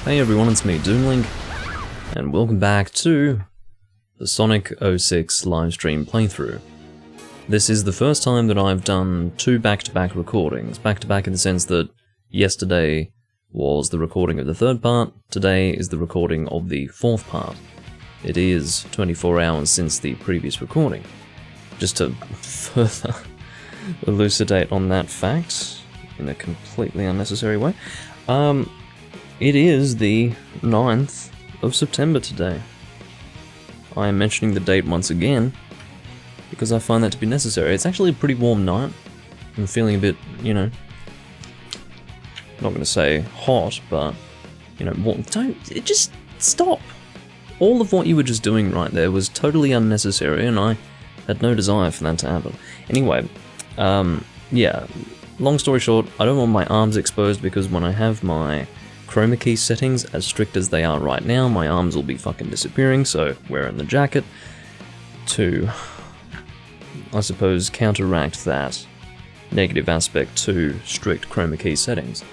Hey everyone, it's me, Doomlink, and welcome back to the Sonic 06 livestream playthrough. This is the first time that I've done two back-to-back recordings. Back-to-back in the sense that yesterday was the recording of the third part, today is the recording of the fourth part. It is 24 hours since the previous recording. Just to further elucidate on that fact, in a completely unnecessary way, it is the 9th of September today. I am mentioning the date once again, because I find that to be necessary. It's actually a pretty warm night. I'm feeling a bit, not going to say hot, but, warm. Just stop! All of what you were just doing right there was totally unnecessary, and I had no desire for that to happen. Anyway, yeah, long story short, I don't want my arms exposed because when I have my chroma key settings as strict as they are right now, my arms will be fucking disappearing, so wearing the jacket to, I suppose, counteract that negative aspect to strict chroma key settings.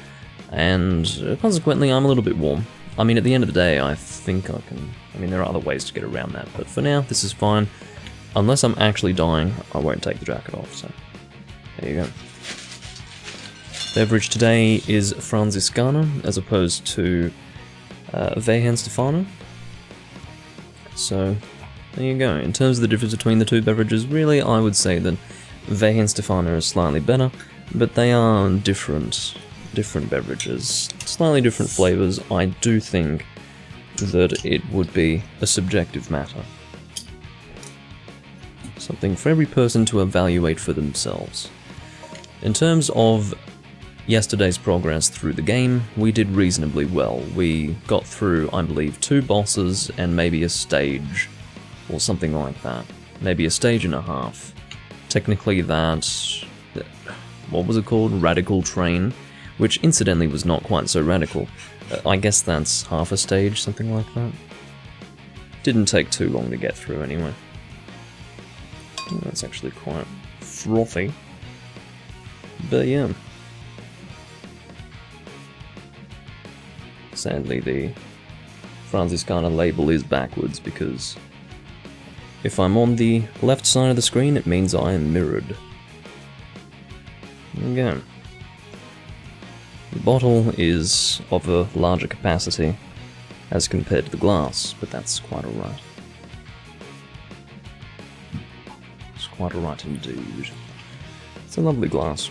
And consequently, I'm a little bit warm. I mean, at the end of the day, I think I can... there are other ways to get around that, but for now, this is fine. Unless I'm actually dying, I won't take the jacket off, so there you go. Beverage today is Franziskaner, as opposed to Weihenstephaner. So, there you go. In terms of the difference between the two beverages, really, I would say that Weihenstephaner is slightly better, but they are different beverages, slightly different flavors. I do think that it would be a subjective matter. Something for every person to evaluate for themselves. In terms of yesterday's progress through the game, we did reasonably well. We got through, I believe, 2 bosses and maybe a stage, or something like that. Maybe a stage and a half. Technically that... what was it called? Radical Train, which incidentally was not quite so radical. I guess that's half a stage, something like that. Didn't take too long to get through anyway. That's actually quite frothy. But yeah. Sadly, the Franziskaner label is backwards because if I'm on the left side of the screen, it means I am mirrored. There we go. The bottle is of a larger capacity as compared to the glass, but that's quite alright. It's quite alright indeed. It's a lovely glass.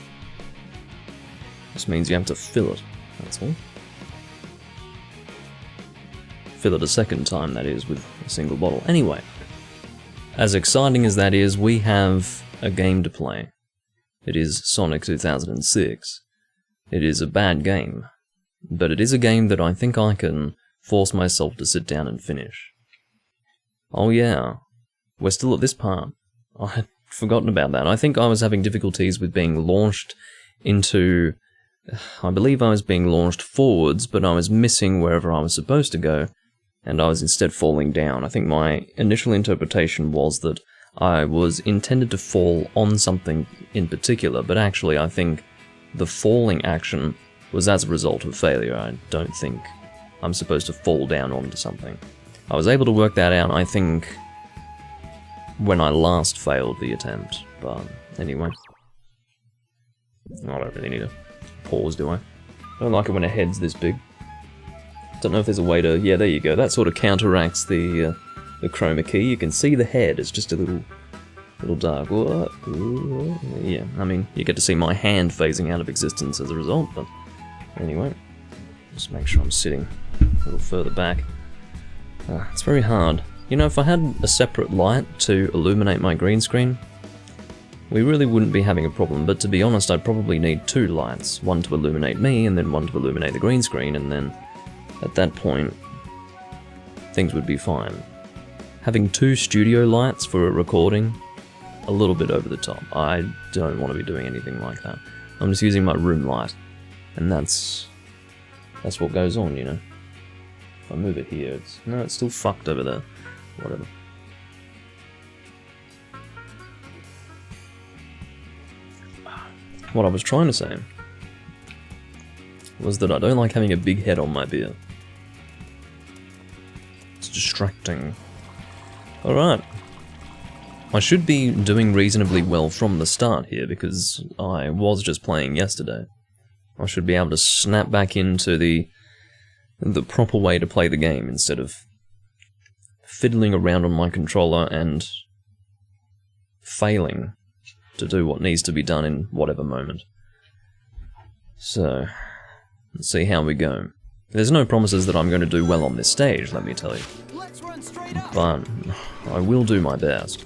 This means you have to fill it, that's all. Fill it a second time, that is, with a single bottle. Anyway, as exciting as that is, we have a game to play. It is Sonic 2006. It is a bad game, but it is a game that I think I can force myself to sit down and finish. Oh yeah, we're still at this part. I had forgotten about that. I think I was having difficulties with being launched into... I believe I was being launched forwards, but I was missing wherever I was supposed to go, and I was instead falling down. I think my initial interpretation was that I was intended to fall on something in particular, but actually I think the falling action was as a result of failure. I don't think I'm supposed to fall down onto something. I was able to work that out, I think, when I last failed the attempt, but anyway. I don't really need to pause, do I? I don't like it when a head's this big. Don't know if there's a way to... yeah, there you go. That sort of counteracts the chroma key. You can see the head. It's just a little dark. Yeah, you get to see my hand phasing out of existence as a result, but anyway. Just make sure I'm sitting a little further back. It's very hard. If I had a separate light to illuminate my green screen, we really wouldn't be having a problem, but to be honest, I'd probably need 2 lights. One to illuminate me, and then one to illuminate the green screen, and then, at that point, things would be fine. Having 2 studio lights for a recording, a little bit over the top. I don't want to be doing anything like that. I'm just using my room light, and that's what goes on, If I move it here, it's still fucked over there. Whatever. What I was trying to say was that I don't like having a big head on my beer. distracting. Alright. I should be doing reasonably well from the start here, because I was just playing yesterday. I should be able to snap back into the proper way to play the game, instead of fiddling around on my controller and failing to do what needs to be done in whatever moment. So, let's see how we go. There's no promises that I'm going to do well on this stage, let me tell you. But I will do my best.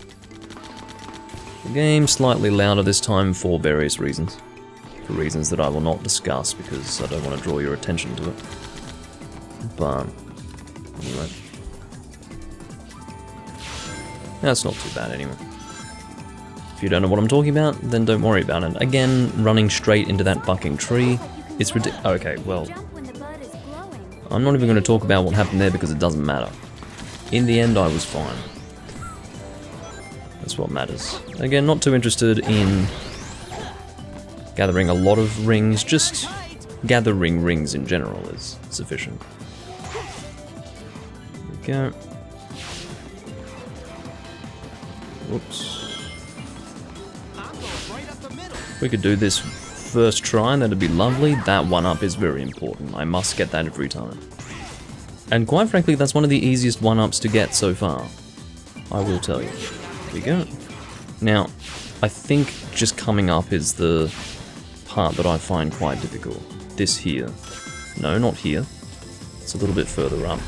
The game's slightly louder this time for various reasons. For reasons that I will not discuss because I don't want to draw your attention to it. But, anyway. That's not too bad anyway. If you don't know what I'm talking about, then don't worry about it. Again, running straight into that fucking tree, it's ridiculous. Okay, well, I'm not even going to talk about what happened there because it doesn't matter. In the end, I was fine. That's what matters. Again, not too interested in gathering a lot of rings, just gathering rings in general is sufficient. There we go. Whoops. We could do this first try, that'd be lovely. That one-up is very important. I must get that every time. And quite frankly, that's one of the easiest one-ups to get so far. I will tell you. There we go. Now, I think just coming up is the part that I find quite difficult. This here. No, not here. It's a little bit further up.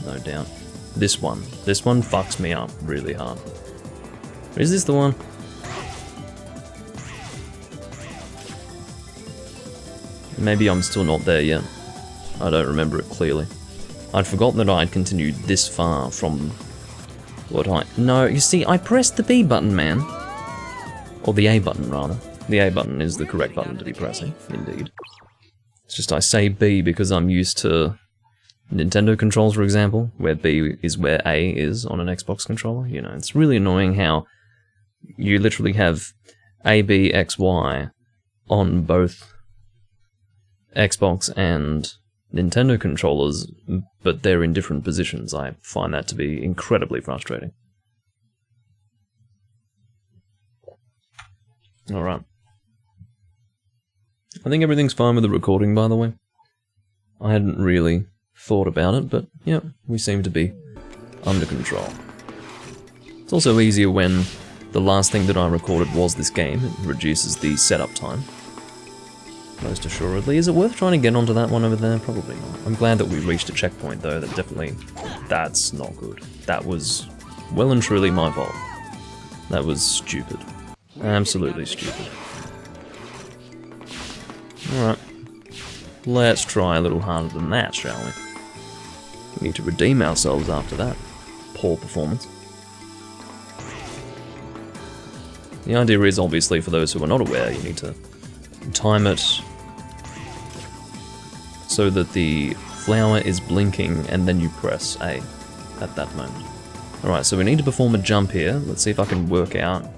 No doubt. This one. This one fucks me up really hard. Is this the one? Maybe I'm still not there yet. I don't remember it clearly. I'd forgotten that I'd continued this far from what I... No, you see, I pressed the B button, man. Or the A button, rather. The A button is the correct button to be pressing, indeed. It's just I say B because I'm used to Nintendo controls, for example, where B is where A is on an Xbox controller. You know, it's really annoying how you literally have A, B, X, Y on both Xbox and Nintendo controllers, but they're in different positions. I find that to be incredibly frustrating. Alright. I think everything's fine with the recording, by the way. I hadn't really thought about it, but yeah, we seem to be under control. It's also easier when the last thing that I recorded was this game. It reduces the setup time. Most assuredly. Is it worth trying to get onto that one over there? Probably not. I'm glad that we reached a checkpoint though, that definitely... That's not good. That was well and truly my fault. That was stupid. Absolutely stupid. Alright. Let's try a little harder than that, shall we? We need to redeem ourselves after that poor performance. The idea is, obviously, for those who are not aware, you need to time it so that the flower is blinking and then you press A at that moment. Alright, so we need to perform a jump here. Let's see if I can work out.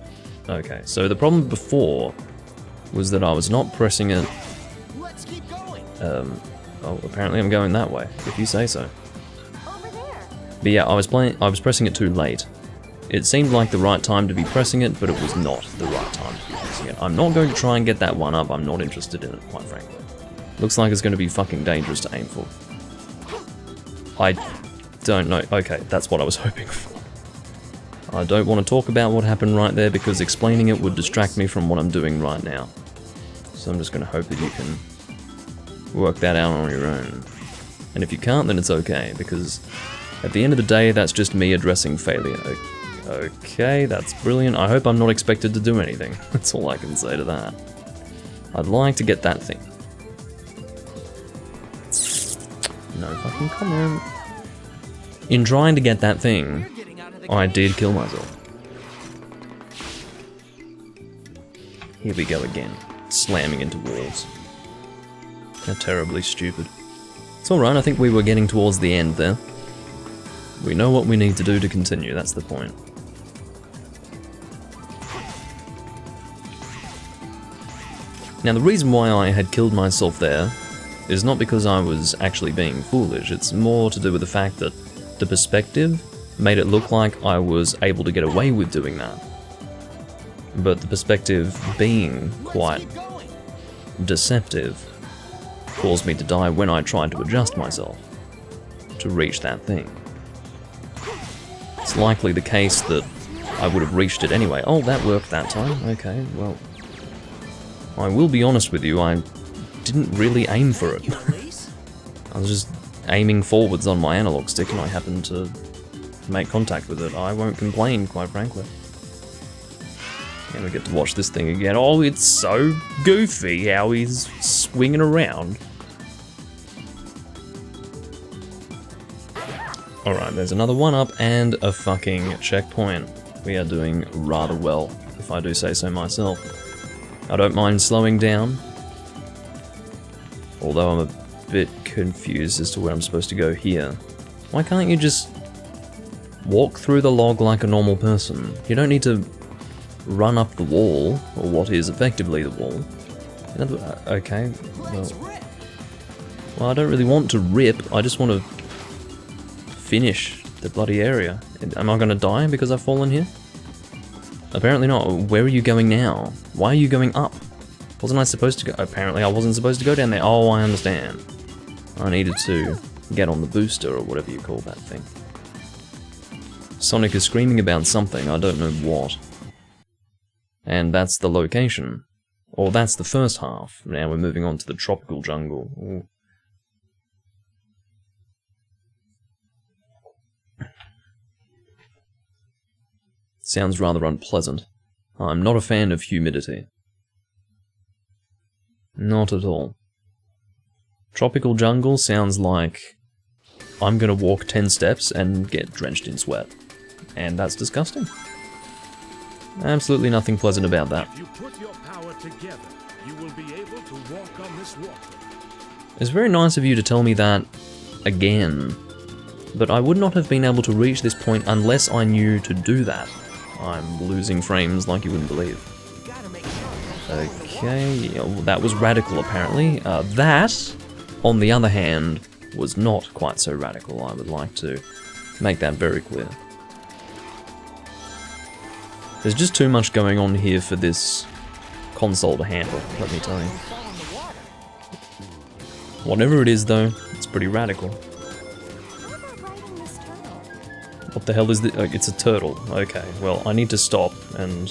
Okay, so the problem before was that I was not pressing it. Oh, apparently I'm going that way, if you say so. But yeah, I was pressing it too late. It seemed like the right time to be pressing it, but it was not the right time to be pressing it. I'm not going to try and get that one up, I'm not interested in it, quite frankly. Looks like it's going to be fucking dangerous to aim for. I don't know. Okay, that's what I was hoping for. I don't want to talk about what happened right there because explaining it would distract me from what I'm doing right now. So I'm just going to hope that you can work that out on your own. And if you can't, then it's okay, because at the end of the day, that's just me addressing failure. Okay, that's brilliant. I hope I'm not expected to do anything. That's all I can say to that. I'd like to get that thing. No fucking comment. In trying to get that thing, I did kill myself. Here we go again, slamming into walls. How terribly stupid. It's alright, I think we were getting towards the end there. We know what we need to do to continue, that's the point. Now the reason why I had killed myself there is not because I was actually being foolish, it's more to do with the fact that the perspective made it look like I was able to get away with doing that. But the perspective being quite deceptive caused me to die when I tried to adjust myself to reach that thing. It's likely the case that I would have reached it anyway. Oh, that worked that time. Okay, well, I will be honest with you, I didn't really aim for it. I was just aiming forwards on my analog stick and I happened to make contact with it. I won't complain, quite frankly. And we get to watch this thing again. Oh, it's so goofy how he's swinging around. Alright, there's another one-up and a fucking checkpoint. We are doing rather well, if I do say so myself. I don't mind slowing down, although I'm a bit confused as to where I'm supposed to go here. Why can't you just walk through the log like a normal person? You don't need to run up the wall, or what is effectively the wall. Okay, well, I don't really want to rip, I just want to finish the bloody area. Am I gonna die because I've fallen here? Apparently not. Where are you going now? Why are you going up? Wasn't I supposed to go? Apparently I wasn't supposed to go down there. Oh, I understand. I needed to get on the booster or whatever you call that thing. Sonic is screaming about something, I don't know what. And that's the location. Or that's the first half. Now we're moving on to the tropical jungle. Ooh. Sounds rather unpleasant. I'm not a fan of humidity. Not at all. Tropical jungle sounds like I'm gonna walk 10 steps and get drenched in sweat. And that's disgusting. Absolutely nothing pleasant about that. If you put your power together, you will be able to walk on this water. It's very nice of you to tell me that again, but I would not have been able to reach this point unless I knew to do that. I'm losing frames like you wouldn't believe. Okay, that was radical apparently. That, on the other hand, was not quite so radical. I would like to make that very clear. There's just too much going on here for this console to handle, let me tell you. Whatever it is though, it's pretty radical. What the hell is this? Oh, it's a turtle. Okay, well, I need to stop and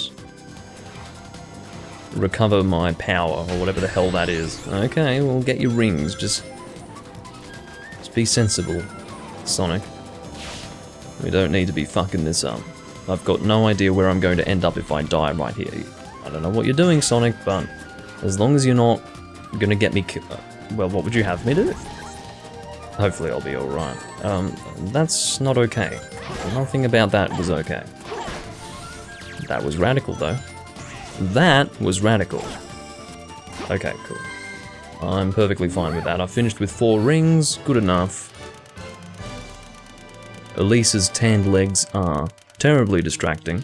recover my power, or whatever the hell that is. Okay, well, get your rings. Just be sensible, Sonic. We don't need to be fucking this up. I've got no idea where I'm going to end up if I die right here. I don't know what you're doing, Sonic, but as long as you're not gonna get me well, what would you have me do? Hopefully I'll be alright. That's not okay. Nothing about that was okay. That was radical, though. That was radical. Okay, cool. I'm perfectly fine with that. I finished with 4 rings. Good enough. Elise's tanned legs are terribly distracting.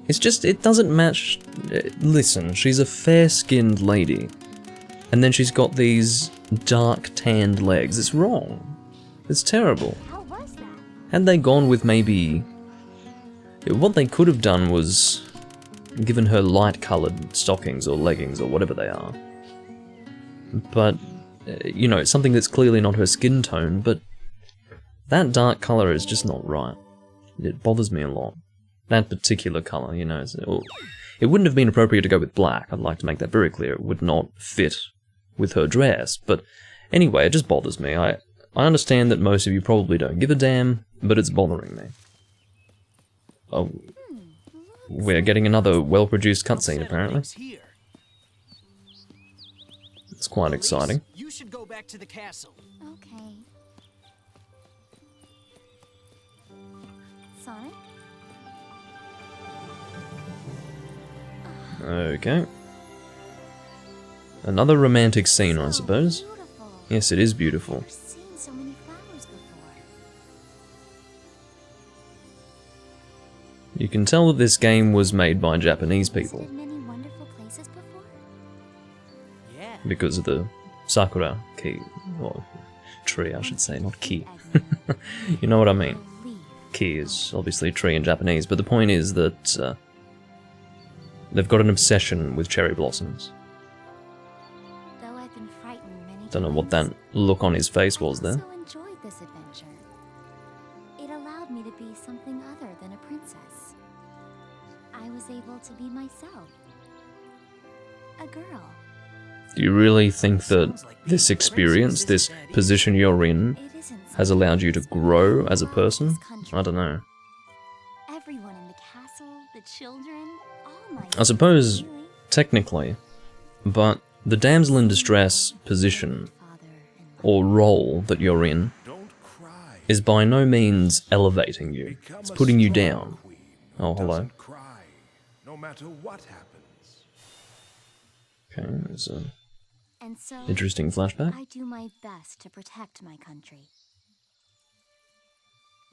It's just, it doesn't match... Listen, she's a fair-skinned lady. And then she's got these dark tanned legs. It's wrong. It's terrible. How was that? Had they gone with maybe... What they could have done was given her light-coloured stockings or leggings or whatever they are. But, you know, something that's clearly not her skin tone, but that dark colour is just not right. It bothers me a lot. That particular colour, you know, it wouldn't have been appropriate to go with black. I'd like to make that very clear. It would not fit with her dress, but anyway, it just bothers me. I understand that most of you probably don't give a damn, but it's bothering me. Oh, we're getting another well-produced cutscene, apparently. It's quite exciting. You should go back to the castle. Okay. Sonic? Okay. Another romantic scene, I suppose. Beautiful. Yes, it is beautiful. I've seen so many flowers before. You can tell that this game was made by Japanese people Visited many wonderful places before? Yeah. because of the Sakura key. Well, tree, I should say, not key. You know what I mean. Key is obviously tree in Japanese, but the point is that they've got an obsession with cherry blossoms. Though I've been frightened many Don't know what times, that look on his face was I there. also enjoyed this adventure. It allowed me to be something other than a princess. I was able to be myself. A girl. Do you really think that this experience, this position you're in, It isn't has something allowed you to that's grow as a about this person? country. I don't know. Everyone in the castle, the children, all my I suppose, family, really. technically, but the damsel in distress position Father and or role that you're in Don't cry. is by no means elevating you. Become It's a putting you strong down. queen who Oh, hello. doesn't cry, no matter what happens. Okay, there's an And so interesting flashback. I do my best to protect my country.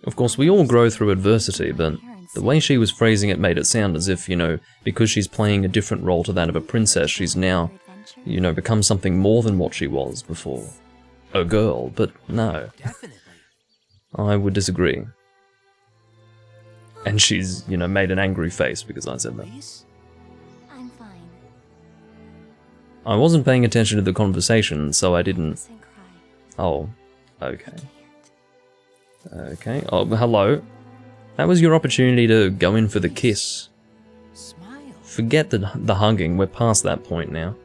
Of course, we all grow through adversity, but the way she was phrasing it made it sound as if, you know, because she's playing a different role to that of a princess, she's now, you know, become something more than what she was before. A girl, but no, Definitely. I would disagree. And she's, you know, made an angry face because I said that. Elise? I'm fine. I wasn't paying attention to the conversation, so I didn't... Mustn't cry. Oh, okay. Can't. Okay. Oh, hello. That was your opportunity to go in for the kiss. Smile. Forget the hugging, we're past that point now.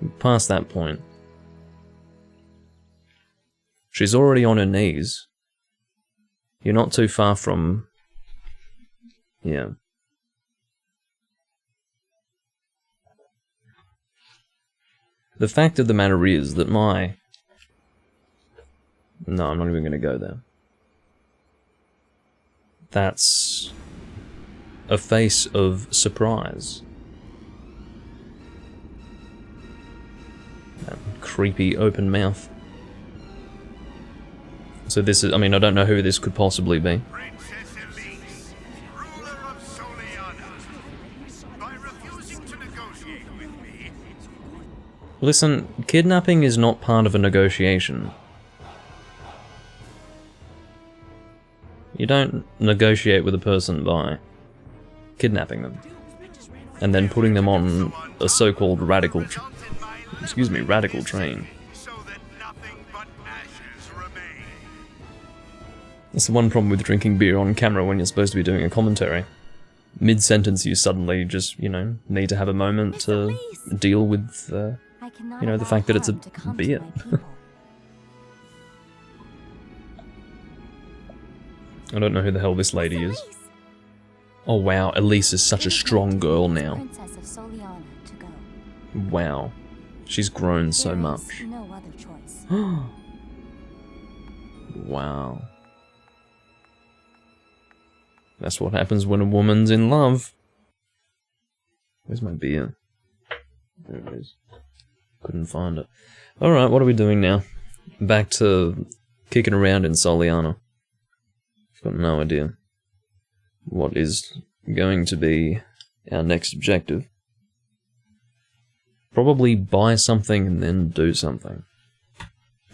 We're past that point. She's already on her knees. You're not too far from... Yeah. The fact of the matter is that my... No, I'm not even going to go there. That's a face of surprise. That creepy open mouth. So this is, I mean, I don't know who this could possibly be. Princess Elise, ruler of Soliana, by refusing to negotiate with me, Listen, kidnapping is not part of a negotiation. You don't negotiate with a person by kidnapping them and then putting them on a so-called radical, radical train. so that nothing but ashes remain. That's the one problem with drinking beer on camera when you're supposed to be doing a commentary. Mid-sentence you suddenly just, you know, need to have a moment to deal with, I cannot you know, the allow fact that it's a harm to come to beer. my people. I don't know who the hell this lady is. Elise! Oh wow, Elise is such a It is strong meant to girl be the now. Princess of Soliana to go. Wow. She's grown so There is much. no other choice. Wow. That's what happens when a woman's in love. Where's my beer? There it is. Couldn't find it. Alright, what are we doing now? Back to kicking around in Soliana. Got no idea what is going to be our next objective. Probably buy something and then do something.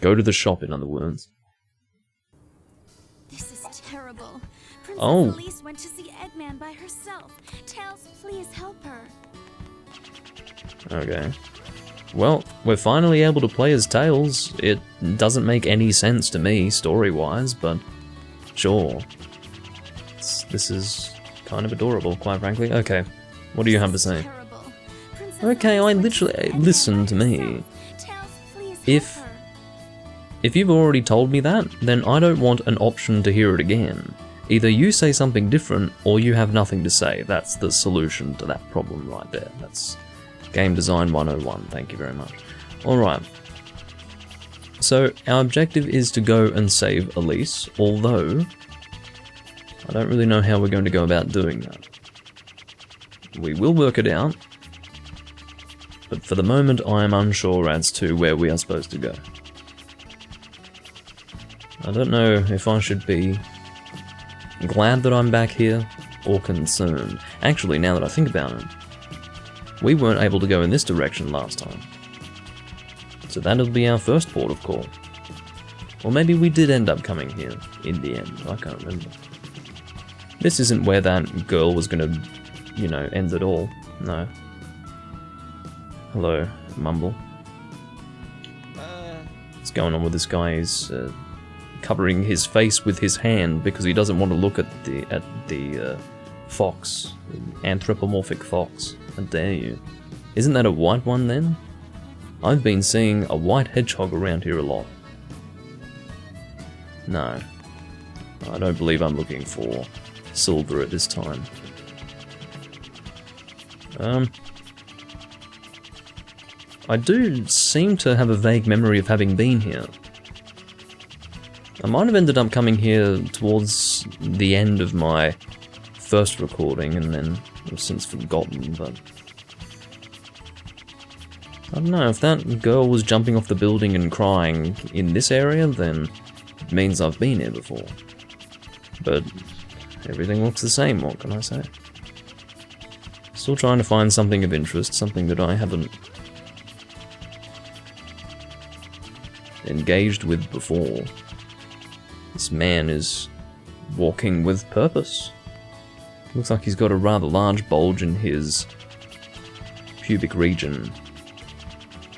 Go to the shop, in other words. This is terrible. Princess Oh. Elise went to see Eggman by herself. Tails, please help her. Okay. Well, we're finally able to play as Tails. It doesn't make any sense to me, story-wise, but sure. This is kind of adorable, quite frankly. Okay, what do you have to say? Terrible. Princess Okay, I Elise went to literally... see Eggman Listen by to me. herself. Tails, please If- help her. If you've already told me that, then I don't want an option to hear it again. Either you say something different, or you have nothing to say. That's the solution to that problem right there. That's Game Design 101, thank you very much. Alright. So, our objective is to go and save Elise, although I don't really know how we're going to go about doing that. We will work it out, but for the moment I am unsure as to where we are supposed to go. I don't know if I should be glad that I'm back here, or concerned. Actually, now that I think about it, We weren't able to go in this direction last time. So that'll be our first port of call. Or maybe we did end up coming here in the end, I can't remember. This isn't where that girl was gonna, you know, end it all. No. Hello, Mumble. What's going on with this guy? He's covering his face with his hand because he doesn't want to look at the fox, the anthropomorphic fox. How dare you? Isn't that a white one then? I've been seeing a white hedgehog around here a lot. No. I don't believe I'm looking for silver at this time. I do seem to have a vague memory of having been here. I might have ended up coming here towards the end of my first recording and then I've since forgotten, but I don't know, if that girl was jumping off the building and crying in this area, then it means I've been here before. But everything looks the same, what can I say? Still trying to find something of interest, something that I haven't engaged with before. This man is walking with purpose. Looks like he's got a rather large bulge in his pubic region,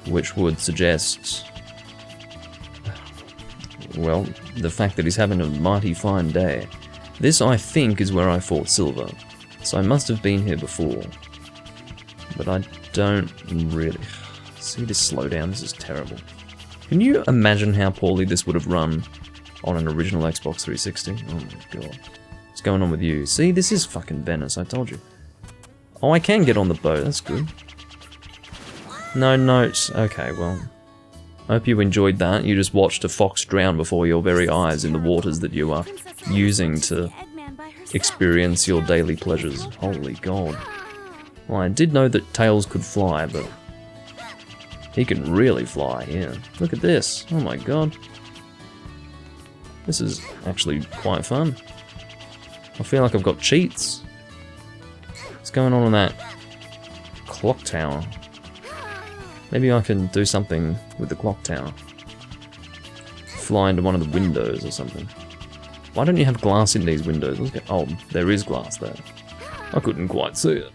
which would suggest, well, the fact that he's having a mighty fine day. This, I think, is where I fought Silver, so I must have been here before. But I don't really... See this slowdown, this is terrible. Can you imagine how poorly this would have run on an original Xbox 360? Oh my god. What's going on with you? See, this is fucking Venice, I told you. Oh, I can get on the boat, that's good. No notes. Okay, well. I hope you enjoyed that. You just watched a fox drown before your very eyes in the waters that you are using to experience your daily pleasures. Holy god. Well, I did know that Tails could fly, but he can really fly, yeah. Look at this. Oh my god. This is actually quite fun. I feel like I've got cheats. What's going on in that clock tower? Maybe I can do something with the clock tower. Fly into one of the windows or something. Why don't you have glass in these windows? Let's get, oh, there is glass there. I couldn't quite see it.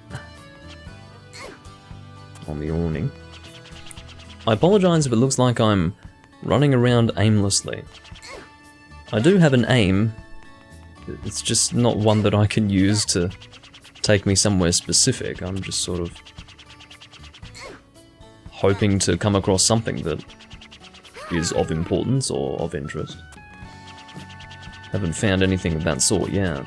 On the awning. I apologise if it looks like I'm running around aimlessly. I do have an aim. It's just not one that I can use to take me somewhere specific. I'm just sort of hoping to come across something that is of importance or of interest. Haven't found anything of that sort yet.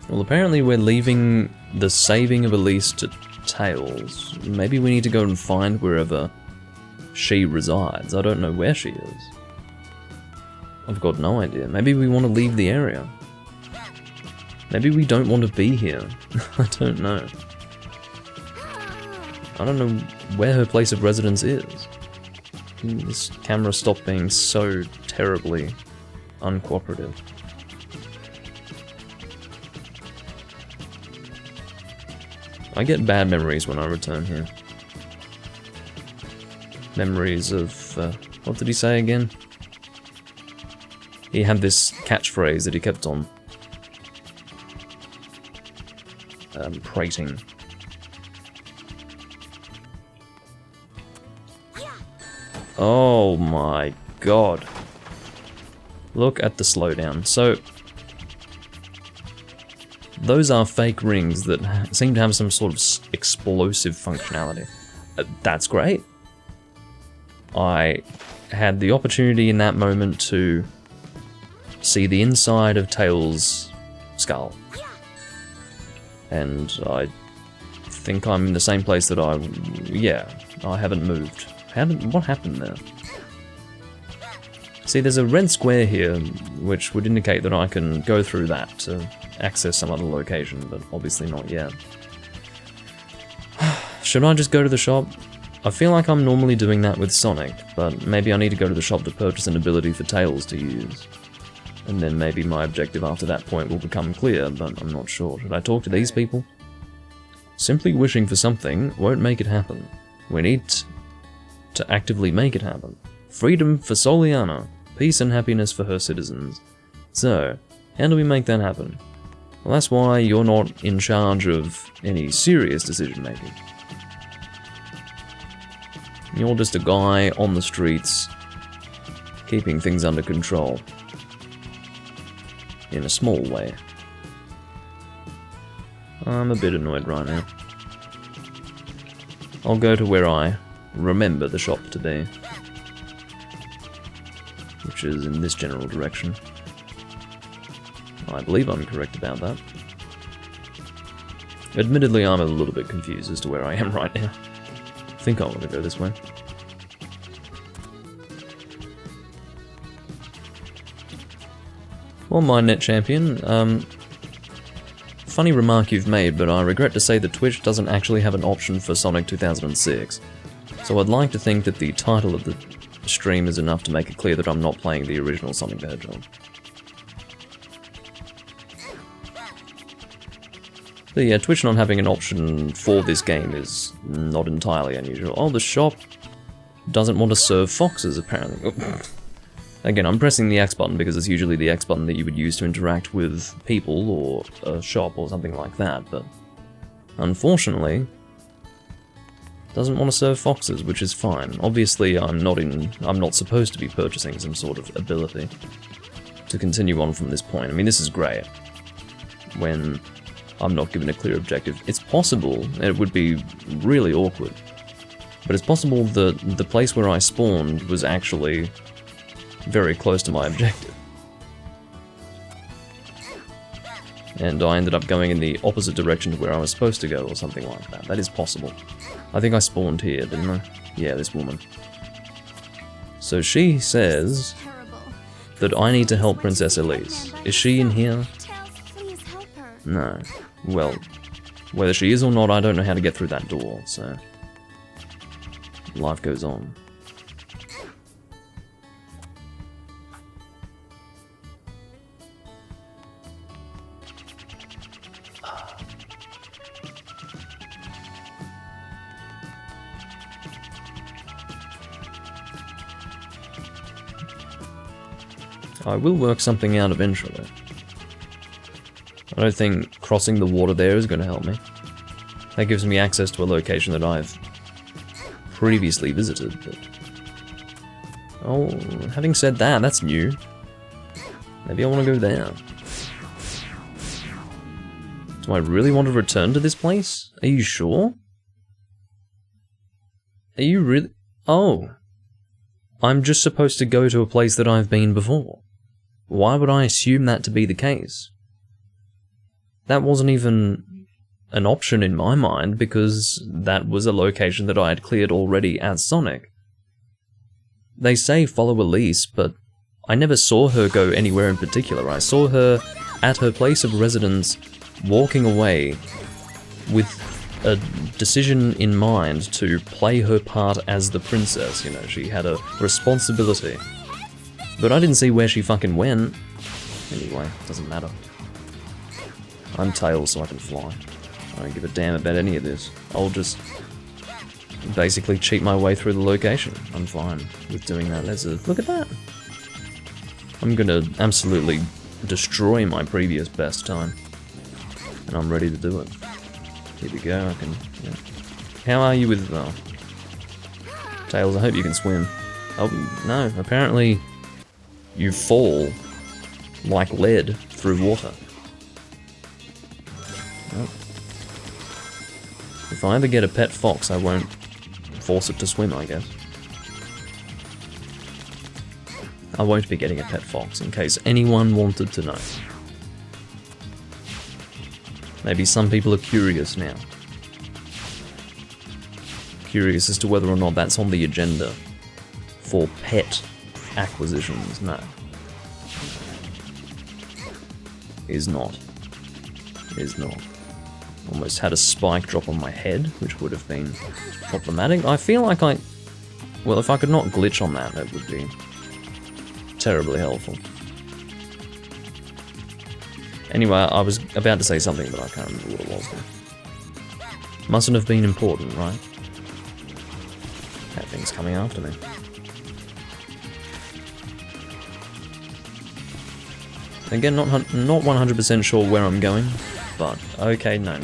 Well, apparently we're leaving the saving of Elise to Tails. Maybe we need to go and find wherever she resides. I don't know where she is. I've got no idea. Maybe we want to leave the area. Maybe we don't want to be here. I don't know. I don't know where her place of residence is. This camera stopped being so terribly uncooperative. I get bad memories when I return here. Memories of... what did he say again? He had this catchphrase that he kept on prating. Oh my god. Look at the slowdown. So, those are fake rings that seem to have some sort of explosive functionality. That's great. I had the opportunity in that moment to see the inside of Tails' skull. And I think I'm in the same place that I haven't moved. What happened there? See, there's a red square here, which would indicate that I can go through that to access some other location, but obviously not yet. Should I just go to the shop? I feel like I'm normally doing that with Sonic, but maybe I need to go to the shop to purchase an ability for Tails to use. And then maybe my objective after that point will become clear, but I'm not sure. Should I talk to these people? Simply wishing for something won't make it happen. We need to actively make it happen. Freedom for Soliana. Peace and happiness for her citizens. So, how do we make that happen? Well, that's why you're not in charge of any serious decision making. You're just a guy on the streets, keeping things under control. In a small way. I'm a bit annoyed right now. I'll go to where I remember the shop to be. Which is in this general direction. I believe I'm correct about that. Admittedly, I'm a little bit confused as to where I am right now. I think I want to go this way. Well, my net champion, funny remark you've made, but I regret to say that Twitch doesn't actually have an option for Sonic 2006. So I'd like to think that the title of the stream is enough to make it clear that I'm not playing the original Sonic the Hedgehog. But yeah, Twitch not having an option for this game is not entirely unusual. Oh, the shop doesn't want to serve foxes, apparently. Again, I'm pressing the X button because it's usually the X button that you would use to interact with people or a shop or something like that, but unfortunately, doesn't want to serve foxes, which is fine. Obviously, I'm not supposed to be purchasing some sort of ability to continue on from this point. I mean, this is great when I'm not given a clear objective. It's possible, and it would be really awkward, but it's possible that the place where I spawned was actually very close to my objective. And I ended up going in the opposite direction to where I was supposed to go, or something like that. That is possible. I think I spawned here, didn't I? Yeah, this woman. So she says that I need to help Princess Elise. Is she in here? Please help her. No. Well, whether she is or not, I don't know how to get through that door, so life goes on. I will work something out eventually. I don't think crossing the water there is going to help me. That gives me access to a location that I've previously visited, but... Oh, having said that, that's new. Maybe I want to go there. Do I really want to return to this place? Are you sure? Are you really... Oh. I'm just supposed to go to a place that I've been before. Why would I assume that to be the case? That wasn't even an option in my mind, because that was a location that I had cleared already as Sonic. They say follow Elise, but I never saw her go anywhere in particular. I saw her at her place of residence, walking away with a decision in mind to play her part as the princess. You know, she had a responsibility. But I didn't see where she fucking went. Anyway, doesn't matter. I'm Tails, so I can fly. I don't give a damn about any of this. I'll just basically cheat my way through the location. I'm fine with doing that. Look at that. I'm gonna absolutely destroy my previous best time. And I'm ready to do it. Here we go, I can... Yeah. How are you with... Oh. Tails, I hope you can swim. Oh, no, apparently you fall like lead through water. Oh. If I ever get a pet fox, I won't force it to swim, I guess. I won't be getting a pet fox, in case anyone wanted to know. Maybe some people are curious now. Curious as to whether or not that's on the agenda for pet acquisitions. No. Is not. Is not. Almost had a spike drop on my head, which would have been problematic. I feel like well, if I could not glitch on that, that would be terribly helpful. Anyway, I was about to say something, but I can't remember what it was now. Mustn't have been important, right? That thing's coming after me. Again, not 100% sure where I'm going, but okay, no.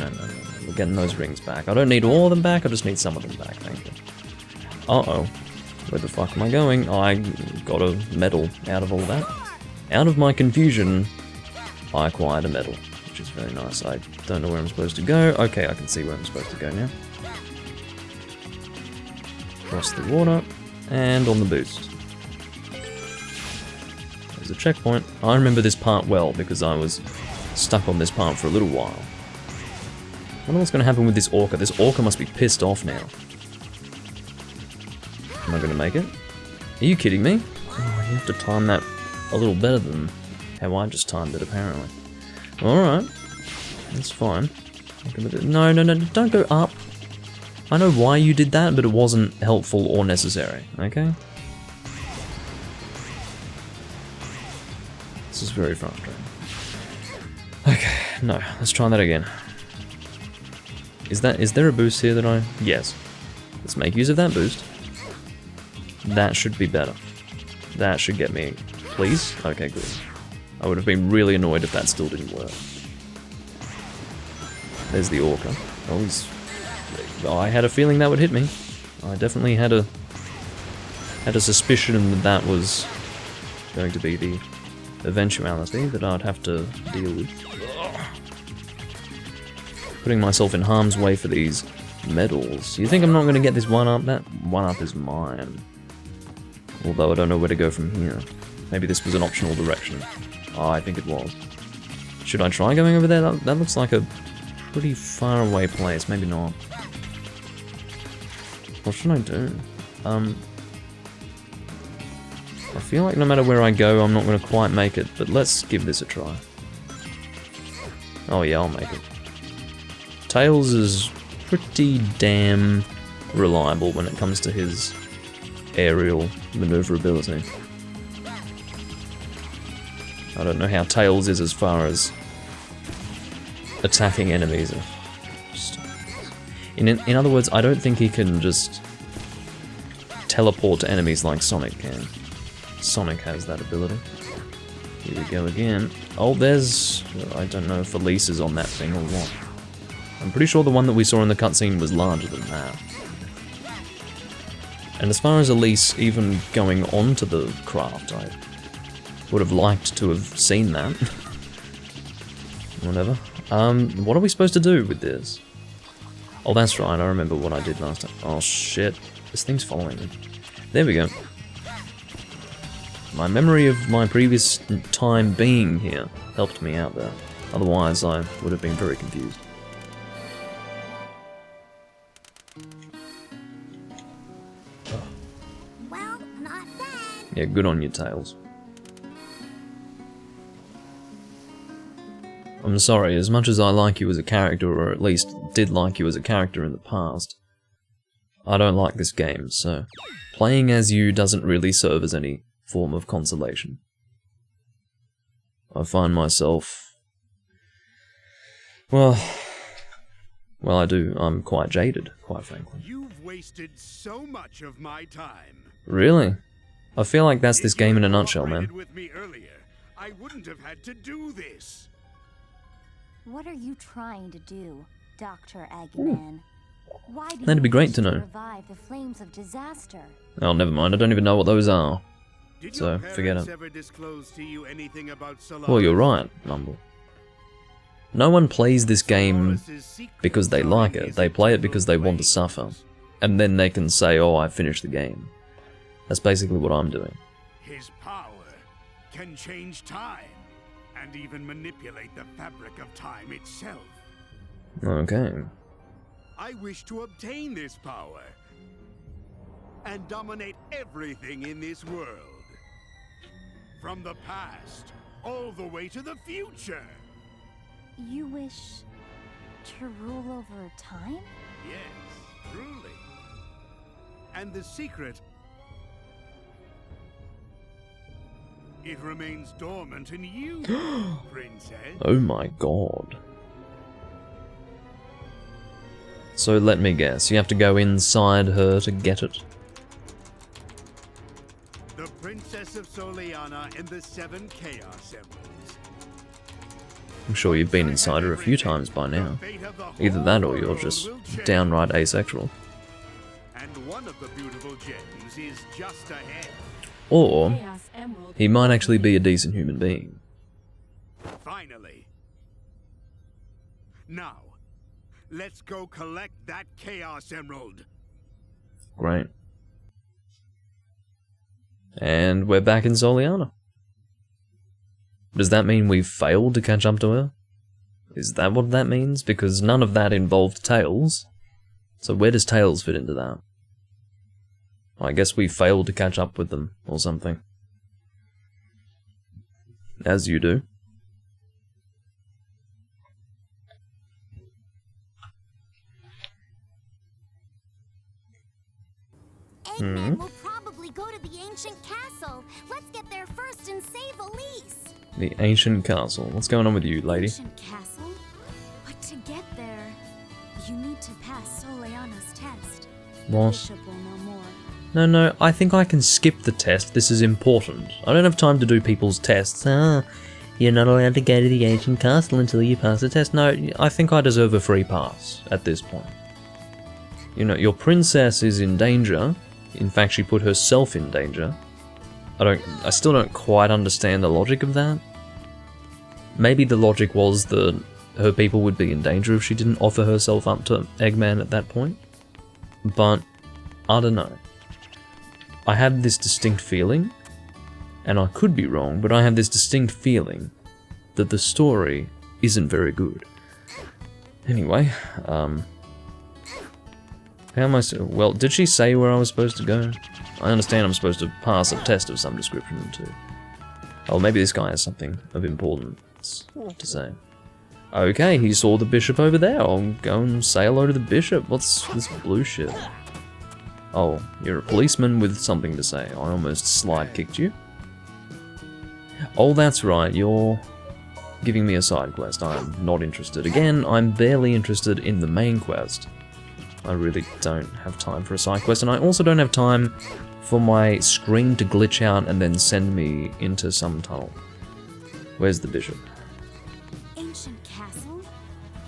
We're getting those rings back. I don't need all of them back, I just need some of them back, thank you. Uh-oh. Where the fuck am I going? I got a medal out of all that. Out of my confusion, I acquired a medal, which is very nice. I don't know where I'm supposed to go. Okay, I can see where I'm supposed to go now. Cross the water, and on the boost. There's a checkpoint. I remember this part well, because I was stuck on this part for a little while. I wonder what's going to happen with this orca. This orca must be pissed off now. Am I going to make it? Are you kidding me? Oh, you have to time that a little better than how I just timed it, apparently. Alright. That's fine. No, don't go up. I know why you did that, but it wasn't helpful or necessary, okay? This is very frustrating. Okay, no, let's try that again. Is there a boost here that I... Yes. Let's make use of that boost. That should be better. That should get me... Please? Okay, good. I would have been really annoyed if that still didn't work. There's the orca. Oh, he's... I had a feeling that would hit me. I definitely had a suspicion that that was going to be the eventuality that I'd have to deal with. Putting myself in harm's way for these medals. You think I'm not going to get this one up? That one up is mine. Although I don't know where to go from here. Maybe this was an optional direction. Oh, I think it was. Should I try going over there? That looks like a pretty far away place. Maybe not. What should I do? I feel like no matter where I go, I'm not going to quite make it, but let's give this a try. Oh yeah, I'll make it. Tails is pretty damn reliable when it comes to his aerial maneuverability. I don't know how Tails is as far as attacking enemies. In other words, I don't think he can just teleport to enemies like Sonic can. Sonic has that ability. Here we go again. Oh, there's... I don't know if Elise is on that thing or what. I'm pretty sure the one that we saw in the cutscene was larger than that. And as far as Elise even going onto the craft, I would have liked to have seen that. Whatever. What are we supposed to do with this? Oh, that's right, I remember what I did last time. Oh shit, this thing's following me. There we go. My memory of my previous time being here helped me out there. Otherwise, I would have been very confused. Well, not bad. Yeah, good on you, Tails. I'm sorry, as much as I like you as a character, or at least did like you as a character in the past, I don't like this game, so playing as you doesn't really serve as any form of consolation. I find myself... Well, I do. I'm quite jaded, quite frankly. You've wasted so much of my time. Really? I feel like that's this game in a nutshell, man. With me earlier, I wouldn't have had to do this. What are you trying to do, Dr. Eggman? Why do That'd be you great wish to know. revive the flames of disaster? Oh, never mind. I don't even know what those are. Did So, your forget parents it. ever disclose to you anything about Solaris? Well, you're right, Mumble. No one plays this game Solaris's secret because they like story it. is They play it full because of they want to ways. suffer. And then they can say, oh, I finished the game. That's basically what I'm doing. His power can change time and even manipulate the fabric of time itself. Okay. I wish to obtain this power and dominate everything in this world. From the past all the way to the future. You wish to rule over time? Yes, truly. And the secret It remains dormant in you, princess. Oh my god. So let me guess, you have to go inside her to get it? The Princess of Soliana and the 7 Chaos Emeralds. I'm sure you've been inside her a few times by now. Either that or you're just downright asexual. And one of the beautiful gems is just ahead. Or, he might actually be a decent human being. Finally. Now, let's go collect that Chaos Emerald. Great. And we're back in Soliana. Does that mean we've failed to catch up to her? Is that what that means? Because none of that involved Tails. So where does Tails fit into that? I guess we failed to catch up with them, or something. As you do. Eggman will probably go to the ancient castle. Let's get there first and save Elise. The ancient castle. What's going on with you, lady? Ancient castle? But to get there, you need to pass Soliana's test. What? Bishop will know more. No, I think I can skip the test. This is important. I don't have time to do people's tests. You're not allowed to go to the ancient castle until you pass the test. No, I think I deserve a free pass at this point. You know, your princess is in danger. In fact, she put herself in danger. I still don't quite understand the logic of that. Maybe the logic was that her people would be in danger if she didn't offer herself up to Eggman at that point. But, I don't know. I have this distinct feeling, and I could be wrong, but I have this distinct feeling that the story isn't very good. Anyway, how am I well, did she say where I was supposed to go? I understand I'm supposed to pass a test of some description too. Oh, maybe this guy has something of importance to say. Okay, he saw the bishop over there. I'll go and say hello to the bishop. What's this blue shit? Oh, you're a policeman with something to say. I almost slide kicked you. Oh, that's right, you're giving me a side quest. I'm not interested. Again, I'm barely interested in the main quest. I really don't have time for a side quest, and I also don't have time for my screen to glitch out and then send me into some tunnel. Where's the bishop? Ancient castle?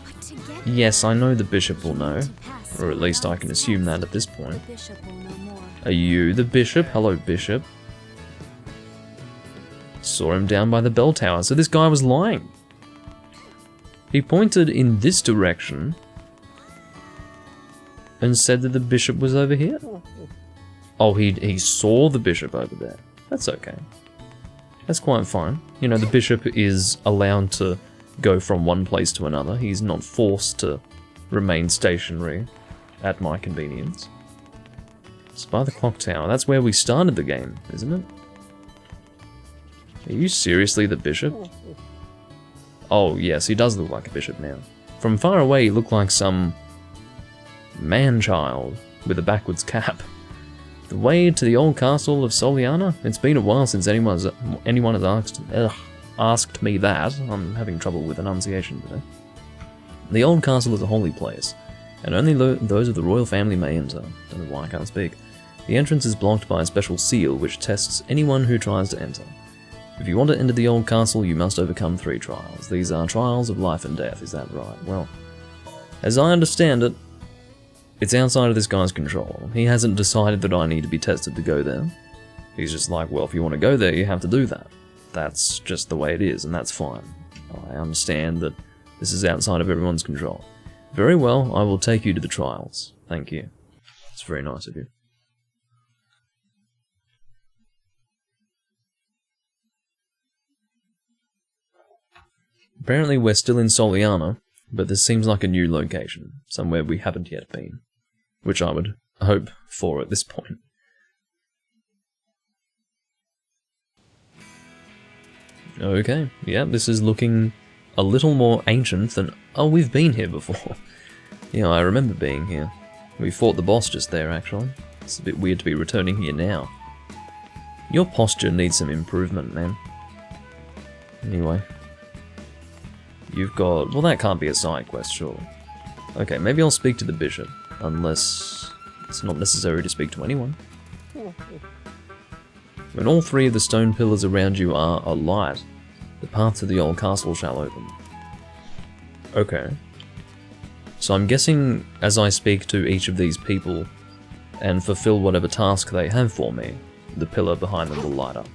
But to get Yes, there, I know the bishop will know, to pass or at least I can Soliana's assume that test. at this point. The bishop will know more. Are you the bishop? Hello, bishop. Saw him down by the bell tower, so this guy was lying. He pointed in this direction and said that the bishop was over here. Oh, he saw the bishop over there. That's okay. That's quite fine. You know, the bishop is allowed to go from one place to another. He's not forced to remain stationary at my convenience. It's by the clock tower. That's where we started the game, isn't it? Are you seriously the bishop? Oh, yes, he does look like a bishop now. From far away, he looked like some man-child with a backwards cap. The way to the old castle of Soliana? It's been a while since anyone has asked me that. I'm having trouble with enunciation today. The old castle is a holy place, and only those of the royal family may enter. Don't know why I can't speak. The entrance is blocked by a special seal which tests anyone who tries to enter. If you want to enter the old castle, you must overcome 3 trials. These are trials of life and death, is that right? Well, as I understand it, it's outside of this guy's control. He hasn't decided that I need to be tested to go there. He's just like, well, if you want to go there, you have to do that. That's just the way it is, and that's fine. I understand that this is outside of everyone's control. Very well, I will take you to the trials. Thank you. It's very nice of you. Apparently we're still in Soliana, but this seems like a new location, somewhere we haven't yet been, which I would hope for at this point. Okay, yeah, this is looking a little more ancient than... Oh, we've been here before. Yeah, I remember being here. We fought the boss just there, actually. It's a bit weird to be returning here now. Your posture needs some improvement, man. Anyway. You've got... Well, that can't be a side quest, surely. Okay, maybe I'll speak to the bishop. Unless it's not necessary to speak to anyone. When all three of the stone pillars around you are alight, the path to the old castle shall open. Okay. So I'm guessing as I speak to each of these people and fulfill whatever task they have for me, the pillar behind them will light up.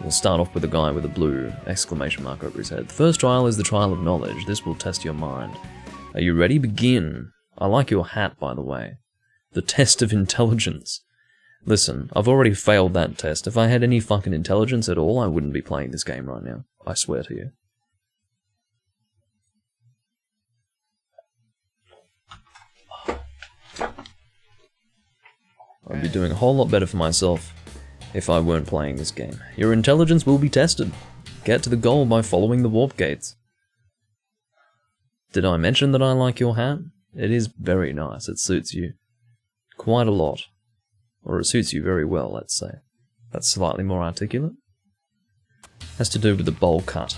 We'll start off with a guy with a blue exclamation mark over his head. The first trial is the trial of knowledge. This will test your mind. Are you ready? Begin. I like your hat, by the way. The test of intelligence. Listen, I've already failed that test. If I had any fucking intelligence at all, I wouldn't be playing this game right now. I swear to you. I'd be doing a whole lot better for myself if I weren't playing this game. Your intelligence will be tested. Get to the goal by following the warp gates. Did I mention that I like your hat? It is very nice. It suits you quite a lot. Or it suits you very well, let's say. That's slightly more articulate. Has to do with the bowl cut.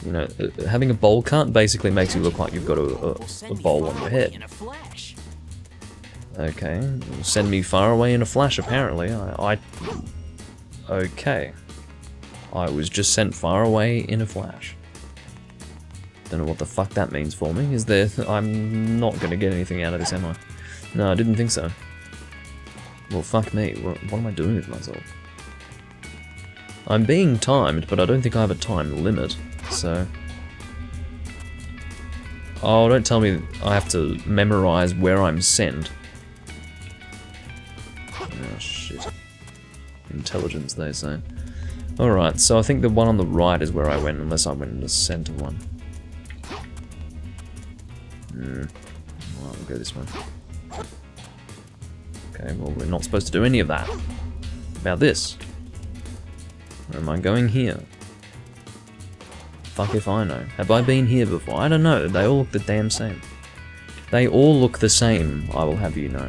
You know, having a bowl cut basically makes you look like you've got a bowl on your head. Okay, send me far away in a flash, apparently. Okay. I was just sent far away in a flash. Don't know what the fuck that means for me. Is there... I'm not gonna get anything out of this, am I? No, I didn't think so. Well, fuck me. What am I doing with myself? I'm being timed, but I don't think I have a time limit, so... Oh, don't tell me I have to memorize where I'm sent. Oh, shit. Intelligence, they say. Alright, so I think the one on the right is where I went, unless I went in the center one. Well, we'll go this way. Okay, well, we're not supposed to do any of that. About this. Or am I going here? Fuck if I know. Have I been here before? I don't know. They all look the damn same. They all look the same, I will have you know.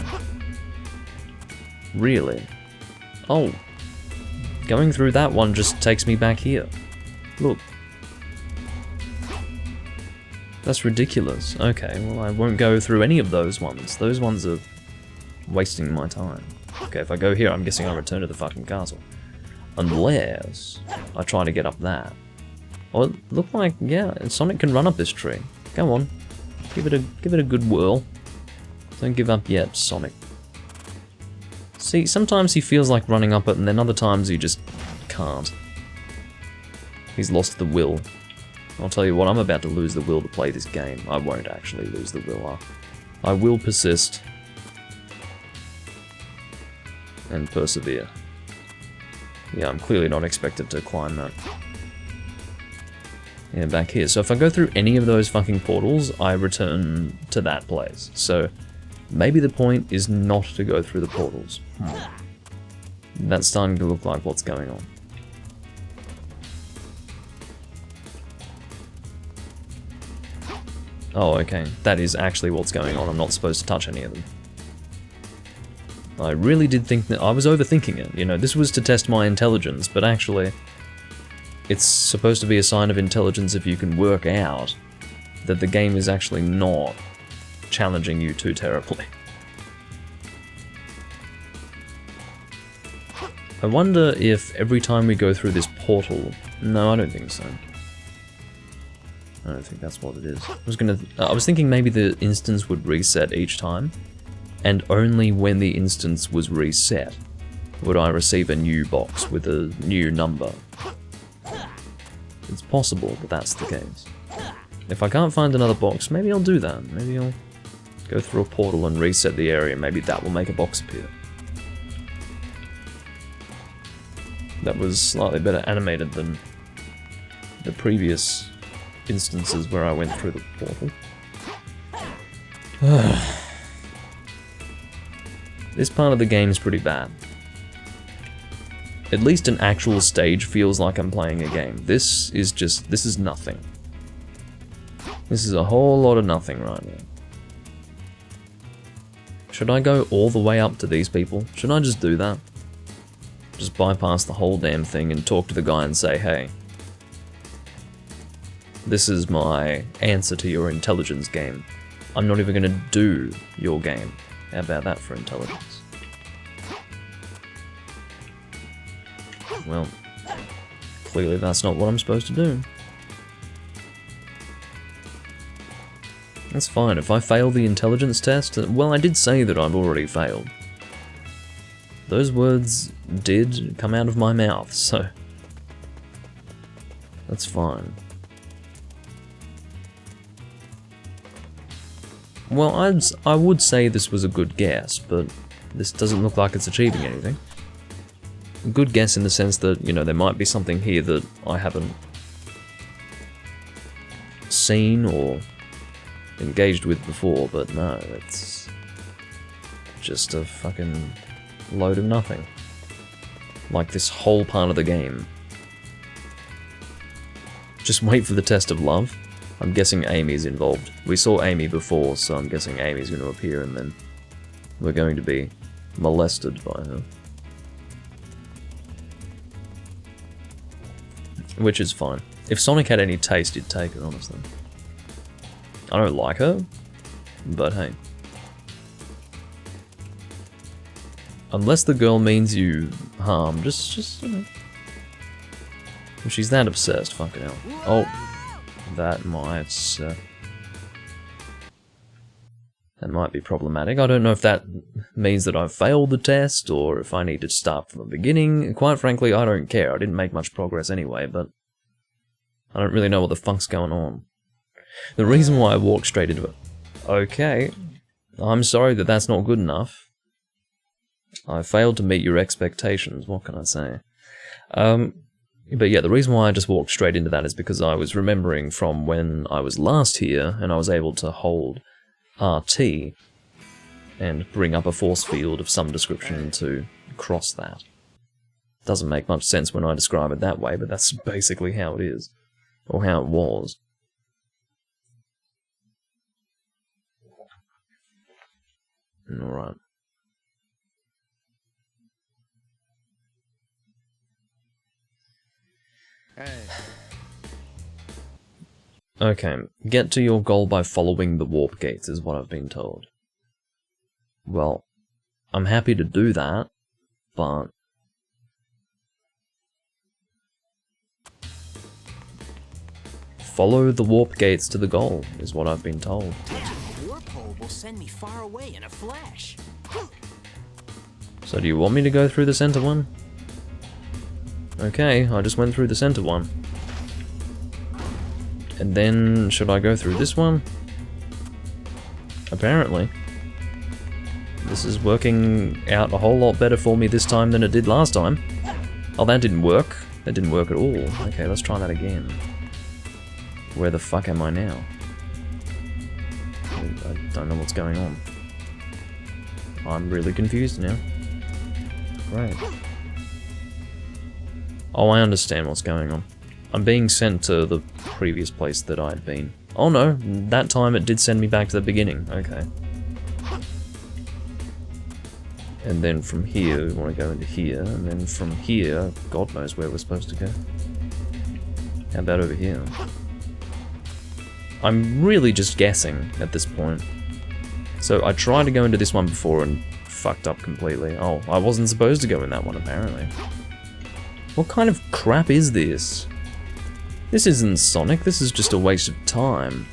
Really? Oh. Going through that one just takes me back here. Look. That's ridiculous. Okay, well I won't go through any of those ones. Those ones are wasting my time. Okay, if I go here, I'm guessing I return to the fucking castle. Unless I try to get up that. Well, it looked like, yeah, Sonic can run up this tree. Go on. Give it a good whirl. Don't give up yet, Sonic. See, sometimes he feels like running up it, and then other times he just can't. He's lost the will. I'll tell you what, I'm about to lose the will to play this game. I won't actually lose the will. I will persist. And persevere. Yeah, I'm clearly not expected to climb that. Yeah, back here. So if I go through any of those fucking portals, I return to that place. So maybe the point is not to go through the portals. That's starting to look like what's going on. Oh, okay. That is actually what's going on. I'm not supposed to touch any of them. I really did think that I was overthinking it. You know, this was to test my intelligence, but actually, it's supposed to be a sign of intelligence if you can work out that the game is actually not challenging you too terribly. I wonder if every time we go through this portal... No, I don't think so. I don't think that's what it is. I was thinking maybe the instance would reset each time, and only when the instance was reset would I receive a new box with a new number. It's possible that that's the case. If I can't find another box, maybe I'll do that. Maybe I'll go through a portal and reset the area. Maybe that will make a box appear. That was slightly better animated than the previous instances where I went through the portal. This part of the game is pretty bad. At least an actual stage feels like I'm playing a game. This is nothing. This is a whole lot of nothing right now. Should I go all the way up to these people? Should I just do that? Just bypass the whole damn thing and talk to the guy and say, hey, this is my answer to your intelligence game. I'm not even gonna do your game. How about that for intelligence? Well, clearly that's not what I'm supposed to do. That's fine, if I fail the intelligence test, well, I did say that I've already failed. Those words did come out of my mouth, so that's fine. Well, I would say this was a good guess, but this doesn't look like it's achieving anything. A good guess in the sense that, you know, there might be something here that I haven't seen or engaged with before, but no, it's just a fucking load of nothing. Like this whole part of the game. Just wait for the test of love. I'm guessing Amy's involved. We saw Amy before, so I'm guessing Amy's going to appear and then we're going to be molested by her. Which is fine. If Sonic had any taste, he'd take it, honestly. I don't like her, but hey. Unless the girl means you harm, just you know. If she's that obsessed, fucking hell. Oh, that might be problematic. I don't know if that means that I've failed the test, or if I need to start from the beginning. Quite frankly, I don't care. I didn't make much progress anyway, but I don't really know what the fuck's going on. The reason why I walked straight into it... Okay, I'm sorry that that's not good enough. I failed to meet your expectations, what can I say? But yeah, the reason why I just walked straight into that is because I was remembering from when I was last here, and I was able to hold RT and bring up a force field of some description to cross that. Doesn't make much sense when I describe it that way, but that's basically how it is. Or how it was. Alright. Okay, get to your goal by following the warp gates is what I've been told. Well, I'm happy to do that, but... follow the warp gates to the goal, is what I've been told. A warp hole will send me far away in a flash. So do you want me to go through the center one? Okay, I just went through the center one. And then, should I go through this one? Apparently. This is working out a whole lot better for me this time than it did last time. Oh, that didn't work. That didn't work at all. Okay, let's try that again. Where the fuck am I now? I don't know what's going on. I'm really confused now. Great. Oh, I understand what's going on. I'm being sent to the previous place that I'd been. Oh no, that time it did send me back to the beginning. Okay. And then from here, we want to go into here, and then from here, God knows where we're supposed to go. How about over here? I'm really just guessing at this point. So I tried to go into this one before and fucked up completely. Oh, I wasn't supposed to go in that one apparently. What kind of crap is this? This isn't Sonic, this is just a waste of time.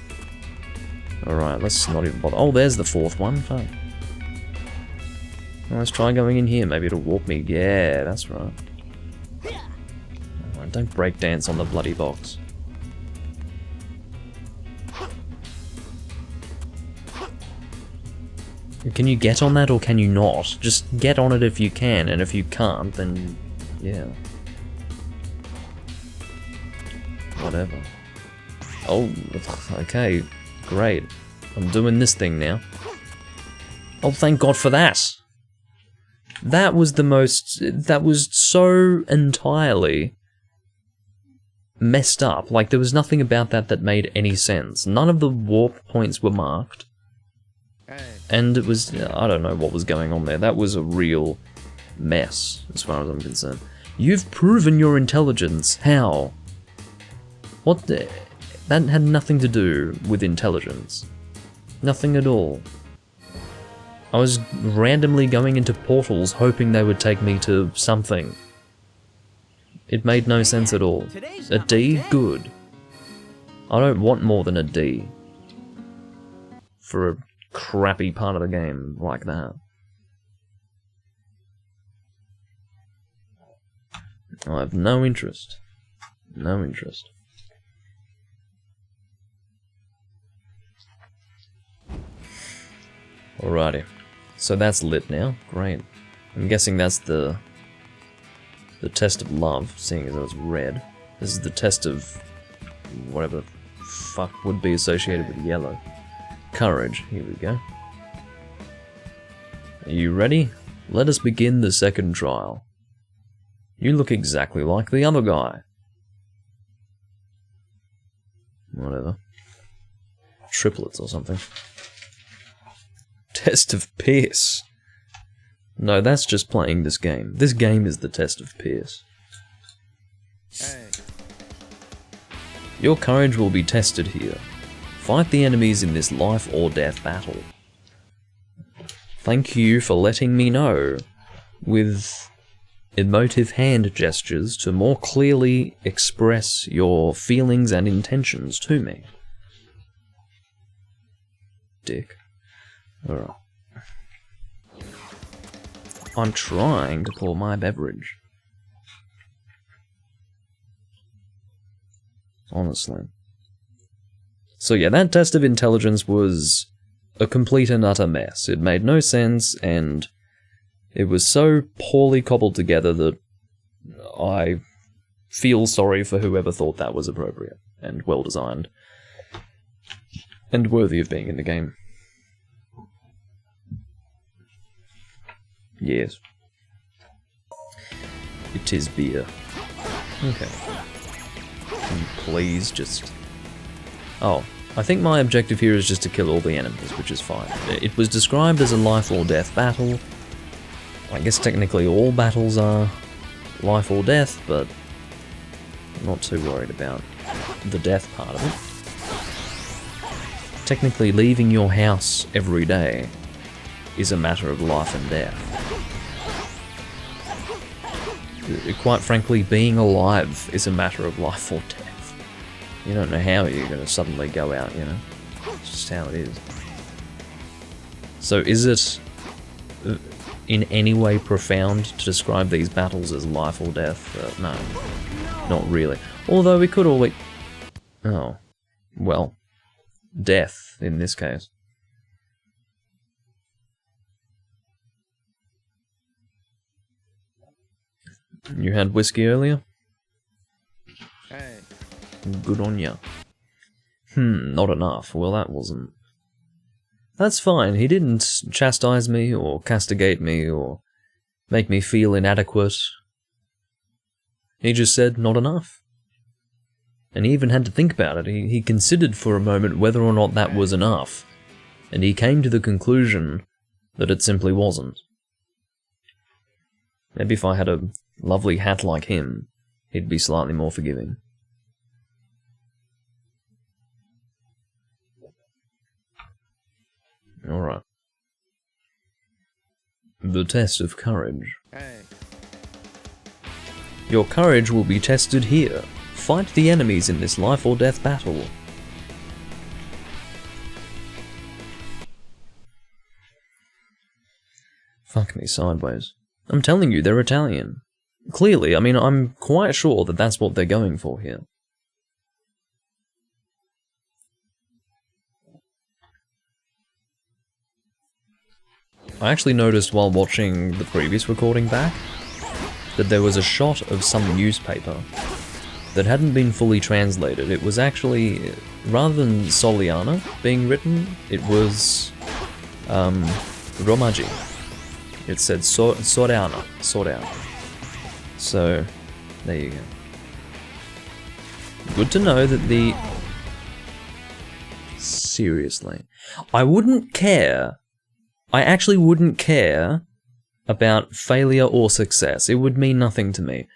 Alright, let's not even bother. Oh, there's the fourth one, fuck. Well, let's try going in here, maybe it'll warp me. Yeah, that's right. Alright, don't break dance on the bloody box. Can you get on that or can you not? Just get on it if you can, and if you can't, then yeah. Whatever. Oh, okay, great. I'm doing this thing now. Oh, thank God for that! That was the most... that was so entirely messed up. Like, there was nothing about that that made any sense. None of the warp points were marked. And it was... I don't know what was going on there. That was a real mess, as far as I'm concerned. You've proven your intelligence. How? What the... That had nothing to do with intelligence. Nothing at all. I was randomly going into portals hoping they would take me to something. It made no sense at all. A D? Good. I don't want more than a D. For a crappy part of the game like that. I have no interest. No interest. Alrighty. So that's lit now. Great. I'm guessing that's the test of love, seeing as it's red. This is the test of whatever the fuck would be associated with yellow. Courage. Here we go. Are you ready? Let us begin the second trial. You look exactly like the other guy. Whatever. Triplets or something. Test of Pierce. No, that's just playing this game. This game is the test of Pierce. Hey. Your courage will be tested here. Fight the enemies in this life or death battle. Thank you for letting me know, with emotive hand gestures to more clearly express your feelings and intentions to me. Dick. Alright. I'm trying to pour my beverage. Honestly. So yeah, that test of intelligence was a complete and utter mess. It made no sense, and it was so poorly cobbled together that I feel sorry for whoever thought that was appropriate and well designed and worthy of being in the game. Yes. It is beer. Okay. Can you please just... Oh, I think my objective here is just to kill all the enemies, which is fine. It was described as a life or death battle. I guess technically all battles are life or death, but I'm not too worried about the death part of it. Technically leaving your house every day is a matter of life and death. Quite frankly, being alive is a matter of life or death. You don't know how you're going to suddenly go out, you know? It's just how it is. So is it in any way profound to describe these battles as life or death? No, not really. Although we could always... Oh, well, death in this case. You had whiskey earlier? Hey. Good on ya. Not enough. Well, that wasn't... That's fine. He didn't chastise me or castigate me or make me feel inadequate. He just said, not enough. And he even had to think about it. He considered for a moment whether or not that was enough. And he came to the conclusion that it simply wasn't. Maybe if I had a lovely hat like him, he'd be slightly more forgiving. Alright. The test of courage. Hey. Your courage will be tested here. Fight the enemies in this life or death battle. Fuck me sideways. I'm telling you, they're Italian. Clearly, I mean, I'm quite sure that that's what they're going for here. I actually noticed while watching the previous recording back that there was a shot of some newspaper that hadn't been fully translated. It was actually, rather than Soliana being written, it was Romaji. It said Soriana. So, there you go. Good to know that the... Seriously. I wouldn't care. I actually wouldn't care about failure or success. It would mean nothing to me,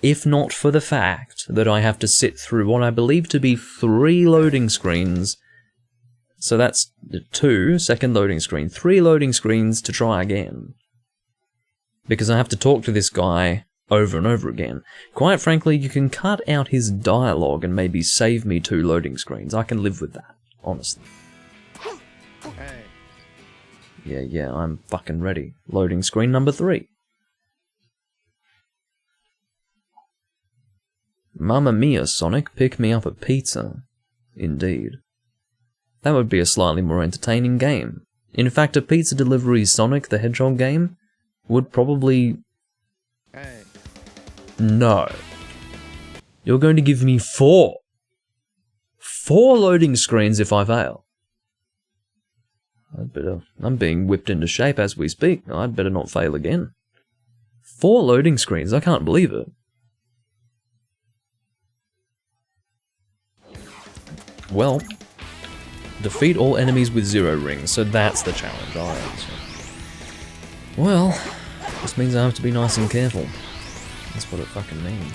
if not for the fact that I have to sit through what I believe to be 3 loading screens. So that's 2, second loading screen, 3 loading screens to try again. Because I have to talk to this guy over and over again. Quite frankly, you can cut out his dialogue and maybe save me 2 loading screens. I can live with that, honestly. Yeah, I'm fucking ready. Loading screen number 3. Mamma mia, Sonic, pick me up a pizza. Indeed. That would be a slightly more entertaining game. In fact, a pizza delivery Sonic the Hedgehog game would probably... No. You're going to give me 4. 4 loading screens if I fail. I'm being whipped into shape as we speak. I'd better not fail again. 4 loading screens, I can't believe it. Well, defeat all enemies with 0 rings, so that's the challenge. Alright, so. Well, this means I have to be nice and careful. That's what it fucking means.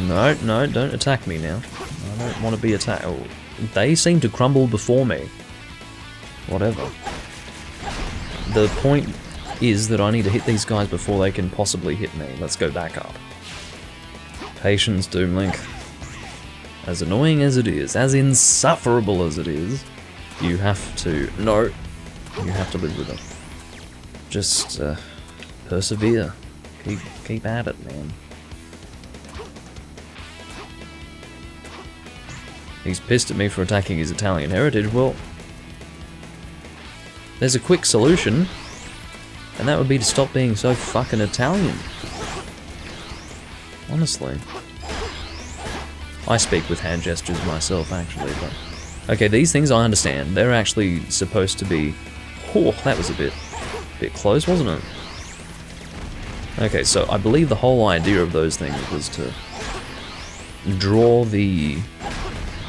No, don't attack me now. I don't want to be attacked. Oh, they seem to crumble before me. Whatever. The point is that I need to hit these guys before they can possibly hit me. Let's go back up. Patience, Doomlink. As annoying as it is, as insufferable as it is, you have to... No. You have to live with it. Just, persevere. Keep at it, man. He's pissed at me for attacking his Italian heritage. Well, there's a quick solution, and that would be to stop being so fucking Italian. Honestly. I speak with hand gestures myself, actually, but... Okay, these things I understand. They're actually supposed to be... Oh, that was a bit close, wasn't it? Okay, so I believe the whole idea of those things was to draw the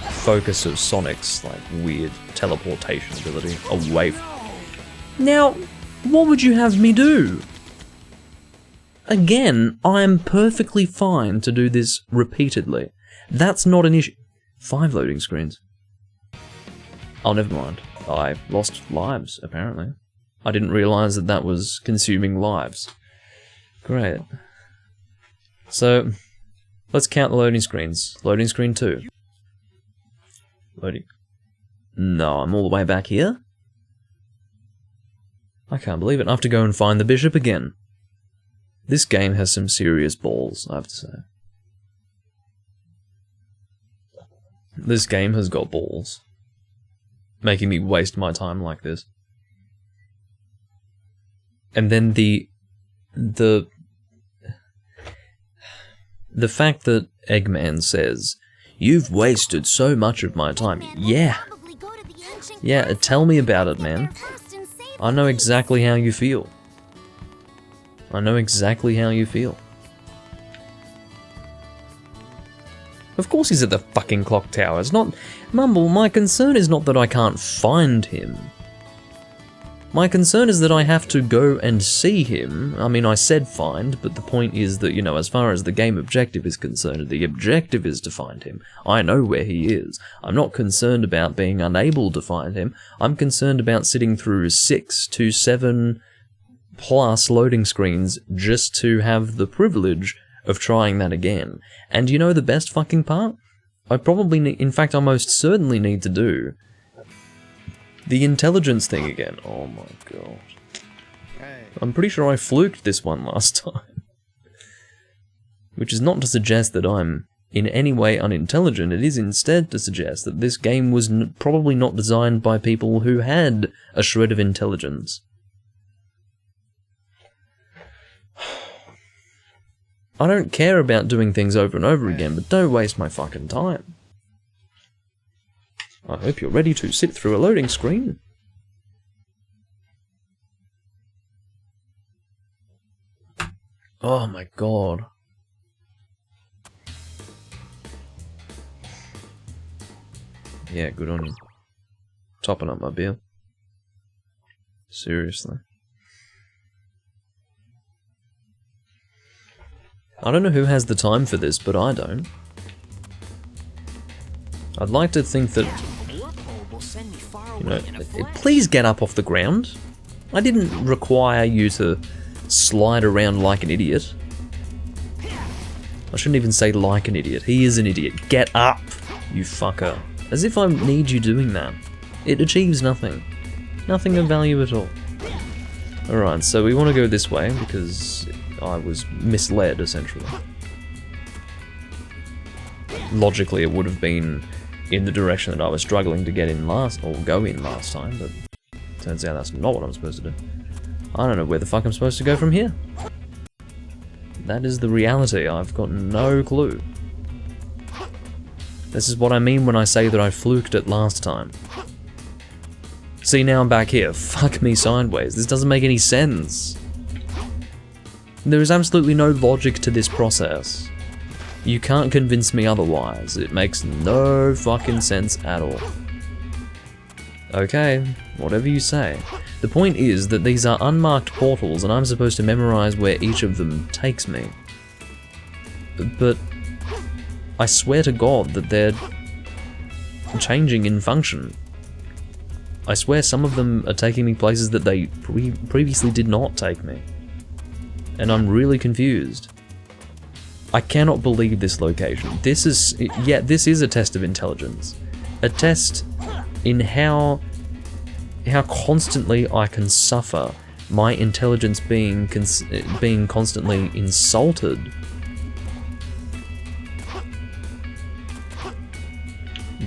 focus of Sonic's, like, weird teleportation ability away from... Now, what would you have me do? Again, I'm perfectly fine to do this repeatedly. That's not an issue. 5 loading screens. Oh, never mind. I lost lives, apparently. I didn't realise that that was consuming lives. Great. So, let's count the loading screens. Loading screen 2. Loading. No, I'm all the way back here? I can't believe it. I have to go and find the bishop again. This game has some serious balls, I have to say. This game has got balls. Making me waste my time like this. And then the fact that Eggman says, "You've wasted so much of my time." Yeah. Yeah, tell me about it, man. I know exactly how you feel. I know exactly how you feel. Of course he's at the fucking clock tower. It's not... Mumble, my concern is not that I can't find him. My concern is that I have to go and see him. I mean, I said find, but the point is that, you know, as far as the game objective is concerned, the objective is to find him. I know where he is. I'm not concerned about being unable to find him. I'm concerned about sitting through 6 to 7 plus loading screens just to have the privilege of trying that again. And you know the best fucking part? I probably need, in fact I most certainly need to do the intelligence thing again. Oh my god. I'm pretty sure I fluked this one last time. Which is not to suggest that I'm in any way unintelligent, it is instead to suggest that this game was probably not designed by people who had a shred of intelligence. I don't care about doing things over and over again, but don't waste my fucking time. I hope you're ready to sit through a loading screen. Oh my god. Yeah, good on you. Topping up my beer. Seriously. I don't know who has the time for this, but I don't. I'd like to think that, you know, please get up off the ground. I didn't require you to slide around like an idiot. I shouldn't even say like an idiot. He is an idiot. Get up, you fucker. As if I need you doing that. It achieves nothing. Nothing of value at all. Alright, so we want to go this way because I was misled, essentially. Logically, it would have been in the direction that I was struggling to get in last, or go in last time, but turns out that's not what I'm supposed to do. I don't know where the fuck I'm supposed to go from here. That is the reality. I've got no clue. This is what I mean when I say that I fluked it last time. See, now I'm back here. Fuck me sideways. This doesn't make any sense. There is absolutely no logic to this process. You can't convince me otherwise. It makes no fucking sense at all. Okay, whatever you say. The point is that these are unmarked portals and I'm supposed to memorize where each of them takes me. But I swear to God that they're changing in function. I swear some of them are taking me places that they previously did not take me. And I'm really confused. I cannot believe this location. This is a test of intelligence. A test in how constantly I can suffer my intelligence being constantly insulted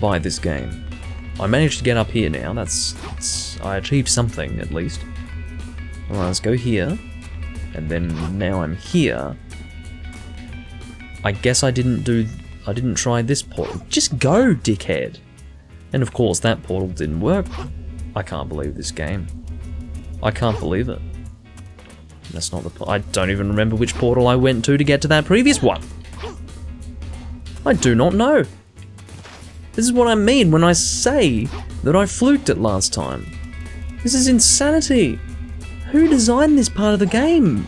by this game. I managed to get up here now. I achieved something at least. Alright, let's go here, and then now I'm here. I guess I didn't try this portal. Just go, dickhead! And of course, that portal didn't work. I can't believe this game. I can't believe it. That's not the I don't even remember which portal I went to get to that previous one. I do not know. This is what I mean when I say that I fluked it last time. This is insanity. Who designed this part of the game?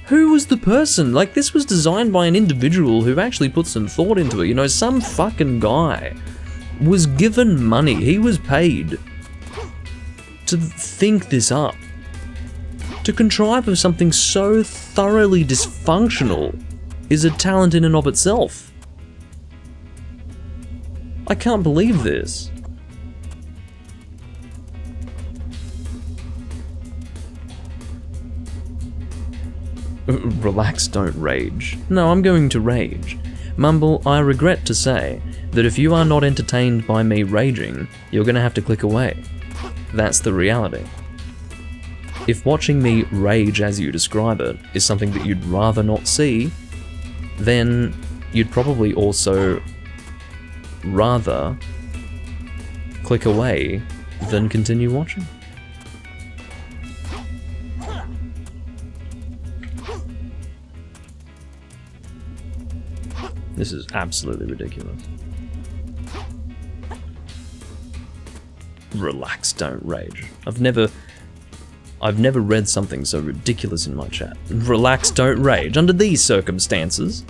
Who was the person? Like, this was designed by an individual who actually put some thought into it. You know, some fucking guy was given money. He was paid to think this up. To contrive of something so thoroughly dysfunctional is a talent in and of itself. I can't believe this. Relax, don't rage. No, I'm going to rage. Mumble, I regret to say that if you are not entertained by me raging, you're gonna have to click away. That's the reality. If watching me rage as you describe it is something that you'd rather not see, then you'd probably also rather click away than continue watching. This is absolutely ridiculous. Relax, don't rage. I've never read something so ridiculous in my chat. Relax, don't rage. Under these circumstances,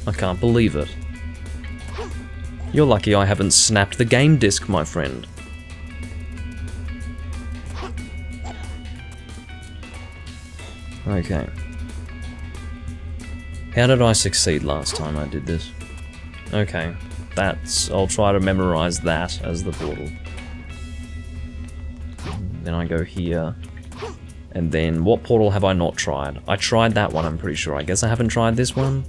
I can't believe it. You're lucky I haven't snapped the game disc, my friend. Okay. How did I succeed last time I did this? Okay, I'll try to memorize that as the portal. Then I go here. And then, what portal have I not tried? I tried that one, I'm pretty sure. I guess I haven't tried this one?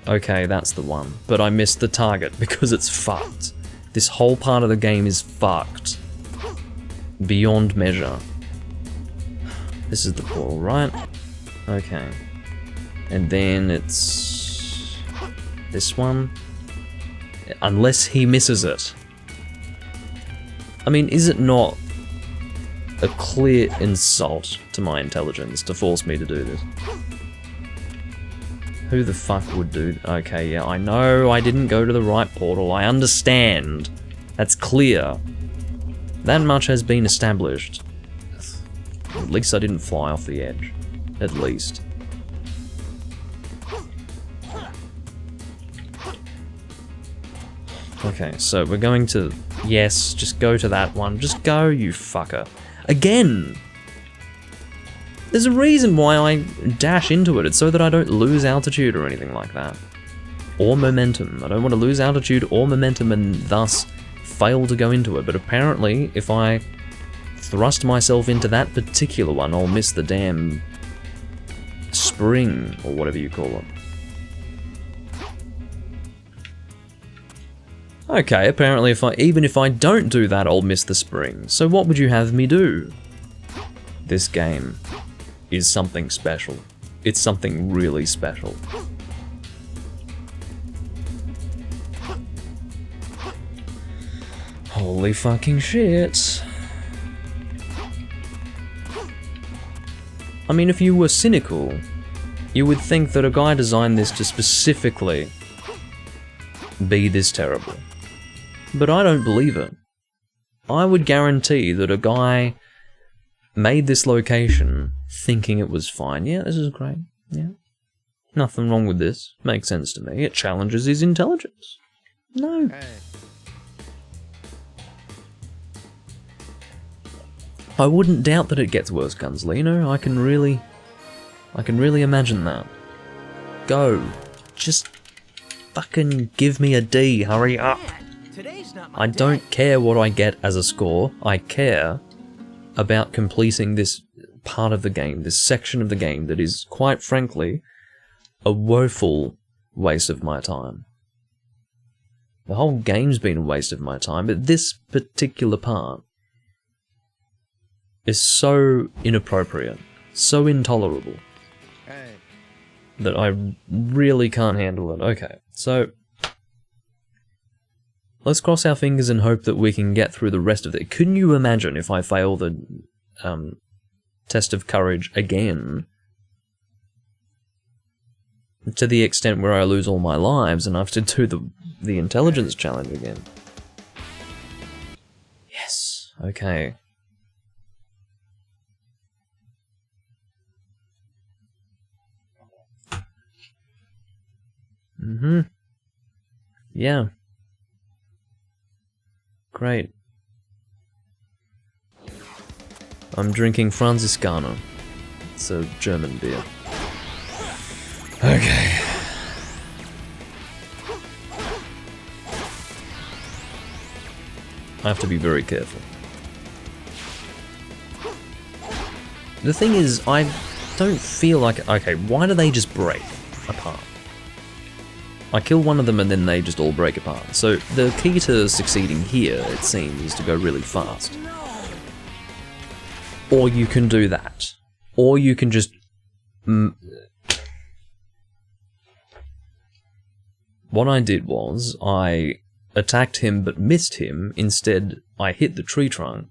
Okay, that's the one. But I missed the target because it's fucked. This whole part of the game is fucked. Beyond measure. This is the portal, right? Okay. And then it's this one. Unless he misses it. I mean, is it not a clear insult to my intelligence to force me to do this? Who the fuck would do... Okay, yeah, I know I didn't go to the right portal. I understand. That's clear. That much has been established. At least I didn't fly off the edge. At least. Okay, so we're going to... Yes, just go to that one. Just go, you fucker. Again! There's a reason why I dash into it. It's so that I don't lose altitude or anything like that. Or momentum. I don't want to lose altitude or momentum and thus fail to go into it. But apparently, if I thrust myself into that particular one, I'll miss the damn spring, or whatever you call it. Okay, apparently even if I don't do that, I'll miss the spring. So what would you have me do? This game is something special. It's something really special. Holy fucking shit. I mean, if you were cynical, you would think that a guy designed this to specifically be this terrible. But I don't believe it. I would guarantee that a guy made this location thinking it was fine. Yeah, this is great. Yeah. Nothing wrong with this. Makes sense to me. It challenges his intelligence. No. I wouldn't doubt that it gets worse, Gunsley. You know, I can really imagine that. Go. Just fucking give me a D. Hurry up. I don't care what I get as a score. I care about completing this part of the game, this section of the game that is, quite frankly, a woeful waste of my time. The whole game's been a waste of my time, but this particular part is so inappropriate, so intolerable, that I really can't handle it. Okay, so let's cross our fingers and hope that we can get through the rest of it. Couldn't you imagine if I fail the test of courage again, to the extent where I lose all my lives and I have to do the intelligence challenge again? Yes. Okay. Yeah. Great. I'm drinking Franziskaner. It's a German beer. Okay. I have to be very careful. The thing is, I don't feel like... Okay, why do they just break apart? I kill one of them and then they just all break apart. So the key to succeeding here, it seems, is to go really fast. Or you can do that. Or you can just... What I did was, I attacked him but missed him. Instead, I hit the tree trunk.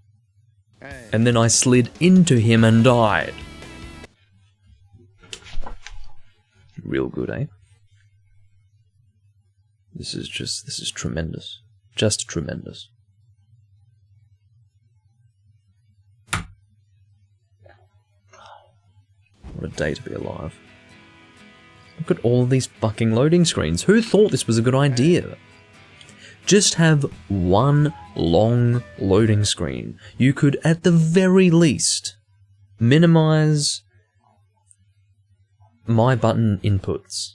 And then I slid into him and died. Real good, eh? This is tremendous. Just tremendous. What a day to be alive. Look at all of these fucking loading screens. Who thought this was a good idea? Just have one long loading screen. You could, at the very least, minimize my button inputs.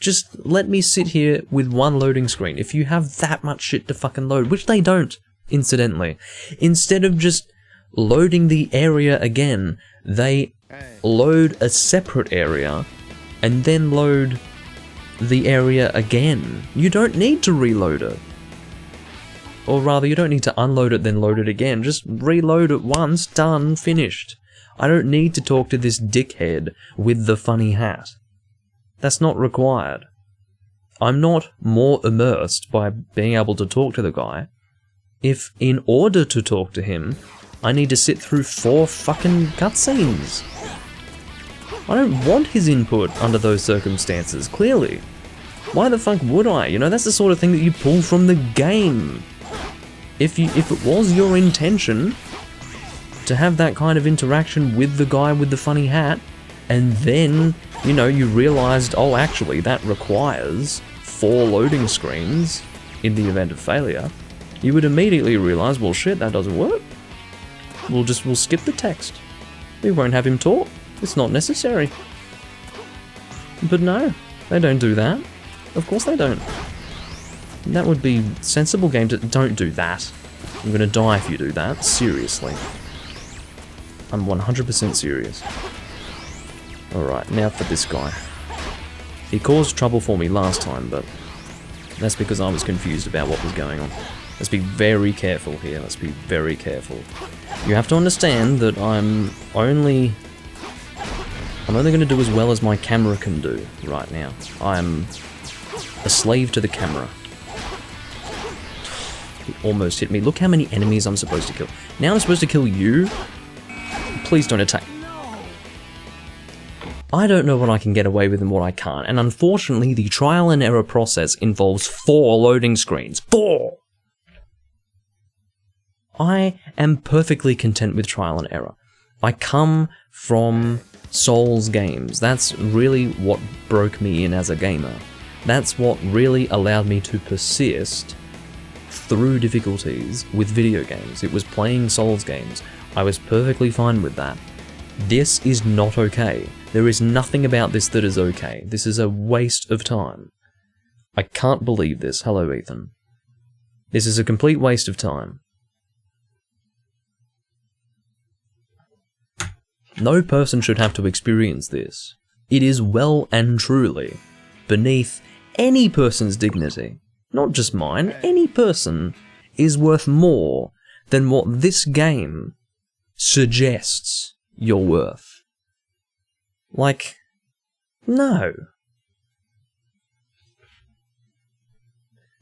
Just let me sit here with one loading screen. If you have that much shit to fucking load, which they don't, incidentally, instead of just loading the area again, they load a separate area and then load the area again. You don't need to reload it. Or rather, you don't need to unload it then load it again. Just reload it once, done, finished. I don't need to talk to this dickhead with the funny hat. That's not required. I'm not more immersed by being able to talk to the guy if, in order to talk to him, I need to sit through 4 fucking cutscenes. I don't want his input under those circumstances, clearly. Why the fuck would I? You know, that's the sort of thing that you pull from the game. if it was your intention to have that kind of interaction with the guy with the funny hat, and then, you know, you realized, oh, actually, that requires 4 loading screens in the event of failure, you would immediately realize, well, shit, that doesn't work. We'll skip the text. We won't have him talk. It's not necessary. But no, they don't do that. Of course they don't. That would be sensible game to... Don't do that. I'm gonna die if you do that. Seriously. I'm 100% serious. Alright, now for this guy. He caused trouble for me last time, but that's because I was confused about what was going on. Let's be very careful here, let's be very careful. You have to understand that I'm only going to do as well as my camera can do right now. I'm a slave to the camera. He almost hit me. Look how many enemies I'm supposed to kill. Now I'm supposed to kill you? Please don't attack. I don't know what I can get away with and what I can't, and unfortunately the trial and error process involves 4 loading screens. 4! I am perfectly content with trial and error. I come from Souls games. That's really what broke me in as a gamer. That's what really allowed me to persist through difficulties with video games. It was playing Souls games. I was perfectly fine with that. This is not okay. There is nothing about this that is okay. This is a waste of time. I can't believe this. Hello, Ethan. This is a complete waste of time. No person should have to experience this. It is well and truly beneath any person's dignity. Not just mine, any person is worth more than what this game suggests you're worth. Like, no.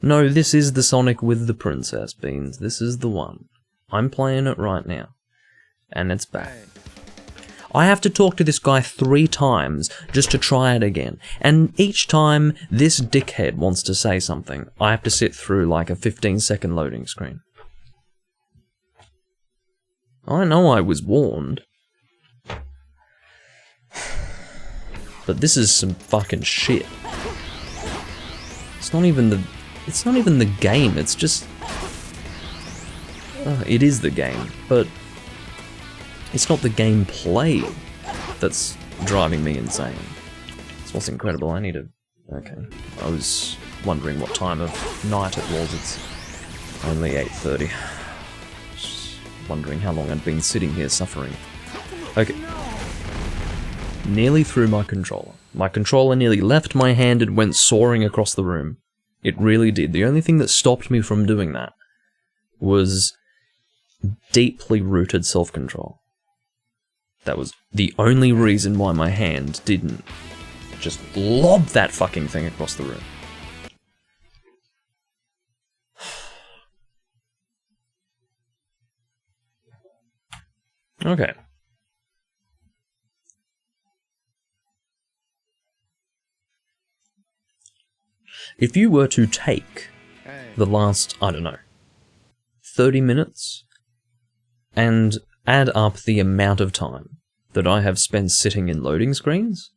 No, this is the Sonic with the princess, Beans. This is the one. I'm playing it right now. And it's back. I have to talk to this guy 3 times just to try it again. And each time this dickhead wants to say something, I have to sit through like a 15-second loading screen. I know I was warned. But this is some fucking shit. It's not even the game, it's just... it is the game, but it's not the gameplay that's driving me insane. It's what's incredible, I need to... Okay. I was wondering what time of night it was, it's only 8:30. Just wondering how long I'd been sitting here suffering. Okay. Nearly threw my controller. My controller nearly left my hand and went soaring across the room. It really did. The only thing that stopped me from doing that was deeply rooted self-control. That was the only reason why my hand didn't just lob that fucking thing across the room. Okay. If you were to take the last, I don't know, 30 minutes and add up the amount of time that I have spent sitting in loading screens,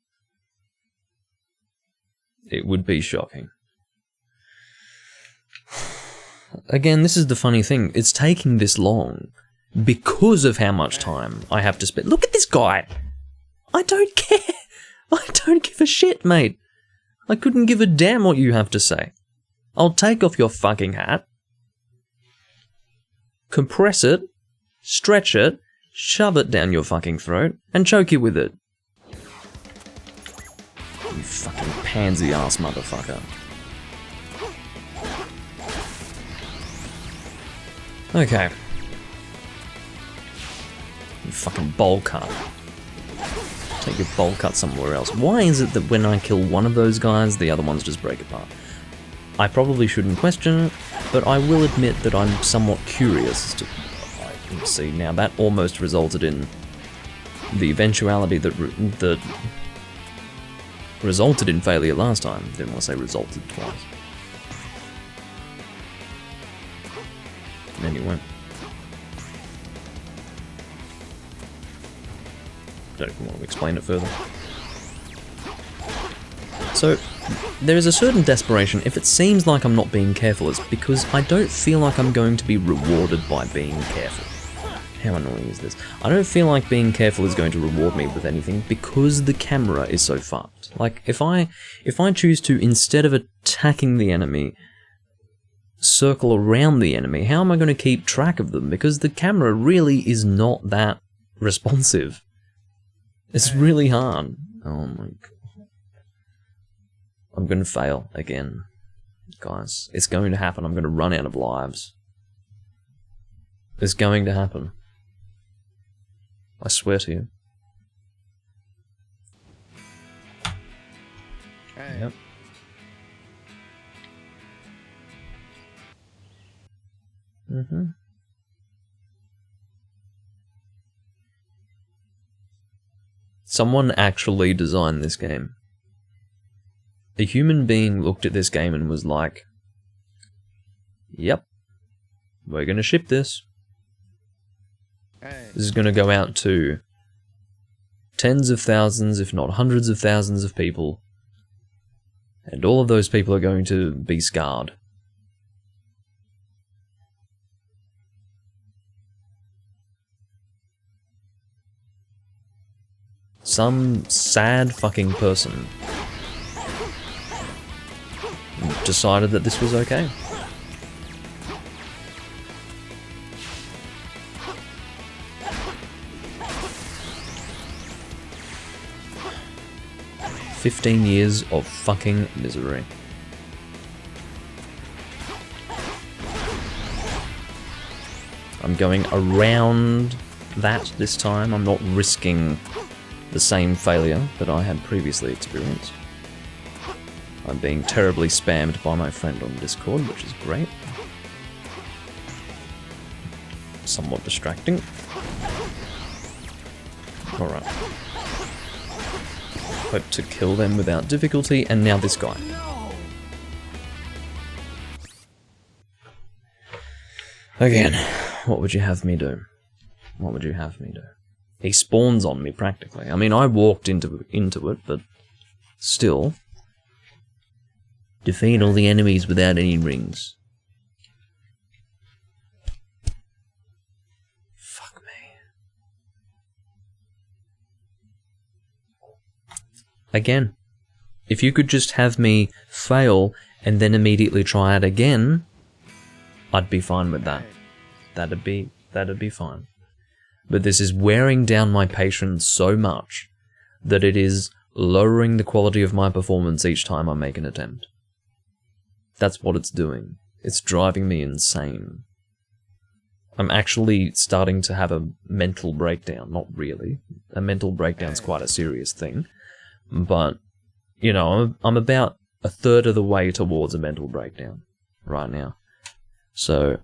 it would be shocking. Again, this is the funny thing. It's taking this long because of how much time I have to spend. Look at this guy! I don't care! I don't give a shit, mate! I couldn't give a damn what you have to say. I'll take off your fucking hat, compress it, stretch it, shove it down your fucking throat, and choke you with it. You fucking pansy-ass motherfucker. Okay. You fucking bowl cut. Take your bowl cut somewhere else. Why is it that when I kill one of those guys, the other ones just break apart? I probably shouldn't question it, but I will admit that I'm somewhat curious as to... See, now that almost resulted in the eventuality that resulted in failure last time. Didn't want to say resulted twice. anyway. Don't even want to explain it further. So, there is a certain desperation. If it seems like I'm not being careful, it's because I don't feel like I'm going to be rewarded by being careful. How annoying is this? I don't feel like being careful is going to reward me with anything because the camera is so fucked. Like, if I choose to, instead of attacking the enemy, circle around the enemy, how am I going to keep track of them? Because the camera really is not that responsive. It's really hard. Oh my god. I'm going to fail again, guys. It's going to happen. I'm going to run out of lives. It's going to happen. I swear to you. Hey. Yep. Mm-hmm. Someone actually designed this game. A human being looked at this game and was like, yep, we're going to ship this. Hey. This is going to go out to tens of thousands, if not hundreds of thousands of people. And all of those people are going to be scarred. Some sad fucking person decided that this was okay. "15 years of fucking misery." I'm going around that this time. I'm not risking the same failure that I had previously experienced. I'm being terribly spammed by my friend on Discord, which is great. Somewhat distracting. Alright. Hope to kill them without difficulty, and now this guy. Again, what would you have me do? What would you have me do? He spawns on me, practically. I mean, I walked into it, but still. Defeat all the enemies without any rings. Fuck me. Again, if you could just have me fail and then immediately try it again, I'd be fine with that. That'd be fine. But this is wearing down my patience so much that it is lowering the quality of my performance each time I make an attempt. That's what it's doing. It's driving me insane. I'm actually starting to have a mental breakdown. Not really. A mental breakdown's quite a serious thing. But, you know, I'm about a third of the way towards a mental breakdown right now. So,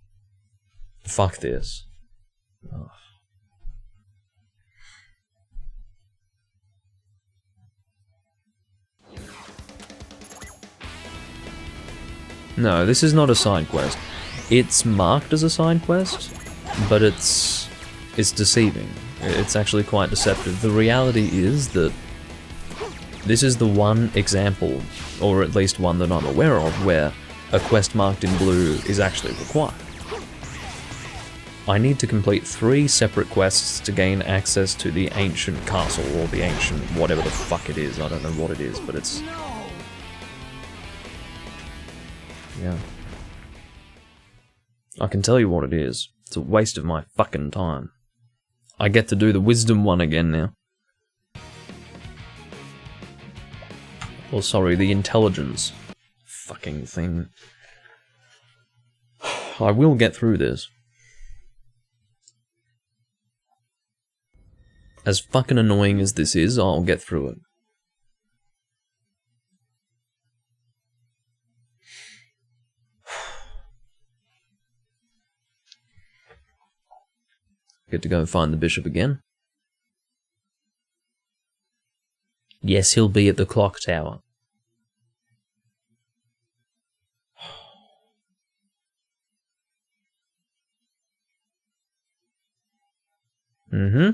fuck this. Ugh. No, this is not a side quest. It's marked as a side quest, but it's deceiving. It's actually quite deceptive. The reality is that this is the one example, or at least one that I'm aware of, where a quest marked in blue is actually required. I need to complete 3 separate quests to gain access to the ancient castle, or the ancient whatever the fuck it is. I don't know what it is, but it's... Yeah. I can tell you what it is. It's a waste of my fucking time. I get to do the wisdom one again now. Or sorry, the intelligence fucking thing. I will get through this. As fucking annoying as this is, I'll get through it. Get to go and find the bishop again. Yes, he'll be at the clock tower. Mm-hmm.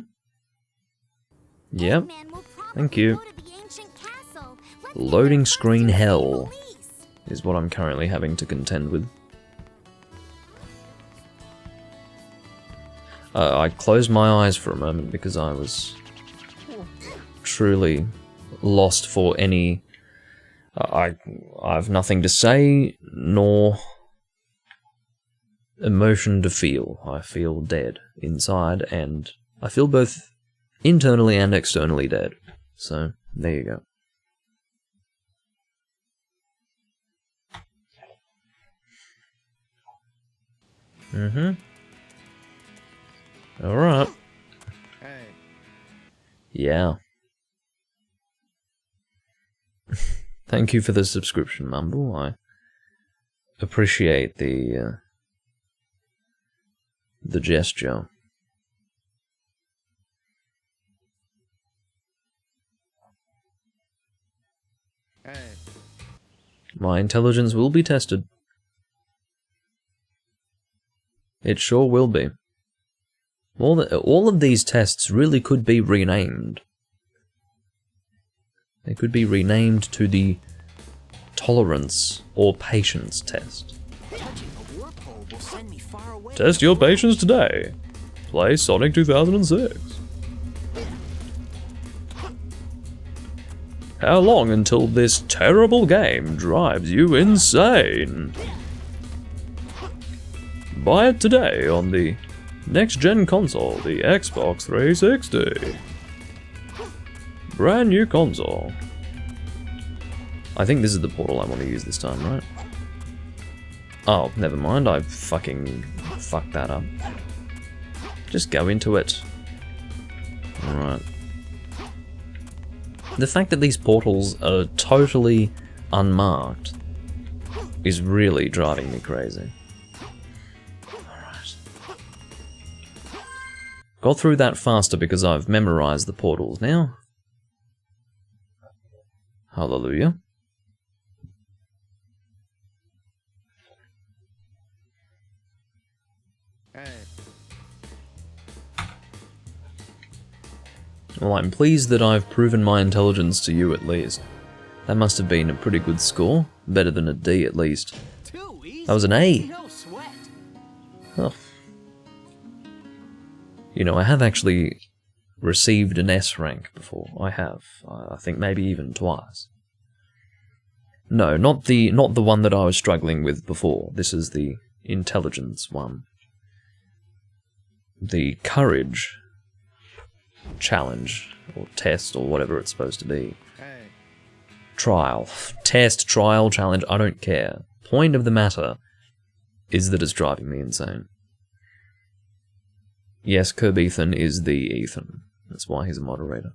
Yep. Eggman will probably Thank you. go to the ancient castle. Let's get Loading our screen costumes hell from Elise. is what I'm currently having to contend with. I closed my eyes for a moment because I was truly lost for any... I've nothing to say, nor emotion to feel. I feel dead inside, and I feel both internally and externally dead. So, there you go. Mm-hmm. Alright. Hey. Yeah. Thank you for the subscription, Mumble. I appreciate the gesture. Hey. My intelligence will be tested. It sure will be. All of these tests really could be renamed. They could be renamed to the tolerance or patience test. Touching a warp hole will send me far away. Test your patience today. Play Sonic 2006. How long until this terrible game drives you insane? Buy it today on the next-gen console, the Xbox 360. Brand new console. I think this is the portal I want to use this time, right? Oh, never mind, I fucking fucked that up. Just go into it. Alright. The fact that these portals are totally unmarked is really driving me crazy. Alright. Got through that faster because I've memorized the portals now. Hallelujah. Hey. Well, I'm pleased that I've proven my intelligence to you at least. That must have been a pretty good score. Better than a D at least. Too easy. That was an A. No sweat. Oh. You know, I have actually received an S rank before. I have. I think maybe even twice. No, not the one that I was struggling with before. This is the intelligence one. The courage challenge, or test, or whatever it's supposed to be. Hey. Trial. Test, trial, challenge, I don't care. Point of the matter is that it's driving me insane. Yes, Kirby Ethan is the Ethan. That's why he's a moderator.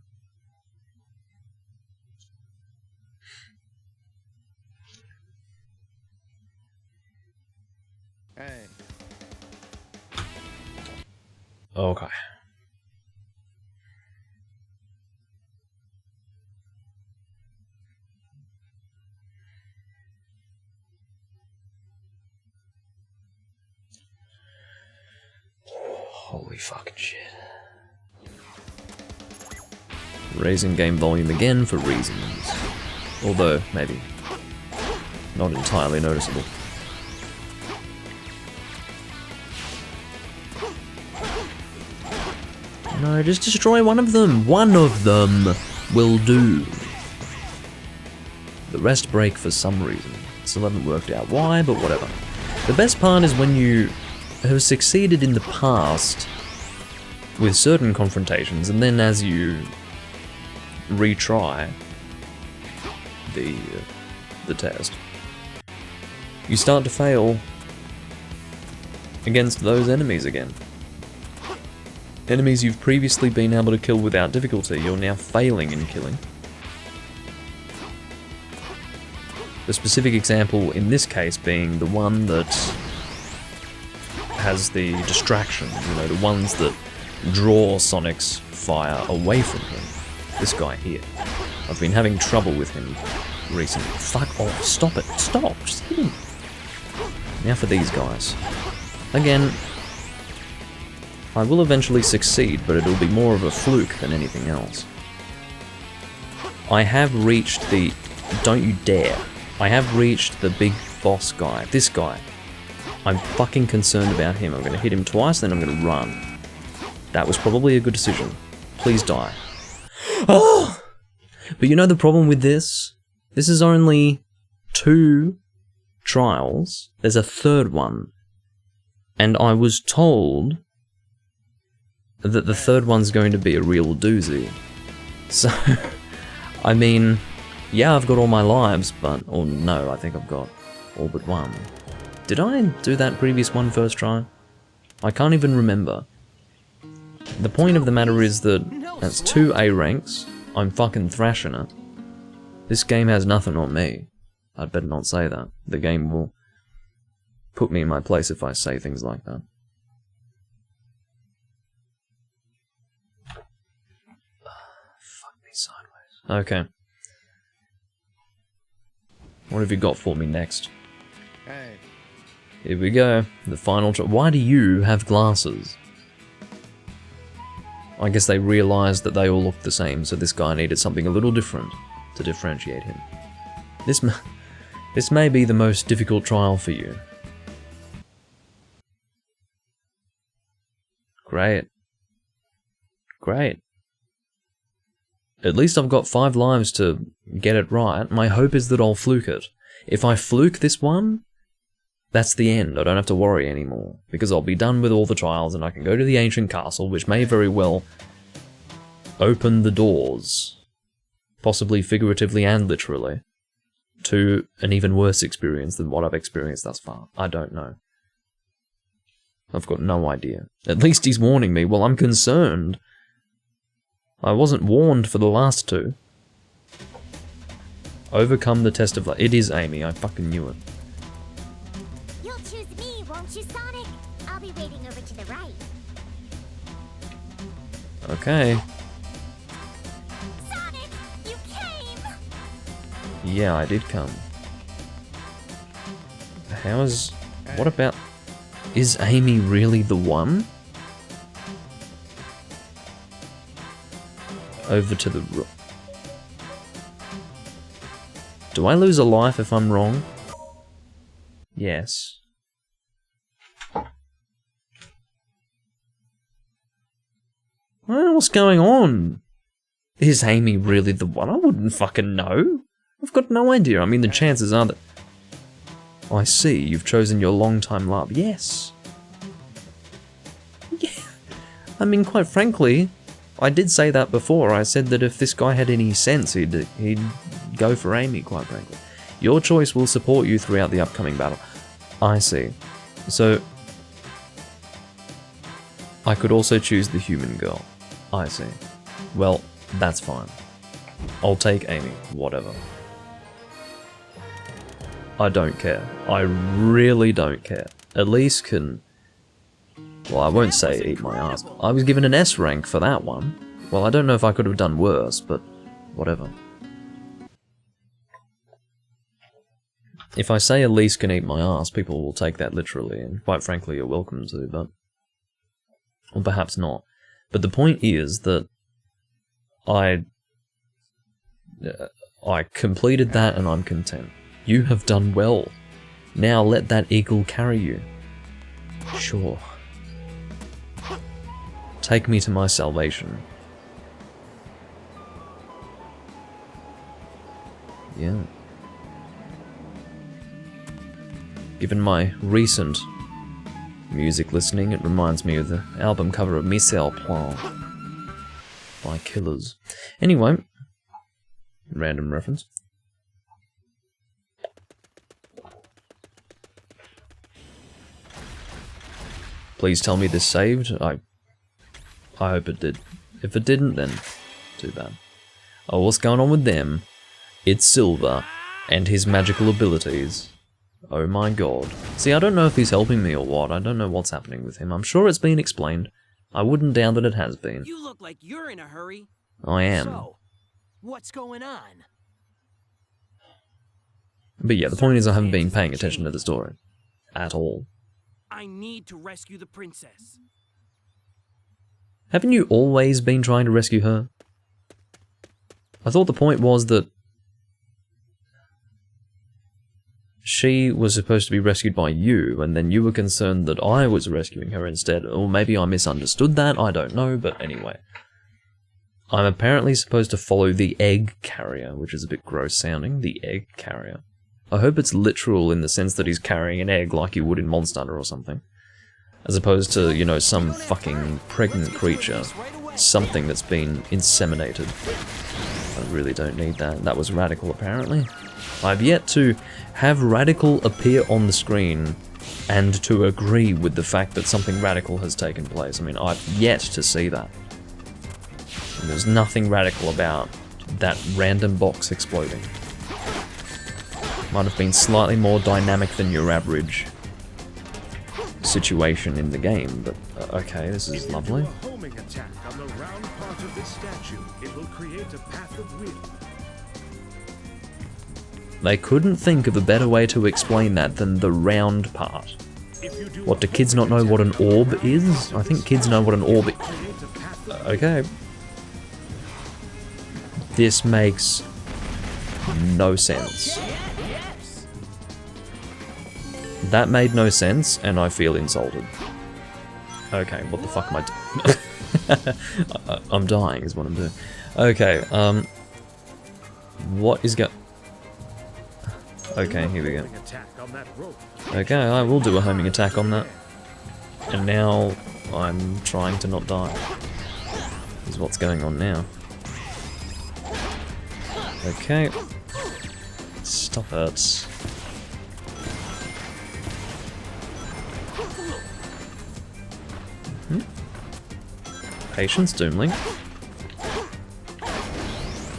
Hey. Okay. Holy fucking shit. Raising game volume again for reasons. Although, maybe not entirely noticeable. No, just destroy one of them. One of them will do. The rest break for some reason. Still haven't worked out why, but whatever. The best part is when you have succeeded in the past with certain confrontations, and then as you retry the test, you start to fail against those enemies again. Enemies you've previously been able to kill without difficulty, you're now failing in killing. The specific example in this case being the one that has the distraction, you know, the ones that draw Sonic's fire away from him. This guy here. I've been having trouble with him recently. Fuck off, stop it, stop, just hit him. Now for these guys. Again, I will eventually succeed, but it'll be more of a fluke than anything else. I have reached the... Don't you dare. I have reached the big boss guy. This guy. I'm fucking concerned about him. I'm going to hit him twice, then I'm going to run. That was probably a good decision. Please die. Oh! But you know the problem with this? This is only 2 trials. There's a third one. And I was told that the third one's going to be a real doozy. So, I mean, yeah, I've got all my lives, but... Or no, I think I've got all but one. Did I do that previous one first try? I can't even remember. The point of the matter is that that's 2 A ranks. I'm fucking thrashing it. This game has nothing on me. I'd better not say that. The game will put me in my place if I say things like that. Fuck me sideways. Okay. What have you got for me next? Hey. Here we go. The final Why do you have glasses? I guess they realised that they all looked the same, so this guy needed something a little different to differentiate him. This may be the most difficult trial for you. Great. Great. At least I've got 5 lives to get it right. My hope is that I'll fluke it. If I fluke this one, that's the end. I don't have to worry anymore, because I'll be done with all the trials and I can go to the ancient castle, which may very well open the doors, possibly figuratively and literally, to an even worse experience than what I've experienced thus far. I don't know. I've got no idea. At least he's warning me. Well, I'm concerned. I wasn't warned for the last 2. Overcome the test of life. It is Amy. I fucking knew it. You'll choose me, won't you, Sonic? I'll be waiting over to the right. Okay. Sonic, you came! Yeah, I did come. How's... What about... Is Amy really the one? Over to the... Do I lose a life if I'm wrong? Yes. What's going on? Is Amy really the one? I wouldn't fucking know. I've got no idea. I mean, the chances are that... I see, you've chosen your long-time love. Yes. Yeah. I mean, quite frankly, I did say that before. I said that if this guy had any sense, he'd go for Amy, quite frankly. Your choice will support you throughout the upcoming battle. I see. So, I could also choose the human girl. I see. Well, that's fine. I'll take Amy, whatever. I don't care. I really don't care. Elise can... Well, I won't say eat my ass. I was given an S rank for that one. Well, I don't know if I could have done worse, but whatever. If I say Elise can eat my ass, people will take that literally, and quite frankly, you're welcome to, but... Or perhaps not. But the point is that I completed that and I'm content. You have done well. Now let that eagle carry you. Sure. Take me to my salvation. Yeah. Given my recent music listening, it reminds me of the album cover of Mise au Point by Killers. Anyway, random reference. Please tell me this saved. I hope it did. If it didn't, then too bad. Oh, what's going on with them? It's Silver and his magical abilities. Oh my god. See, I don't know if he's helping me or what. I don't know what's happening with him. I'm sure it's been explained. I wouldn't doubt that it has been. You look like you're in a hurry. I am. So, what's going on? But yeah, the point is I haven't been paying attention to the story. At all. I need to rescue the princess. Haven't you always been trying to rescue her? I thought the point was that she was supposed to be rescued by you, and then you were concerned that I was rescuing her instead. Or maybe I misunderstood that, I don't know, but anyway. I'm apparently supposed to follow the egg carrier, which is a bit gross sounding. The egg carrier. I hope it's literal in the sense that he's carrying an egg like you would in Monster Hunter or something. As opposed to, you know, some fucking pregnant creature. Something that's been inseminated. I really don't need that. That was Radical, apparently. I've yet to have Radical appear on the screen and to agree with the fact that something radical has taken place. I mean, I've yet to see that. And there's nothing radical about that random box exploding. Might have been slightly more dynamic than your average situation in the game, but okay, this is lovely. If you do a homing attack on the round part of this statue, it will create a path of wind. They couldn't think of a better way to explain that than the round part. What, do kids not know what an orb is? I think kids know what an orb is. Okay. This makes no sense. That made no sense, and I feel insulted. Okay, what the fuck am I doing? I'm dying is what I'm doing. Okay, what is Okay, here we go. Okay, I will do a homing attack on that. And now I'm trying to not die. Is what's going on now. Okay. Stop it. Patience, Doomling.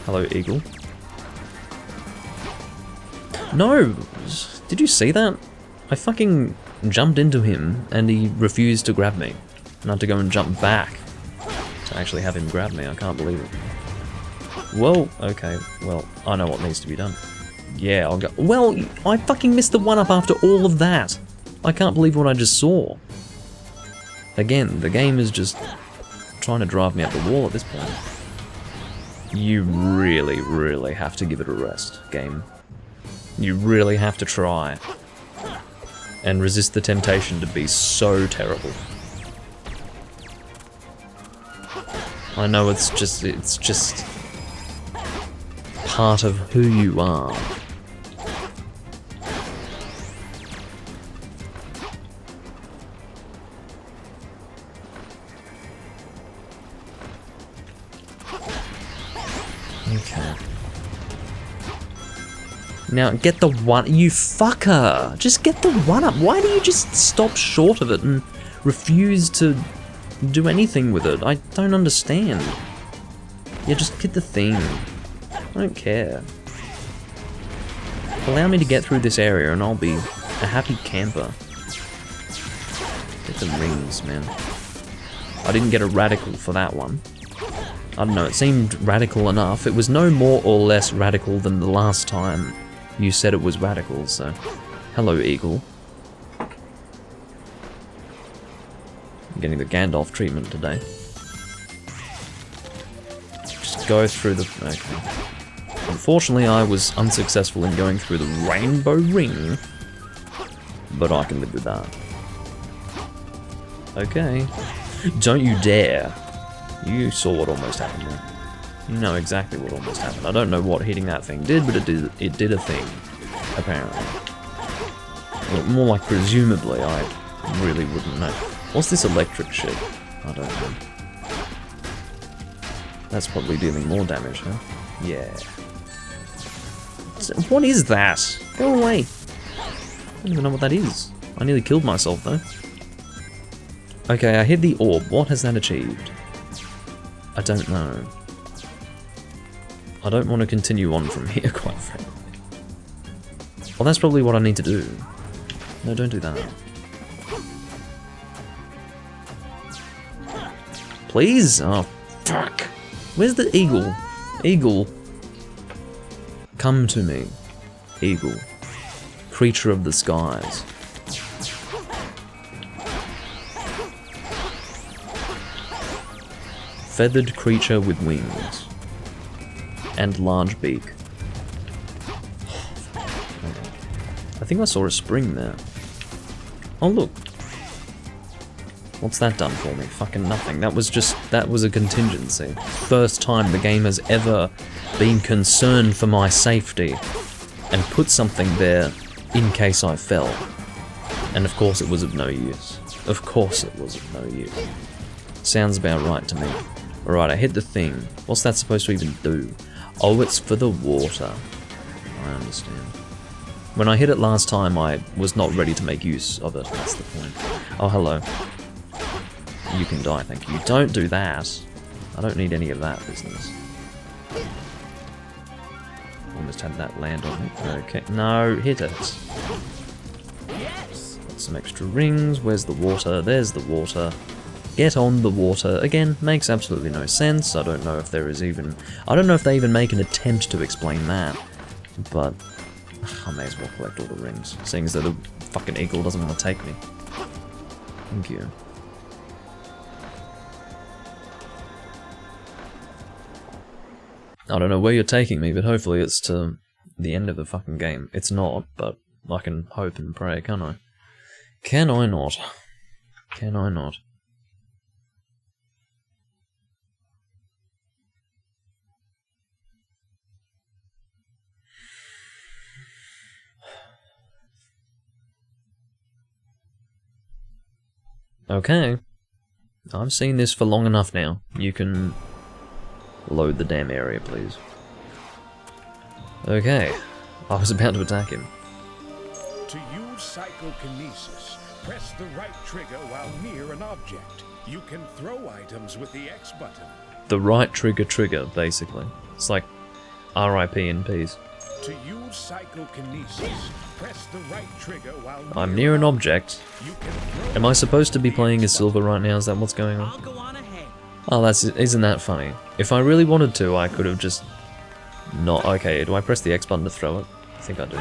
Hello, Eagle. No! Did you see that? I fucking jumped into him and he refused to grab me. And I had to go and jump back to actually have him grab me. I can't believe it. Well, okay. Well, I know what needs to be done. Yeah, I'll go. Well, I fucking missed the one-up after all of that. I can't believe what I just saw. Again, the game is just trying to drive me up the wall at this point. You really, really have to give it a rest, game. You really have to try and resist the temptation to be so terrible. I know it's just part of who you are. Okay. Now, get the one- you fucker! Just get the one-up! Why do you just stop short of it and refuse to do anything with it? I don't understand. Yeah, just get the thing. I don't care. Allow me to get through this area and I'll be a happy camper. Get the rings, man. I didn't get a radical for that one. I don't know, it seemed radical enough. It was no more or less radical than the last time you said it was radical, so... Hello, Eagle. I'm getting the Gandalf treatment today. Just go through the... Okay. Unfortunately, I was unsuccessful in going through the rainbow ring, but I can live with that. Okay. Don't you dare. You saw what almost happened there. You know exactly what almost happened. I don't know what hitting that thing did, but it did a thing, apparently. Well, more like presumably, I really wouldn't know. What's this electric shit? I don't know. That's probably dealing more damage, huh? Yeah. What is that? Go away. I don't even know what that is. I nearly killed myself, though. Okay, I hit the orb. What has that achieved? I don't know. I don't want to continue on from here, quite frankly. Well, that's probably what I need to do. No, don't do that. Please? Oh, fuck. Where's the eagle? Eagle. Come to me. Eagle. Creature of the skies. Feathered creature with wings. And large beak. I think I saw a spring there. Oh look. What's that done for me? Fucking nothing. That was a contingency. First time the game has ever been concerned for my safety and put something there in case I fell. And of course it was of no use. Of course it was of no use. Sounds about right to me. Alright, I hit the thing. What's that supposed to even do? Oh, it's for the water. I understand. When I hit it last time, I was not ready to make use of it. That's the point. Oh, hello. You can die, thank you. Don't do that. I don't need any of that business. Almost had that land on me. Okay, no, hit it. Yes. Got some extra rings. Where's the water? There's the water. Get on the water. Again, makes absolutely no sense. I don't know if there is even... I don't know if they even make an attempt to explain that. But I may as well collect all the rings, seeing as though the fucking eagle doesn't want to take me. Thank you. I don't know where you're taking me, but hopefully it's to the end of the fucking game. It's not, but I can hope and pray, can't I? Can I not? Can I not? Okay. I've seen this for long enough now. You can load the damn area, please. Okay. I was about to attack him. To use psychokinesis, press the right trigger while near an object. You can throw items with the X button. The right trigger, basically. It's like RIP in peace. To use psychokinesis, press the right trigger while I'm near an object. You can throw Am I supposed to be playing as Silver right now? Is that what's going I'll on? go on ahead. Oh, isn't that funny? If I really wanted to, I could have just not... Okay, do I press the X button to throw it? I think I do.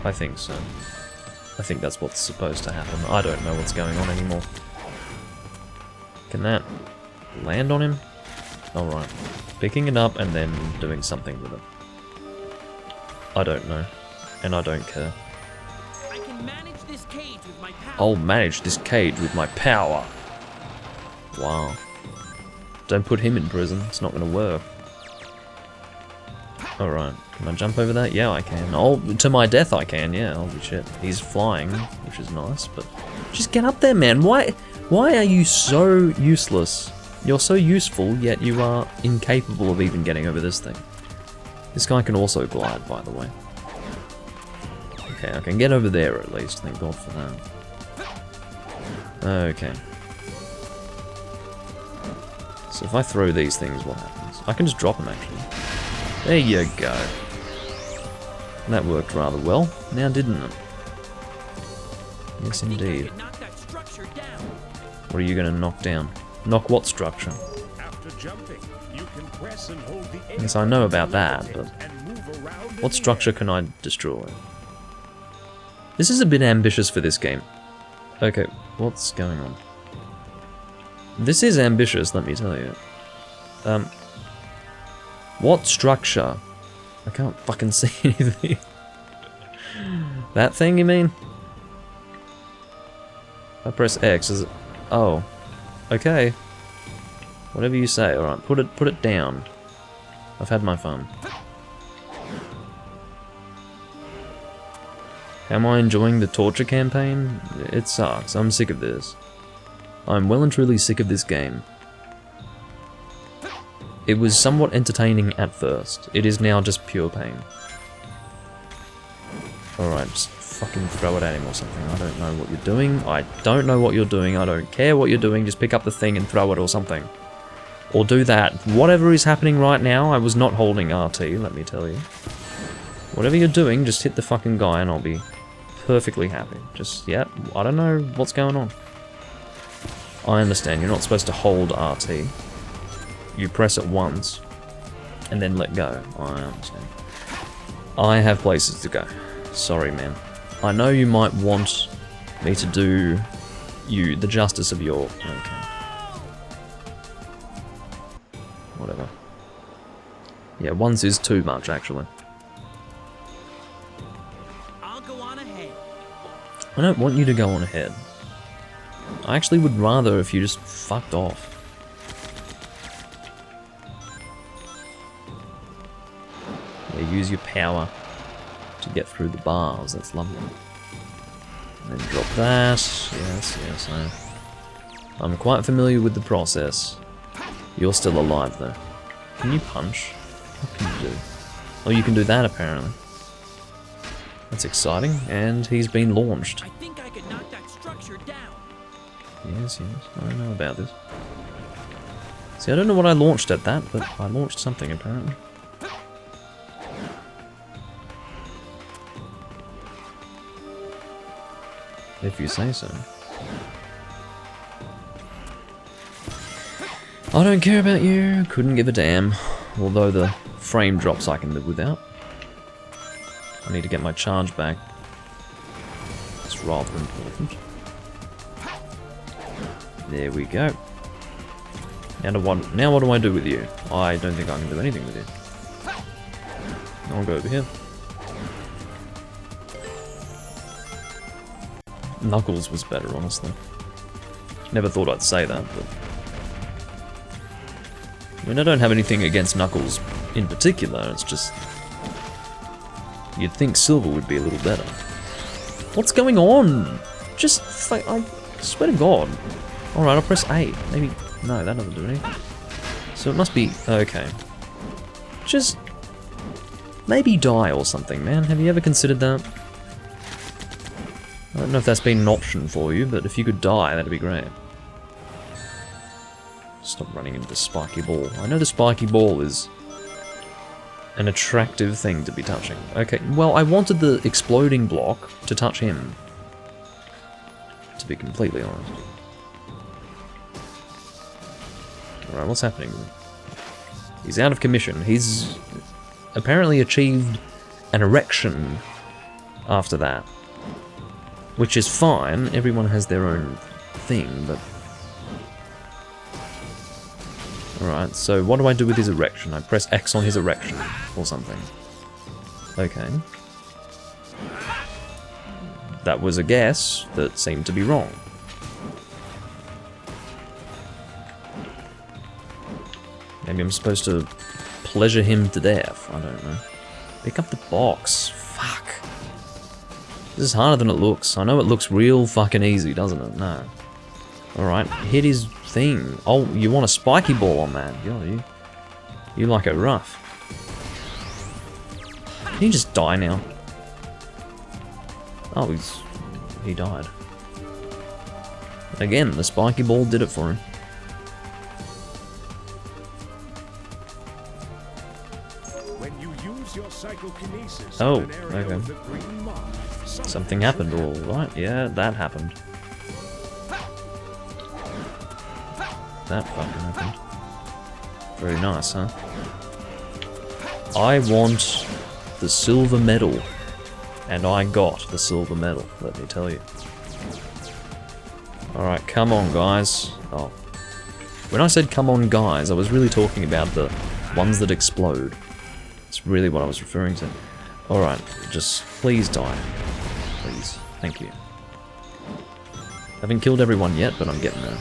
I think so. I think that's what's supposed to happen. I don't know what's going on anymore. Can that land on him? Alright. Picking it up and then doing something with it. I don't know. And I don't care. I can manage this cage with my power. I'll manage this cage with my power. Wow. Don't put him in prison. It's not going to work. Alright. Can I jump over that? Yeah, I can. Oh, to my death I can, yeah. Holy shit. He's flying, which is nice, but... Just get up there, man. Why are you so useless? You're so useful, yet you are incapable of even getting over this thing. This guy can also glide, by the way. Okay, I can get over there at least. Thank God for that. Okay. So if I throw these things, what happens? I can just drop them, actually. There you go. That worked rather well, now didn't it? Yes, indeed. Knock that structure down. What are you going to knock down? Knock what structure? After jumping, you can press and hold the A Yes, I know button about to that, levitate but and move around in what the structure air. can I destroy? This is a bit ambitious for this game. Okay, what's going on? This is ambitious, let me tell you. What structure? I can't fucking see anything. That thing, you mean? I press X, is it? Oh. Okay. Whatever you say, alright, put it down. I've had my fun. Am I enjoying the torture campaign? It sucks, I'm sick of this. I'm well and truly sick of this game. It was somewhat entertaining at first. It is now just pure pain. Alright, just fucking throw it at him or something. I don't know what you're doing. I don't know what you're doing. I don't care what you're doing. Just pick up the thing and throw it or something. Or do that. Whatever is happening right now, I was not holding RT, let me tell you. Whatever you're doing, just hit the fucking guy and I'll be perfectly happy. Just, yeah, I don't know what's going on. I understand, you're not supposed to hold RT. You press it once, and then let go. I understand. I have places to go. Sorry, man. I know you might want me to do the justice of your... Okay. Whatever. Yeah, once is too much, actually. I'll go on ahead. I don't want you to go on ahead. I actually would rather if you just fucked off. Yeah, use your power to get through the bars. That's lovely. And then drop that. Yes, yes, I'm quite familiar with the process. You're still alive, though. Can you punch? What can you do? Oh, you can do that, apparently. That's exciting, and he's been launched. I think I could knock that structure down. Yes, yes, I know about this. See, I don't know what I launched at that, but I launched something, apparently. If you say so. I don't care about you, couldn't give a damn. Although the frame drops I can live without. I need to get my charge back. It's rather important. There we go. Now what do I do with you? I don't think I can do anything with you. I'll go over here. Knuckles was better, honestly. Never thought I'd say that, but... I mean, I don't have anything against Knuckles in particular, it's just... You'd think Silver would be a little better. What's going on? Just, I swear to God. Alright, I'll press A. Maybe... No, that doesn't do anything. So it must be... Okay. Just... Maybe die or something, man. Have you ever considered that? I don't know if that's been an option for you, but if you could die, that'd be great. Stop running into the spiky ball. I know the spiky ball is an attractive thing to be touching. Okay, well, I wanted the exploding block to touch him. To be completely honest. Alright, what's happening? He's out of commission. He's apparently achieved an erection after that. Which is fine, everyone has their own thing, but... Alright, so what do I do with his erection? I press X on his erection, or something. Okay. That was a guess that seemed to be wrong. Maybe I'm supposed to pleasure him to death, I don't know. Pick up the box, fuck. This is harder than it looks. I know it looks real fucking easy, doesn't it? No. Alright, hit his thing. Oh, you want a spiky ball on that? You like it rough. Can you just die now? Oh, he died. Again, the spiky ball did it for him. When you use your psychokinesis Oh, in an area okay. with a green mark, Something happened, alright. Yeah, that happened. That fucking happened. Very nice, huh? I want the silver medal. And I got the silver medal, let me tell you. Alright, come on, guys. Oh. When I said come on, guys, I was really talking about the ones that explode. That's really what I was referring to. Alright, just please die. Please. Thank you. Haven't killed everyone yet, but I'm getting there.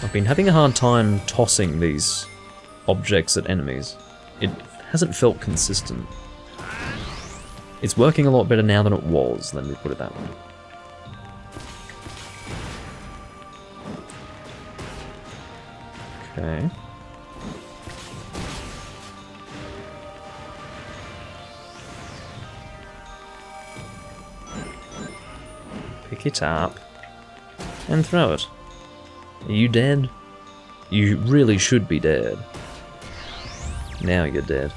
I've been having a hard time tossing these objects at enemies. It hasn't felt consistent. It's working a lot better now than it was, let me put it that way. Okay. Pick it up and throw it. Are you dead? You really should be dead. Now you're dead.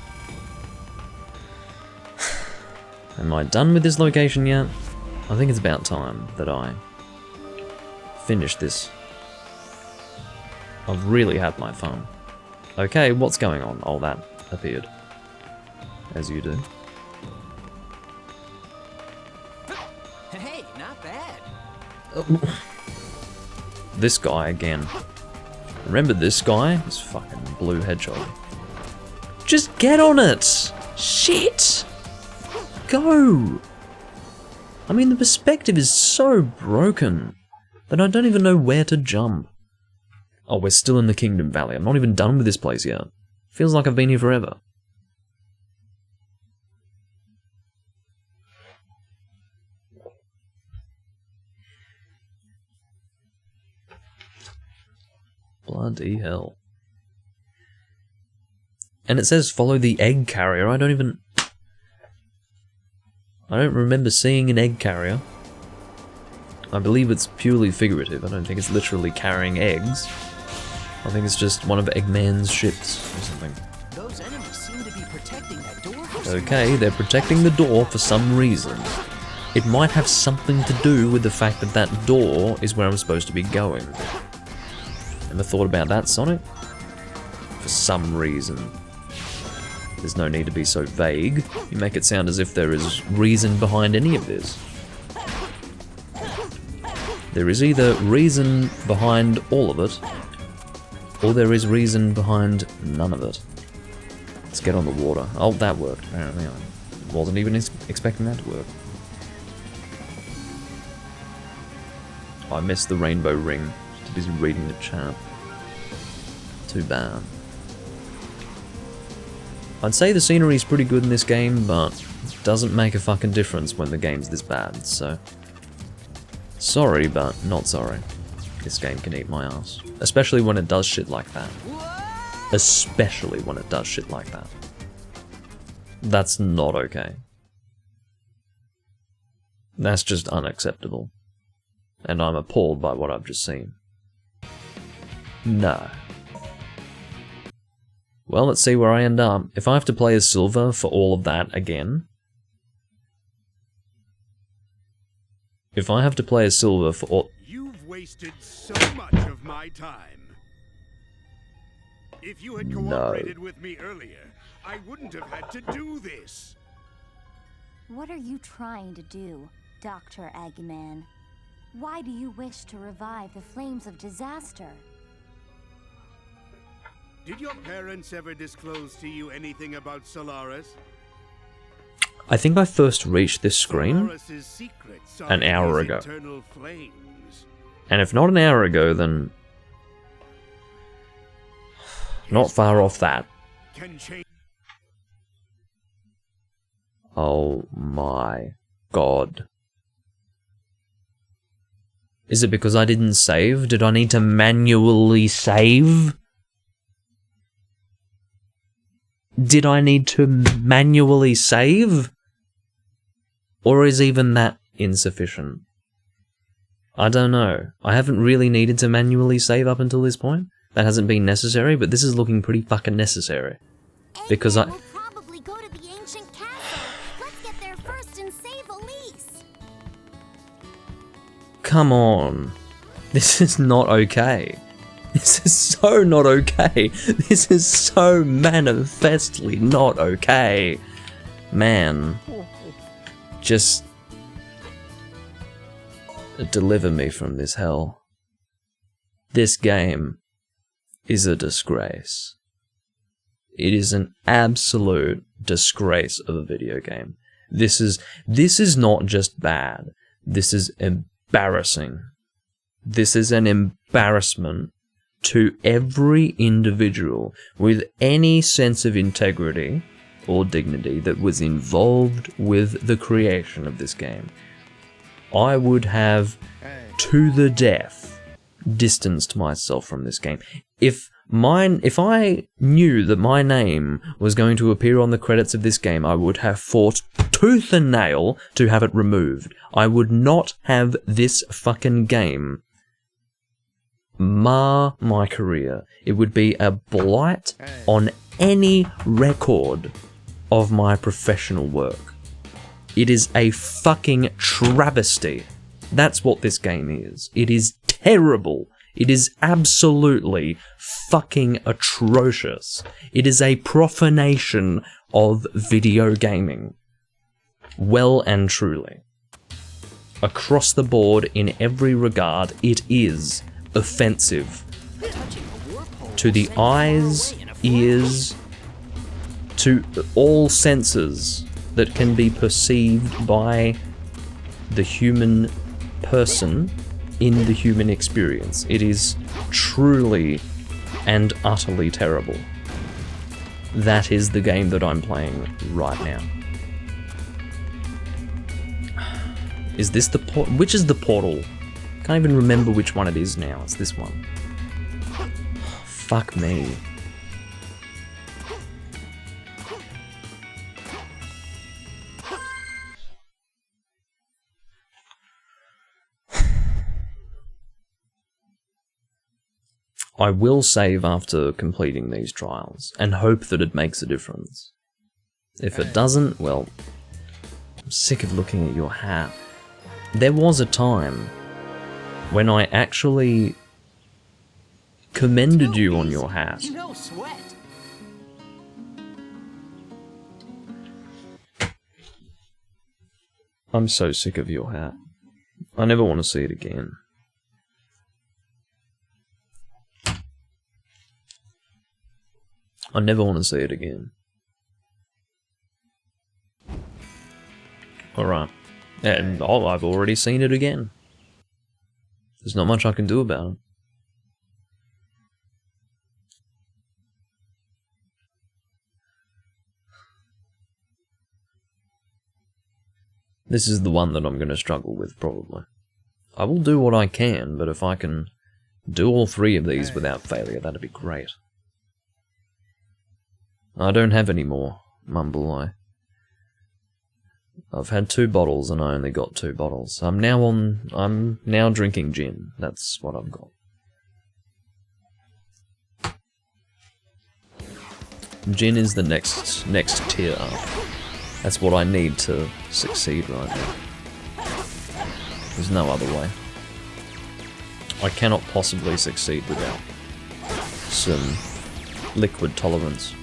Am I done with this location yet? I think it's about time that I finish this. I've really had my fun. Okay, what's going on? Oh, that appeared. As you do. Hey, not bad. This guy again. Remember this guy? This fucking blue hedgehog. Just get on it! Shit! Go! I mean, the perspective is so broken that I don't even know where to jump. Oh, we're still in the Kingdom Valley. I'm not even done with this place yet. Feels like I've been here forever. Bloody hell. And it says follow the egg carrier. I don't remember seeing an egg carrier. I believe it's purely figurative. I don't think it's literally carrying eggs. I think it's just one of Eggman's ships or something. Those enemies seem to be protecting that door. Okay, they're protecting the door for some reason. It might have something to do with the fact that that door is where I'm supposed to be going. Ever thought about that, Sonic? For some reason. There's no need to be so vague. You make it sound as if there is reason behind any of this. There is either reason behind all of it, or there is reason behind none of it. Let's get on the water. Oh, that worked, apparently. I wasn't even expecting that to work. I missed the rainbow ring. Too busy reading the chat. Too bad. I'd say the scenery is pretty good in this game, but it doesn't make a fucking difference when the game's this bad, so... Sorry, but not sorry. This game can eat my ass. Especially when it does shit like that. Especially when it does shit like that. That's not okay. That's just unacceptable. And I'm appalled by what I've just seen. No. Well, let's see where I end up. If I have to play as Silver for all of that again... If I have to play as Silver for all... You've wasted so much of my time. If you had cooperated with me earlier, I wouldn't have had to do this. What are you trying to do, Dr. Eggman? Why do you wish to revive the flames of disaster? Did your parents ever disclose to you anything about Solaris? I think I first reached this screen an hour ago. And if not an hour ago, then... not far off that. Oh my god. Is it because I didn't save? Did I need to manually save? Did I need to manually save? Or is even that insufficient? I don't know. I haven't really needed to manually save up until this point. That hasn't been necessary, but this is looking pretty fucking necessary. Because We'll probably go to the ancient castle. Let's get there first and save Elise. Come on. This is not okay. This is so not okay. This is so manifestly not okay. Man. Just... deliver me from this hell. This game is a disgrace. It is an absolute disgrace of a video game. This is not just bad. This is embarrassing. This is an embarrassment to every individual with any sense of integrity or dignity that was involved with the creation of this game. I would have, to the death, distanced myself from this game. If I knew that my name was going to appear on the credits of this game, I would have fought tooth and nail to have it removed. I would not have this fucking game mar my career. It would be a blight on any record of my professional work. It is a fucking travesty. That's what this game is. It is terrible. It is absolutely fucking atrocious. It is a profanation of video gaming. Well and truly. across the board in every regard, it is offensive. To the eyes, ears, to all senses that can be perceived by the human person in the human experience. It is truly and utterly terrible. That is the game that I'm playing right now. Is this the which is the portal? Can't even remember which one it is now. It's this one. Fuck me. I will save after completing these trials, and hope that it makes a difference. If it doesn't, well, I'm sick of looking at your hat. There was a time when I actually commended you on your hat. No sweat. I'm so sick of your hat. I never want to see it again. I never want to see it again. Alright. And I've already seen it again. There's not much I can do about it. This is the one that I'm going to struggle with, probably. I will do what I can, but if I can do all three of these without failure, that'd be great. I don't have any more, Mumble. I've had 2 bottles and I only got 2 bottles. I'm now drinking gin. That's what I've got. Gin is the next tier up. That's what I need to succeed right now. There's no other way. I cannot possibly succeed without some liquid tolerance.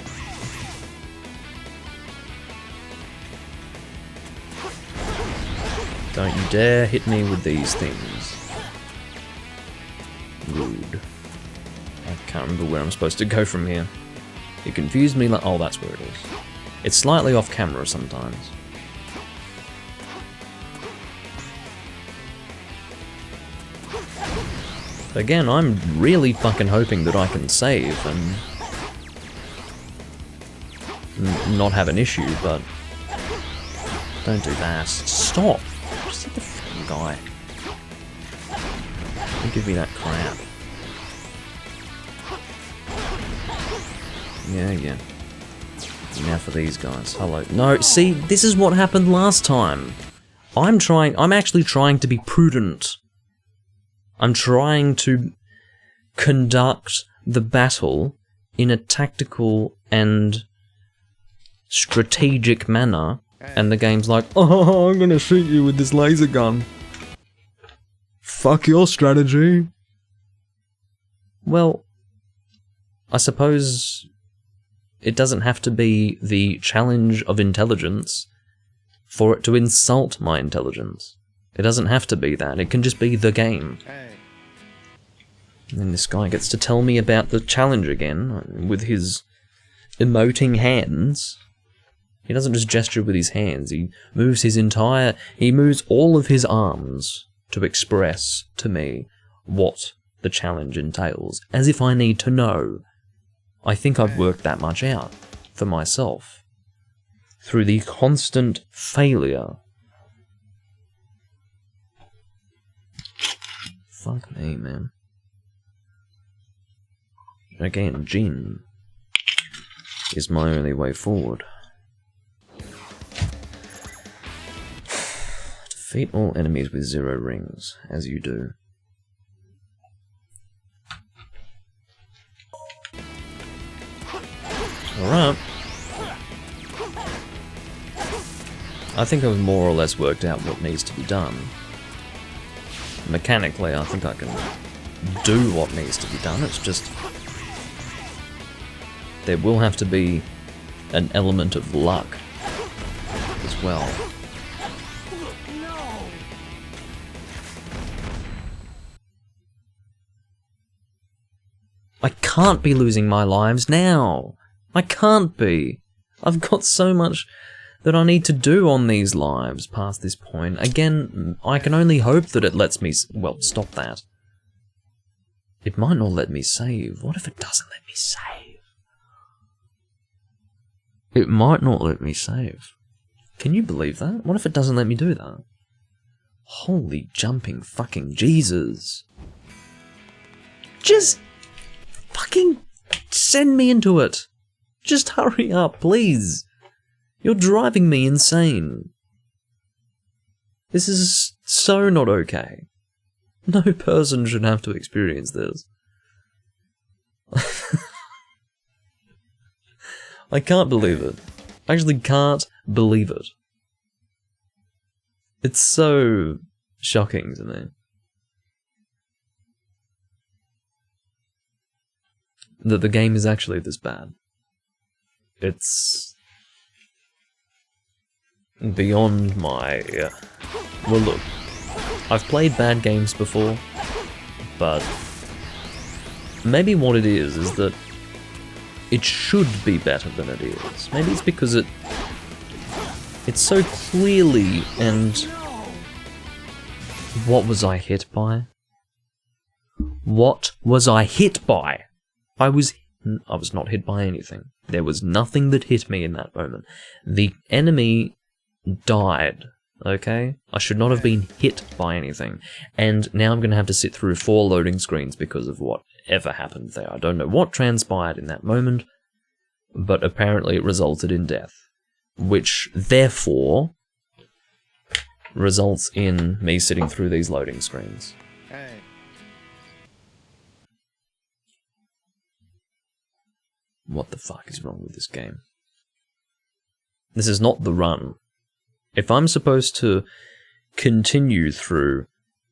Don't you dare hit me with these things. Rude. I can't remember where I'm supposed to go from here. It confused me like... Oh, that's where it is. It's slightly off camera sometimes. Again, I'm really fucking hoping that I can save and not have an issue, but don't do that. Stop! Just hit the fucking guy. Don't give me that crap. Yeah. Now for these guys. Hello. No, see, this is what happened last time. I'm actually trying to be prudent. I'm trying to conduct the battle in a tactical and strategic manner, and the game's like, oh, I'm gonna shoot you with this laser gun. Fuck your strategy. Well, I suppose it doesn't have to be the challenge of intelligence for it to insult my intelligence. It doesn't have to be that. It can just be the game. And then this guy gets to tell me about the challenge again, with his emoting hands. He doesn't just gesture with his hands, he moves all of his arms to express to me what the challenge entails, as if I need to know. I think I've worked that much out for myself through the constant failure. Fuck me, man. Again, gin is my only way forward. Defeat all enemies with 0 rings, as you do. Alright. I think I've more or less worked out what needs to be done. Mechanically, I think I can do what needs to be done, it's just... there will have to be an element of luck as well. I can't be losing my lives now. I can't be. I've got so much that I need to do on these lives past this point. Again, I can only hope that it lets me... Well, stop that. It might not let me save. What if it doesn't let me save? It might not let me save. Can you believe that? What if it doesn't let me do that? Holy jumping fucking Jesus. Just fucking send me into it. Just hurry up, please. You're driving me insane. This is so not okay. No person should have to experience this. I can't believe it. I actually can't believe it. It's so shocking to me. That the game is actually this bad. It's beyond my... Well, look, I've played bad games before, but maybe what it is that it should be better than it is. Maybe it's because it's so clearly and... What was I hit by? What was I hit by? I was not hit by anything. There was nothing that hit me in that moment. The enemy died, okay? I should not have been hit by anything. And now I'm going to have to sit through 4 loading screens because of whatever happened there. I don't know what transpired in that moment, but apparently it resulted in death. Which, therefore, results in me sitting through these loading screens. Hey. What the fuck is wrong with this game? This is not the run. If I'm supposed to continue through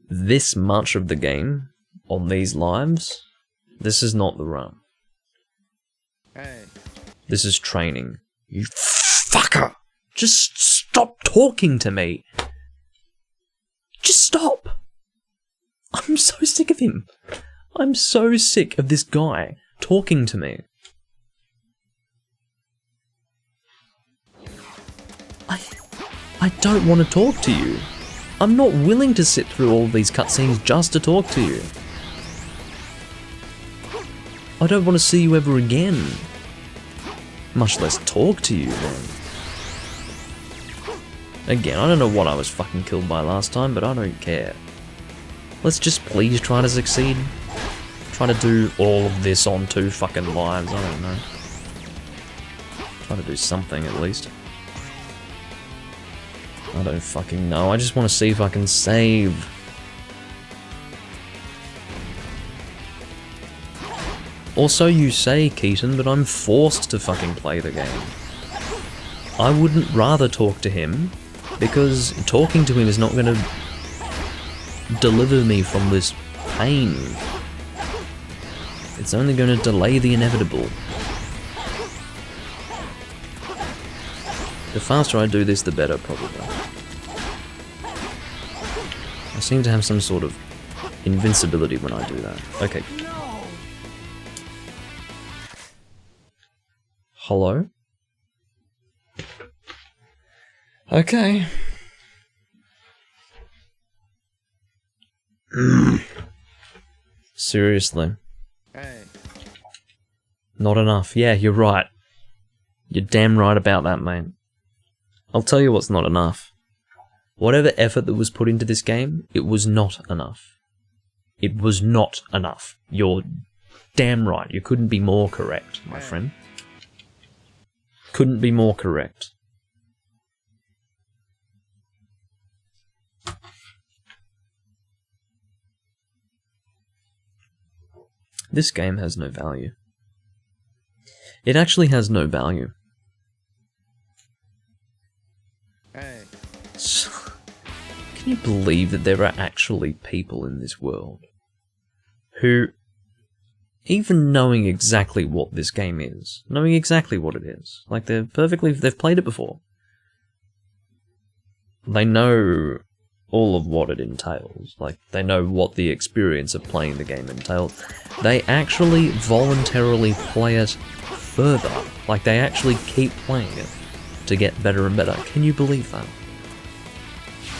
this much of the game on these lives, this is not the run. Hey. This is training. You fucker! Just stop talking to me! Just stop! I'm so sick of him. I'm so sick of this guy talking to me. I don't want to talk to you. I'm not willing to sit through all these cutscenes just to talk to you. I don't want to see you ever again. Much less talk to you then. Again, I don't know what I was fucking killed by last time, but I don't care. Let's just please try to succeed. Try to do all of this on 2 fucking lives, I don't know. Try to do something at least. I don't fucking know, I just want to see if I can save. Also, you say, Keaton, but I'm forced to fucking play the game. I wouldn't rather talk to him, because talking to him is not going to deliver me from this pain. It's only going to delay the inevitable. The faster I do this, the better, probably. I seem to have some sort of invincibility when I do that. Okay. Hello? Okay. Seriously. Hey. Not enough. Yeah, you're right. You're damn right about that, mate. I'll tell you what's not enough. Whatever effort that was put into this game, it was not enough. It was not enough. You're damn right. You couldn't be more correct, my friend. Couldn't be more correct. This game has no value. It actually has no value. Hey. Can you believe that there are actually people in this world who, even knowing exactly what this game is, knowing exactly what it is, like they've played it before. They know all of what it entails. Like, they know what the experience of playing the game entails. They actually voluntarily play it further. Like, they actually keep playing it to get better and better. Can you believe that?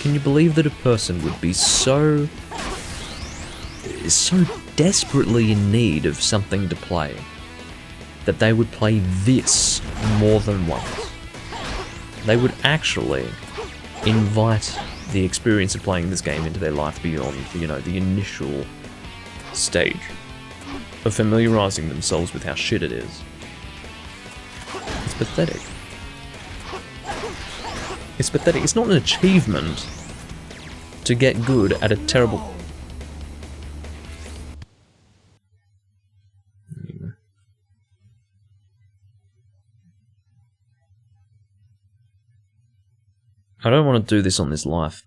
Can you believe that a person would be so desperately in need of something to play that they would play this more than once? They would actually invite the experience of playing this game into their life beyond, you know, the initial stage of familiarizing themselves with how shit it is. It's pathetic. It's pathetic. It's not an achievement to get good at a terrible... I don't want to do this on this life.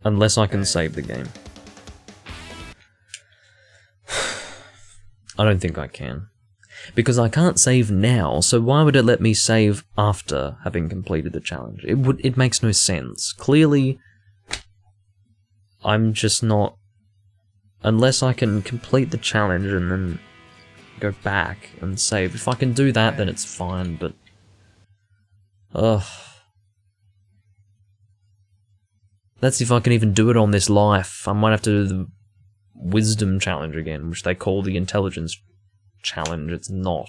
Unless I can save the game. I don't think I can. Because I can't save now, so why would it let me save after having completed the challenge? It makes no sense. Clearly, I'm just not... Unless I can complete the challenge and then go back and save. If I can do that, then it's fine, but... Ugh. That's if I can even do it on this life. I might have to do the wisdom challenge again, which they call the intelligence challenge. It's not.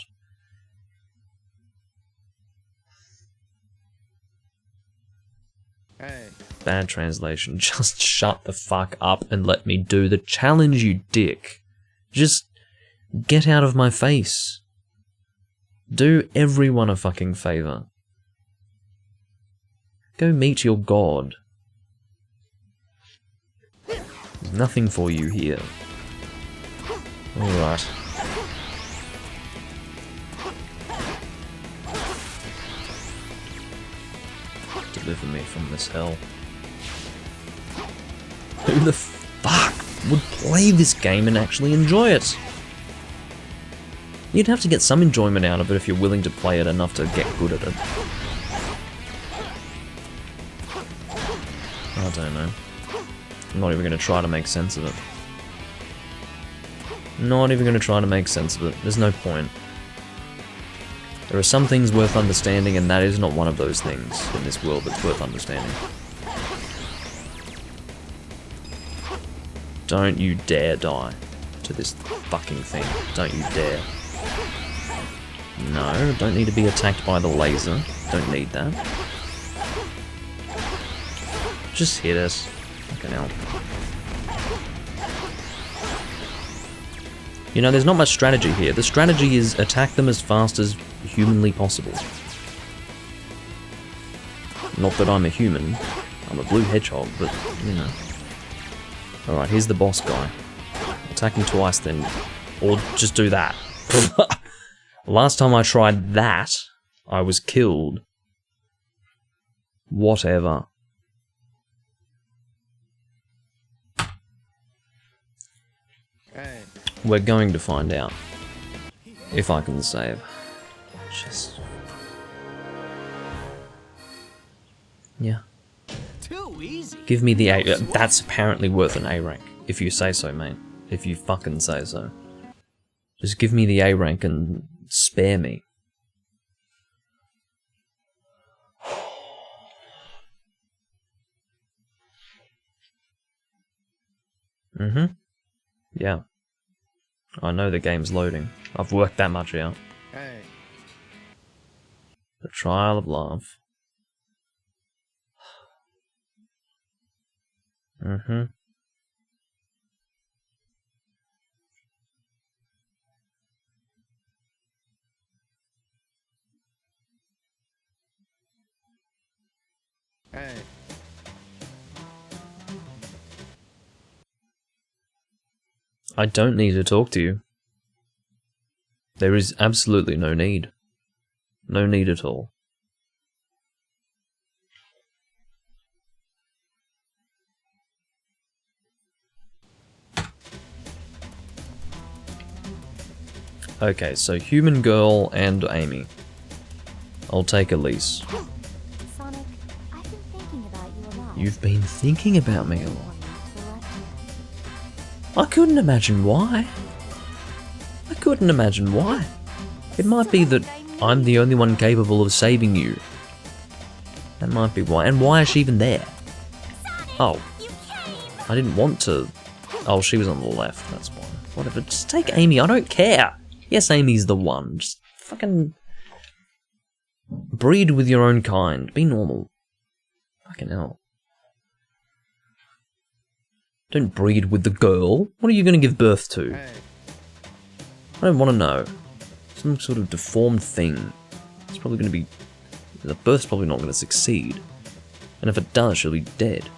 Hey. Bad translation. Just shut the fuck up and let me do the challenge, you dick. Just get out of my face. Do everyone a fucking favor. Go meet your god. Nothing for you here. Alright. Deliver me from this hell. Who the fuck would play this game and actually enjoy it? You'd have to get some enjoyment out of it if you're willing to play it enough to get good at it. I don't know. I'm not even going to try to make sense of it. Not even going to try to make sense of it. There's no point. There are some things worth understanding, and that is not one of those things in this world that's worth understanding. Don't you dare die to this fucking thing. Don't you dare. No, don't need to be attacked by the laser. Don't need that. Just hit us. Fucking hell. You know, there's not much strategy here. The strategy is attack them as fast as humanly possible. Not that I'm a human. I'm a blue hedgehog, but, you know. Alright, here's the boss guy. Attack him twice then. Or just do that. Last time I tried that, I was killed. Whatever. Hey. We're going to find out. If I can save. Just... yeah. Too easy. Give me the A... that's apparently worth an A rank. If you say so, mate. If you fucking say so. Just give me the A rank and spare me. Mm-hmm. Yeah. I know the game's loading. I've worked that much out. Hey. The trial of love. Mm-hmm. Hey. I don't need to talk to you. There is absolutely no need. No need at all. Okay, so human girl and Amy. I'll take Elise. Sonic, I've been thinking about you a You've been thinking about me a lot. I couldn't imagine why. I couldn't imagine why. It might be that I'm the only one capable of saving you. That might be why. And why is she even there? Oh. I didn't want to. Oh, she was on the left, that's why. Whatever, just take Amy, I don't care. Yes, Amy's the one. Just fucking breed with your own kind. Be normal. Fucking hell. Don't breed with the girl. What are you going to give birth to? I don't want to know. Some sort of deformed thing. It's probably going to be... The birth's probably not going to succeed. And if it does, she'll be dead.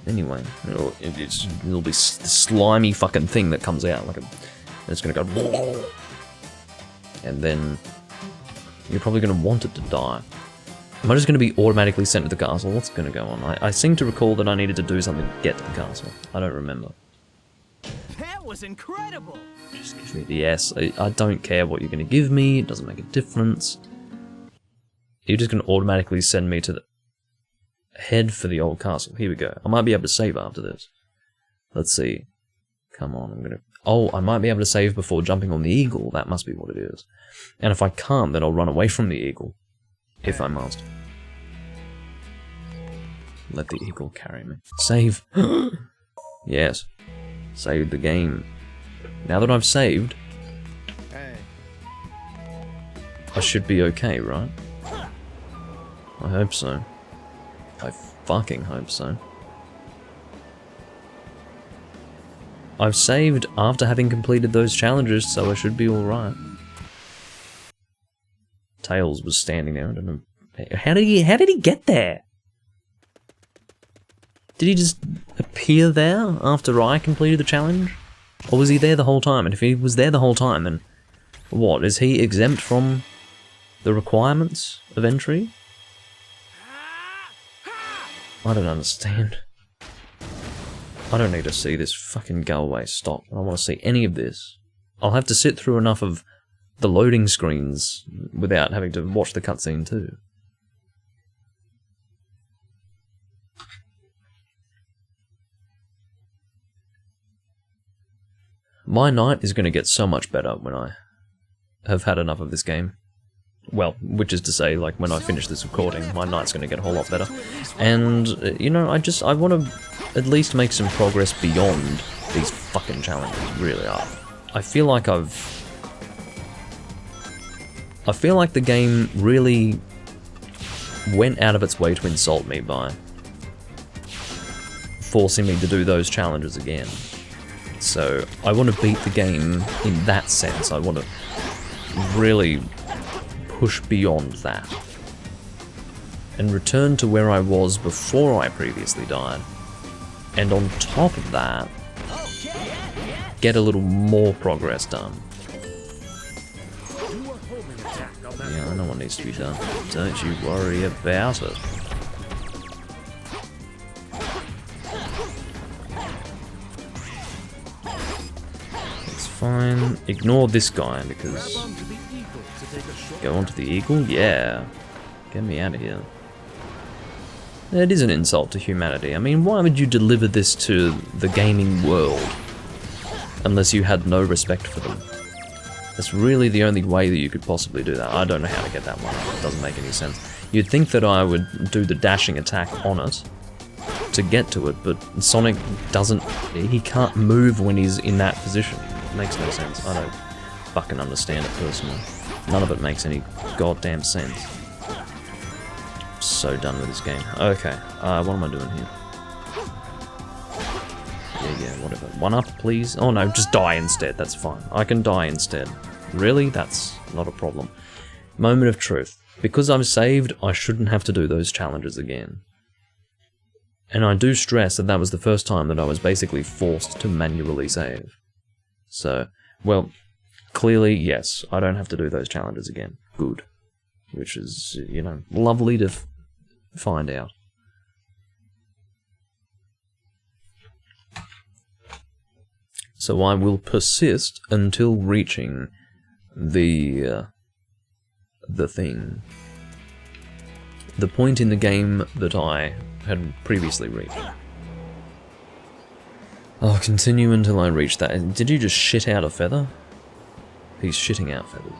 Anyway, it'll be the slimy fucking thing that comes out. It's going to go... And then... You're probably going to want it to die. Am I just going to be automatically sent to the castle? What's going to go on? I seem to recall that I needed to do something to get to the castle. I don't remember. That was incredible! Just give me the S. I don't care what you're going to give me. It doesn't make a difference. You're just going to automatically send me to the... Head for the old castle. Here we go. I might be able to save after this. Let's see. Come on, I'm going to... Oh, I might be able to save before jumping on the eagle. That must be what it is. And if I can't, then I'll run away from the eagle. If I must. Let the eagle carry me. Save. Yes. Save the game. Now that I've saved, I should be okay, right? I hope so. I fucking hope so. I've saved after having completed those challenges, so I should be alright. Tails was standing there. I don't know. How did he get there? Did he just appear there after I completed the challenge? Or was he there the whole time? And if he was there the whole time, then what? Is he exempt from the requirements of entry? I don't understand. I don't need to see this fucking go away. Stop. I don't want to see any of this. I'll have to sit through enough of the loading screens without having to watch the cutscene too. My night is going to get so much better when I have had enough of this game. Well, which is to say, like, when I finish this recording, my night's going to get a whole lot better. And, you know, I want to at least make some progress beyond these fucking challenges, really are. I feel like the game really went out of its way to insult me by forcing me to do those challenges again. So, I want to beat the game in that sense. I want to really push beyond that. And return to where I was before I previously died. And on top of that, get a little more progress done. Yeah, I know what needs to be done. Don't you worry about it. It's fine. Ignore this guy because... Go onto the eagle? Yeah. Get me out of here. It is an insult to humanity. I mean, why would you deliver this to the gaming world unless you had no respect for them? That's really the only way that you could possibly do that. I don't know how to get that one up. It doesn't make any sense. You'd think that I would do the dashing attack on it to get to it, but Sonic doesn't... He can't move when he's in that position. It makes no sense. I don't fucking understand it personally. None of it makes any goddamn sense. I'm so done with this game. Okay, what am I doing here? Yeah, whatever. One up, please. Oh no, just die instead. That's fine. I can die instead. Really? That's not a problem. Moment of truth. Because I've saved, I shouldn't have to do those challenges again. And I do stress that that was the first time that I was basically forced to manually save. So, well, clearly, yes, I don't have to do those challenges again. Good. Which is, you know, lovely to find out. So I will persist until reaching the thing. the point in the game that I had previously reached. I'll continue until I reach that. Did you just shit out a feather? He's shitting out feathers.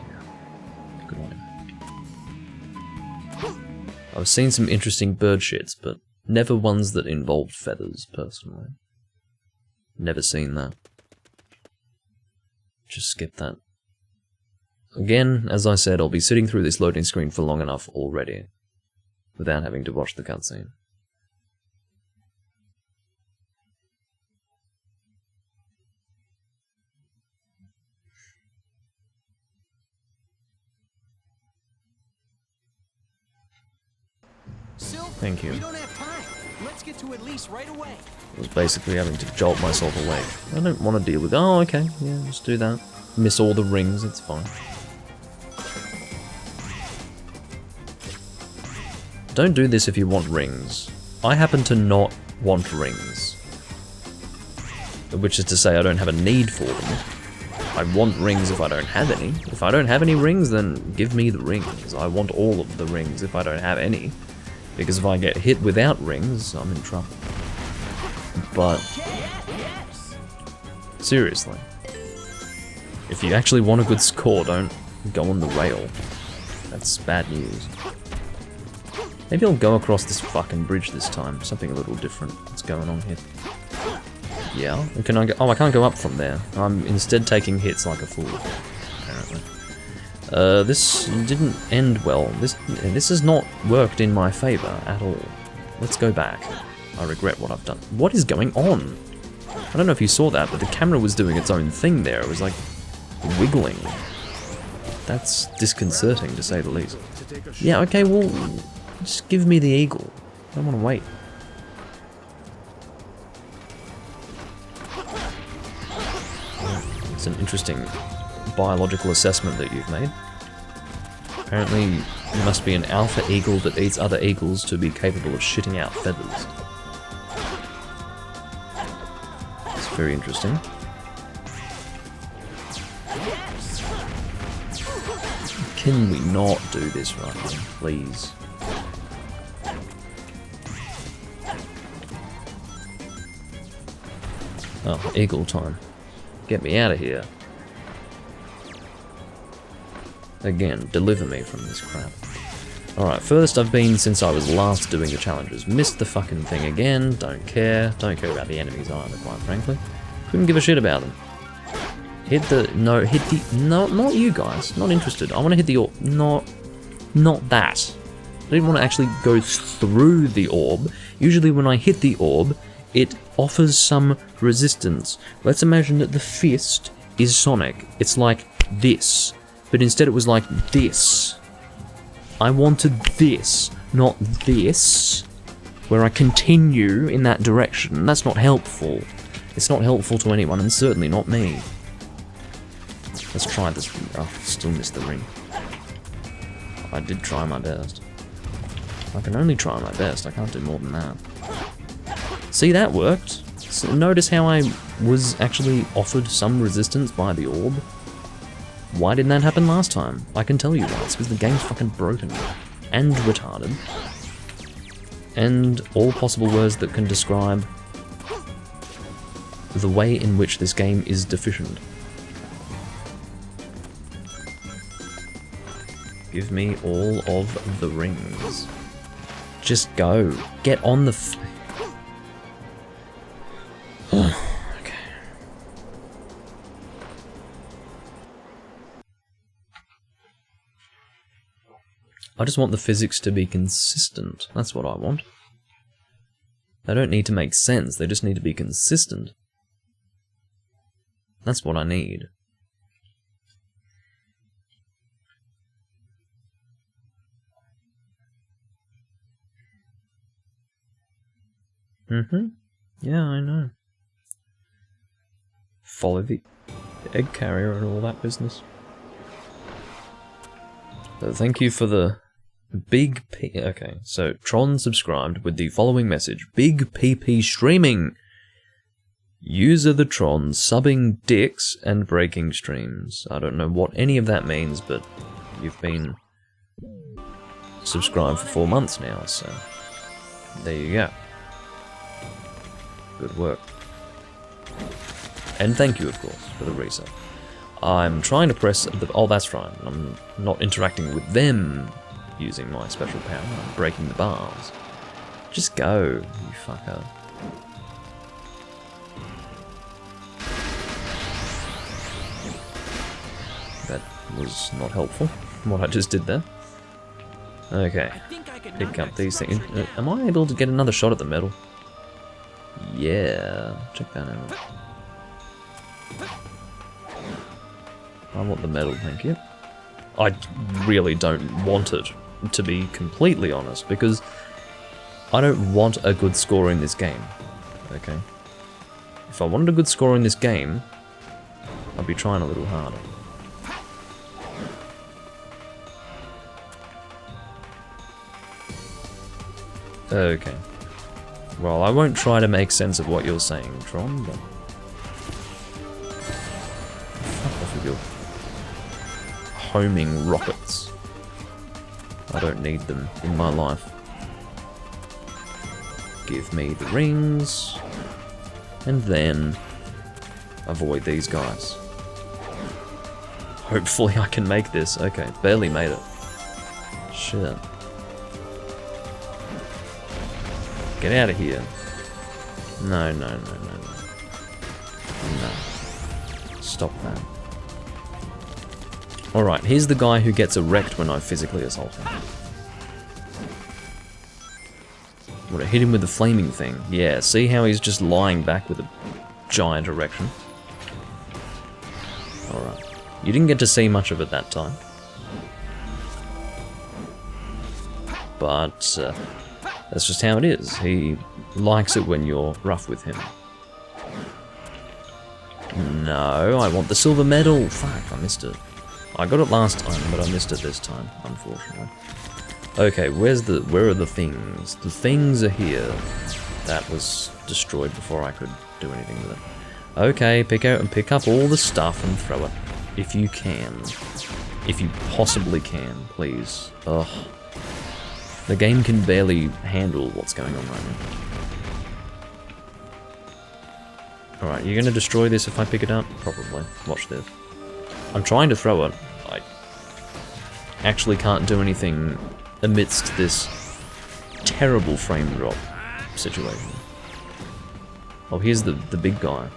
Good on him. I've seen some interesting bird shits, but never ones that involved feathers, personally. Never seen that. Just skip that. Again, as I said, I'll be sitting through this loading screen for long enough already, without having to watch the cutscene. Thank you. We don't have time. Let's get to Elise right away. I was basically having to jolt myself awake. I don't want to deal with... Oh, okay. Yeah, just do that. Miss all the rings, it's fine. Don't do this if you want rings. I happen to not want rings. Which is to say I don't have a need for them. I want rings if I don't have any. If I don't have any rings, then give me the rings. I want all of the rings if I don't have any. Because if I get hit without rings, I'm in trouble. But... seriously. If you actually want a good score, don't go on the rail. That's bad news. Maybe I'll go across this fucking bridge this time. Something a little different. What's going on here? Yeah? Can I go? Oh, I can't go up from there. I'm instead taking hits like a fool, apparently. This didn't end well. This has not worked in my favour at all. Let's go back. I regret what I've done. What is going on? I don't know if you saw that, but the camera was doing its own thing there. It was like wiggling. That's disconcerting, to say the least. Yeah, okay, well, just give me the eagle. I don't want to wait. It's an interesting biological assessment that you've made. Apparently, you must be an alpha eagle that eats other eagles to be capable of shitting out feathers. It's very interesting. Can we not do this right now, please? Oh, eagle time. Get me out of here. Again, deliver me from this crap. Alright, furthest I've been since I was last doing the challenges. Missed the fucking thing again, don't care. Don't care about the enemies either, quite frankly. Couldn't give a shit about them. Hit the... No, hit the... No, not you guys. Not interested. I want to hit the orb. Not that. I didn't want to actually go through the orb. Usually when I hit the orb, it offers some resistance. Let's imagine that the fist is Sonic. It's like this. But instead it was like this. I wanted this, not this. Where I continue in that direction. That's not helpful. It's not helpful to anyone, and certainly not me. Let's try this. Oh, still missed the ring. I did try my best. I can only try my best. I can't do more than that. See, that worked. So notice how I was actually offered some resistance by the orb. Why didn't that happen last time? I can tell you why. It's because the game's fucking broken. And retarded. And all possible words that can describe the way in which this game is deficient. Give me all of the rings. Just go. Get on the okay. I just want the physics to be consistent. That's what I want. They don't need to make sense, they just need to be consistent. That's what I need. Yeah, I know. Follow the egg carrier and all that business. So thank you for the big P... Okay, so Tron subscribed with the following message. Big PP streaming! User the Tron subbing dicks and breaking streams. I don't know what any of that means, but you've been subscribed for 4 months now, so there you go. Good work. And thank you, of course, for the resub. I'm trying to press the... Oh, that's right. I'm not interacting with them using my special power. I'm breaking the bars. Just go, you fucker. That was not helpful, what I just did there. Okay, pick up these things. Am I able to get another shot at the metal? Yeah, check that out. I want the metal, thank you. I really don't want it, to be completely honest, because I don't want a good score in this game, okay? If I wanted a good score in this game, I'd be trying a little harder. Okay. Well, I won't try to make sense of what you're saying, Tron, but... Fuck off with your homing rockets. I don't need them in my life. Give me the rings, and then avoid these guys. Hopefully I can make this. Okay, barely made it. Shit. Get out of here. No, no, no, no, no. No. Stop that. Alright, here's the guy who gets erect when I physically assault him. Would I hit him with the flaming thing? Yeah, see how he's just lying back with a giant erection? Alright. You didn't get to see much of it that time. But, that's just how it is. He likes it when you're rough with him. No, I want the silver medal. Fuck, I missed it. I got it last time, but I missed it this time, unfortunately. Okay, where are the things? The things are here. That was destroyed before I could do anything with it. Okay, pick up all the stuff and throw it. If you can. If you possibly can, please. Ugh. The game can barely handle what's going on right now. Alright, you're gonna destroy this if I pick it up? Probably. Watch this. I'm trying to throw it. I actually can't do anything amidst this terrible frame drop situation. Oh, here's the big guy.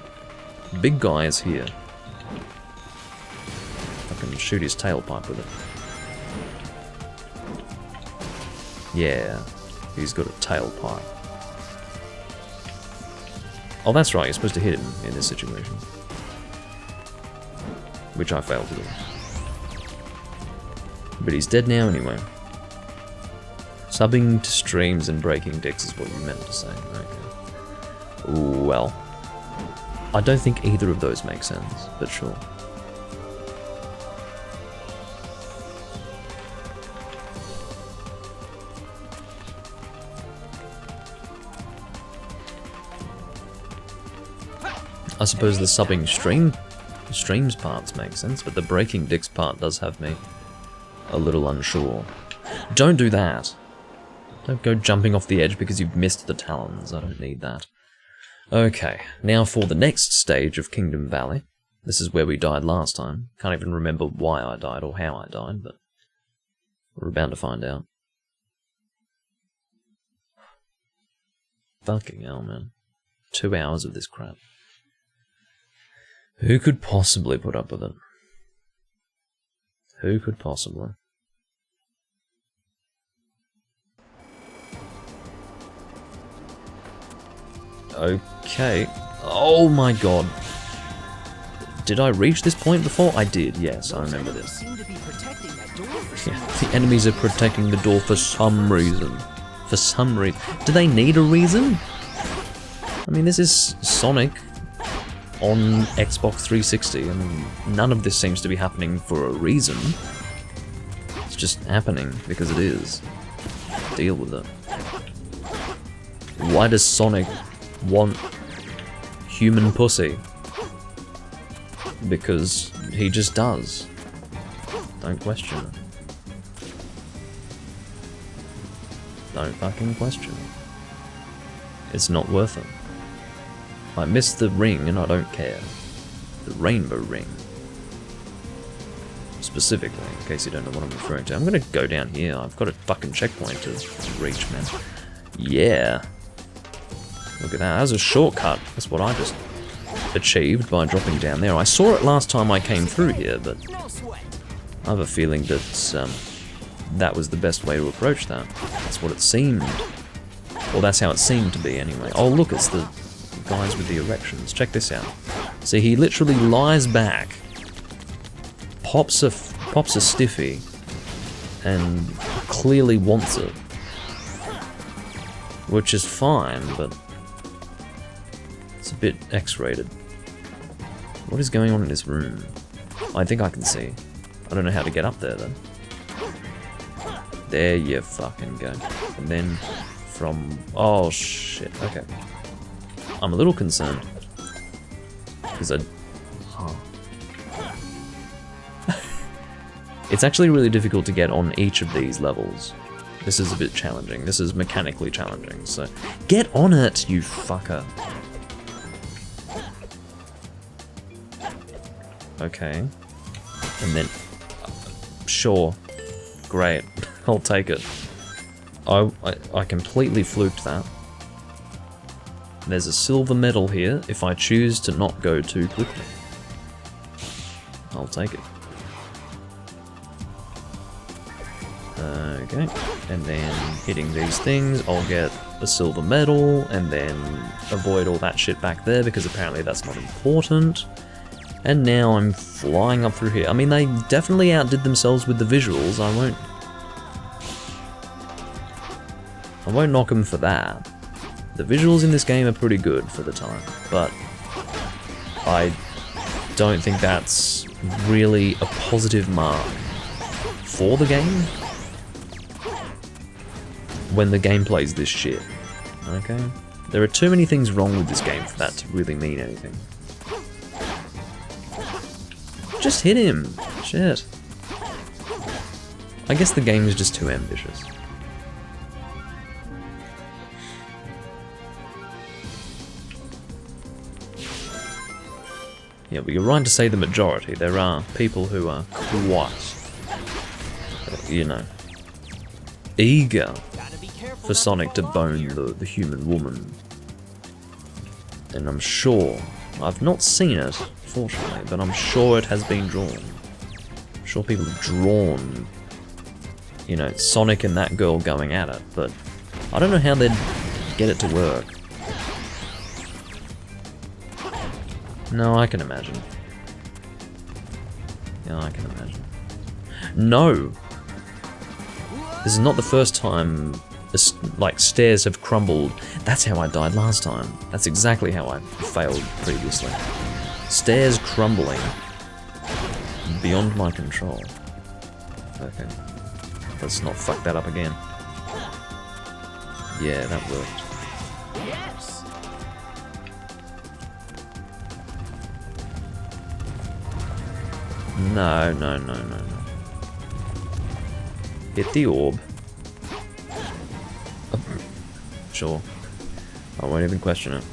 The big guy is here. I can shoot his tailpipe with it. Yeah, he's got a tailpipe. Oh, that's right, you're supposed to hit him in this situation. Which I failed to do. But he's dead now anyway. Subbing to streams and breaking dicks is what you meant to say. Okay. Ooh, well. I don't think either of those make sense, but sure. I suppose the subbing streams parts make sense, but the breaking dicks part does have me a little unsure. Don't do that. Don't go jumping off the edge because you've missed the talons. I don't need that. Okay, now for the next stage of Kingdom Valley. This is where we died last time. Can't even remember why I died or how I died, but we're about to find out. Fucking hell, man. 2 hours of this crap. Who could possibly put up with it? Who could possibly? Okay. Oh my god. Did I reach this point before? I did, yes, I remember this. Yeah, the enemies are protecting the door for some reason. For some reason. Do they need a reason? I mean, this is Sonic on Xbox 360, and none of this seems to be happening for a reason. It's just happening because it is. Deal with it. Why does Sonic want human pussy? Because he just does. Don't question it. Don't fucking question it. It's not worth it. I missed the ring and I don't care. The rainbow ring. Specifically, in case you don't know what I'm referring to. I'm gonna go down here. I've got a fucking checkpoint to reach, man. Yeah. Look at that. That was a shortcut. That's what I just achieved by dropping down there. I saw it last time I came through here, but I have a feeling that that was the best way to approach that. That's what it seemed. Well, that's how it seemed to be anyway. Oh, look, it's the guys with the erections. Check this out. See, he literally lies back, pops a stiffy, and clearly wants it. Which is fine, but it's a bit X-rated. What is going on in this room? I think I can see. I don't know how to get up there, though. There you fucking go. And then from... Oh, shit. Okay. I'm a little concerned. Because I... Huh. It's actually really difficult to get on each of these levels. This is a bit challenging. This is mechanically challenging, so... Get on it, you fucker! Okay. And then... Sure. Great. I'll take it. I completely fluked that. There's a silver medal here if I choose to not go too quickly. I'll take it. Okay, and then hitting these things, I'll get a silver medal, and then avoid all that shit back there because apparently that's not important. And now I'm flying up through here. I mean, they definitely outdid themselves with the visuals. I won't knock them for that. The visuals in this game are pretty good for the time, but I don't think that's really a positive mark for the game when the gameplay's this shit. Okay? There are too many things wrong with this game for that to really mean anything. Just hit him! Shit. I guess the game is just too ambitious. Yeah, but you're right to say the majority. There are people who are quite, you know, eager for Sonic to bone the human woman. And I'm sure, I've not seen it, fortunately, but I'm sure it has been drawn. I'm sure people have drawn, you know, Sonic and that girl going at it, but I don't know how they'd get it to work. No, I can imagine. Yeah, I can imagine. No! This is not the first time, like, stairs have crumbled. That's how I died last time. That's exactly how I failed previously. Stairs crumbling. Beyond my control. Okay. Let's not fuck that up again. Yeah, that worked. Yes. No. Hit the orb. Sure. I won't even question it.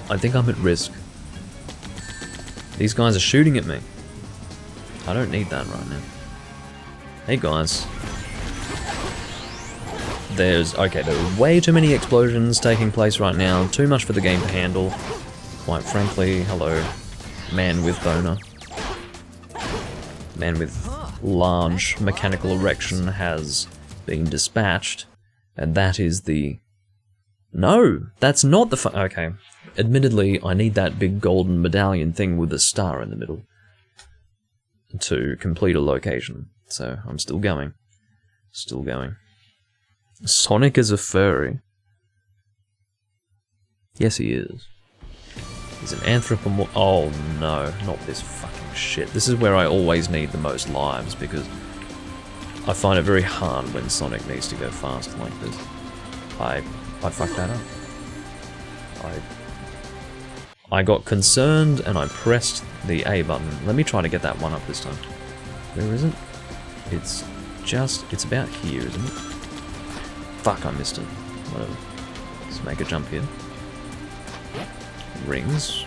I think I'm at risk. These guys are shooting at me. I don't need that right now. Hey guys. There are way too many explosions taking place right now. Too much for the game to handle. Quite frankly, hello. Man with boner. Man with large mechanical erection has been dispatched. And that is the... No! That's not the okay. Admittedly, I need that big golden medallion thing with a star in the middle to complete a location. So, I'm still going. Still going. Sonic is a furry. Yes, he is. He's an anthropomorph. Oh no, not this fucking shit. This is where I always need the most lives because I find it very hard when Sonic needs to go fast like this. I fucked that up. I got concerned and I pressed the A button. Let me try to get that one up this time. Where is it? It's about here, isn't it? Fuck, I missed it. Whatever. Let's make a jump here. Rings.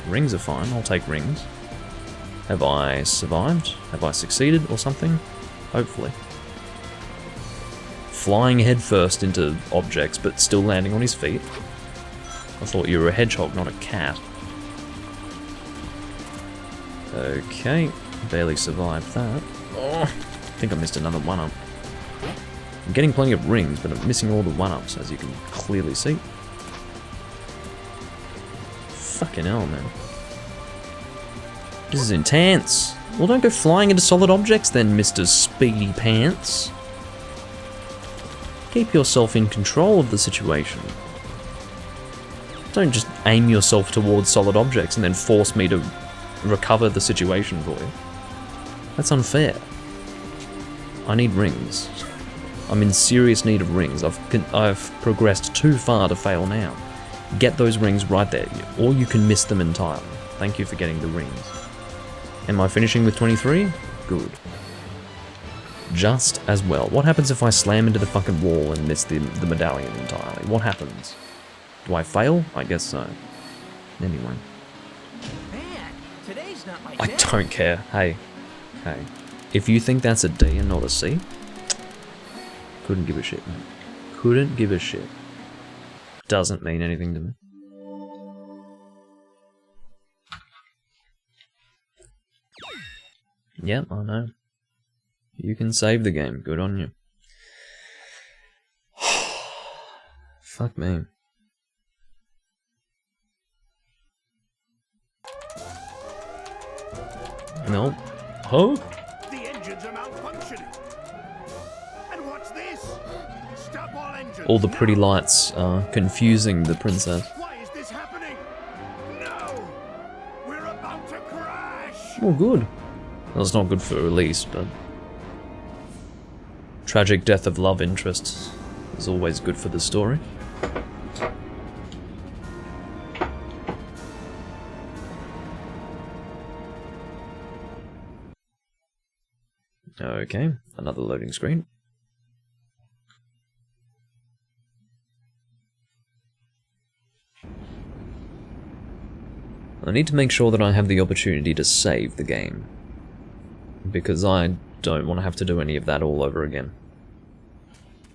Rings are fine, I'll take rings. Have I survived? Have I succeeded or something? Hopefully. Flying headfirst into objects but still landing on his feet. I thought you were a hedgehog, not a cat. Okay, barely survived that. Oh, I think I missed another one-up. I'm getting plenty of rings, but I'm missing all the one-ups, as you can clearly see. Fucking hell, man. This is intense. Well, don't go flying into solid objects then, Mr. Speedy Pants. Keep yourself in control of the situation. Don't just aim yourself towards solid objects and then force me to recover the situation for you. That's unfair. I need rings. I'm in serious need of rings. I've progressed too far to fail now. Get those rings right there, or you can miss them entirely. Thank you for getting the rings. Am I finishing with 23? Good. Just as well. What happens if I slam into the fucking wall and miss the medallion entirely? What happens? Do I fail? I guess so. Anyway. Man, today's not my I day. don't care. Hey. Hey. If you think that's a D and not a C, couldn't give a shit, man. Couldn't give a shit. Doesn't mean anything to me. Yep, I know. You can save the game. Good on you. Fuck me. No. Huh? The engines are malfunctioning. And what's this? Stop all engines. All the pretty now. lights are confusing the princess. Why is this happening? No! We're about to crash! Oh, good. Well, it's not good for Elise, but... tragic death of love interest is always good for the story. Okay, another loading screen. I need to make sure that I have the opportunity to save the game, because I don't want to have to do any of that all over again.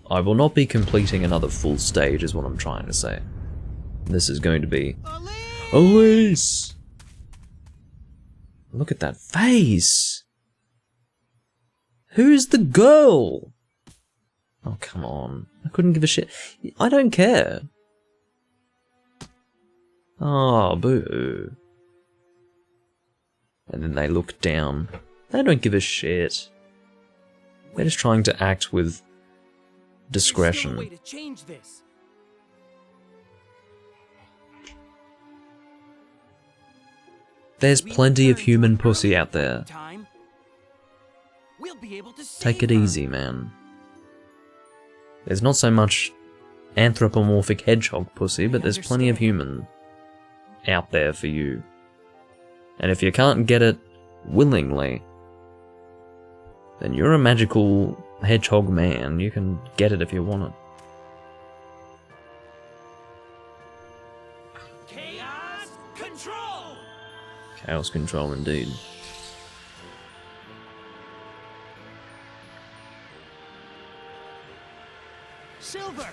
I will not be completing another full stage is what I'm trying to say. This is going to be... Elise! Look at that face! Who's the girl? Oh, come on. I couldn't give a shit. I don't care. Oh, boo. And then they look down. They don't give a shit. They're just trying to act with discretion. There's still a way to change this. There's plenty of human pussy out there. Time. We'll be able to Take save it her. easy, man. There's not so much anthropomorphic hedgehog pussy, but there's plenty of human out there for you. And if you can't get it willingly, then you're a magical hedgehog man. You can get it if you want it. Chaos control. Chaos control indeed. Silver.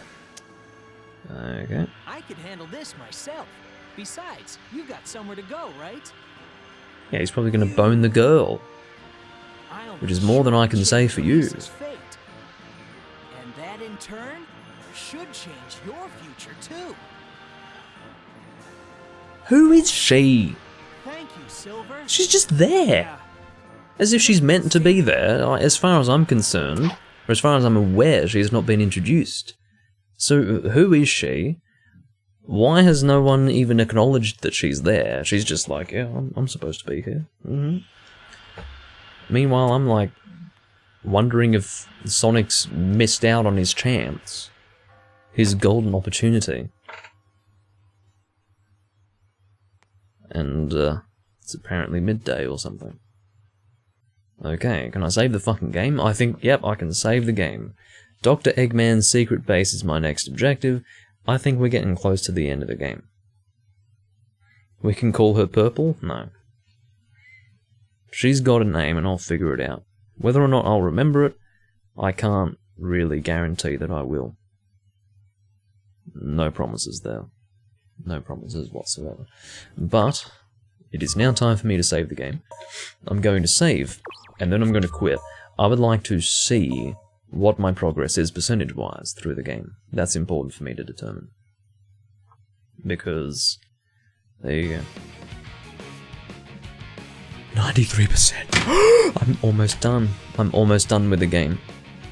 Okay. I could handle this myself. Besides, you've got somewhere to go, right? Yeah, he's probably going to bone the girl. I'll Which is more than I can say for you. Elise's fate. And that in turn should change your future too. Who is she? Thank you, Silver. She's just there. Yeah. As if she's meant to be there. As far as I'm concerned, or as far as I'm aware, she has not been introduced. So, who is she? Why has no one even acknowledged that she's there? She's just like, yeah, I'm supposed to be here. Meanwhile, I'm like, wondering if Sonic's missed out on his chance. His golden opportunity. And, it's apparently midday or something. Okay, can I save the fucking game? I think, yep, I can save the game. Dr. Eggman's secret base is my next objective. I think we're getting close to the end of the game. We can call her Purple? No. She's got a name and I'll figure it out. Whether or not I'll remember it, I can't really guarantee that I will. No promises there. No promises whatsoever. But it is now time for me to save the game. I'm going to save, and then I'm going to quit. I would like to see what my progress is percentage-wise through the game. That's important for me to determine. Because, there you go. 93%! I'm almost done. I'm almost done with the game.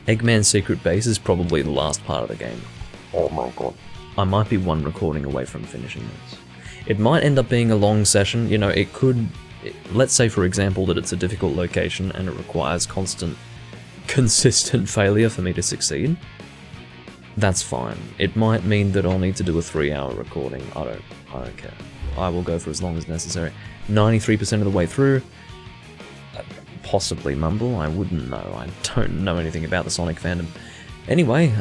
Eggman's secret base is probably the last part of the game. Oh my god. I might be one recording away from finishing this. It might end up being a long session, you know, it could... Let's say, for example, that it's a difficult location and it requires consistent failure for me to succeed. That's fine. It might mean that I'll need to do a 3-hour recording. I don't care. I will go for as long as necessary. 93% of the way through. Possibly mumble, I wouldn't know. I don't know anything about the Sonic fandom. Anyway,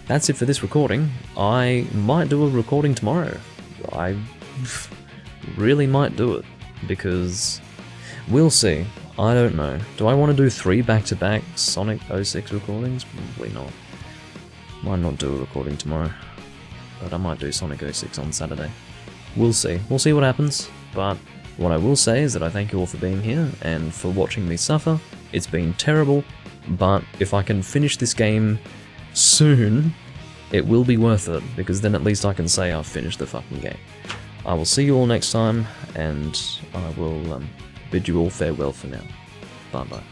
that's it for this recording. I might do a recording tomorrow. I really might do it, because we'll see. I don't know. Do I want to do 3 back-to-back Sonic 06 recordings? Probably not. Might not do a recording tomorrow, but I might do Sonic 06 on Saturday. We'll see. We'll see what happens, but what I will say is that I thank you all for being here, and for watching me suffer. It's been terrible, but if I can finish this game soon, it will be worth it, because then at least I can say I've finished the fucking game. I will see you all next time, and I will bid you all farewell for now. Bye bye.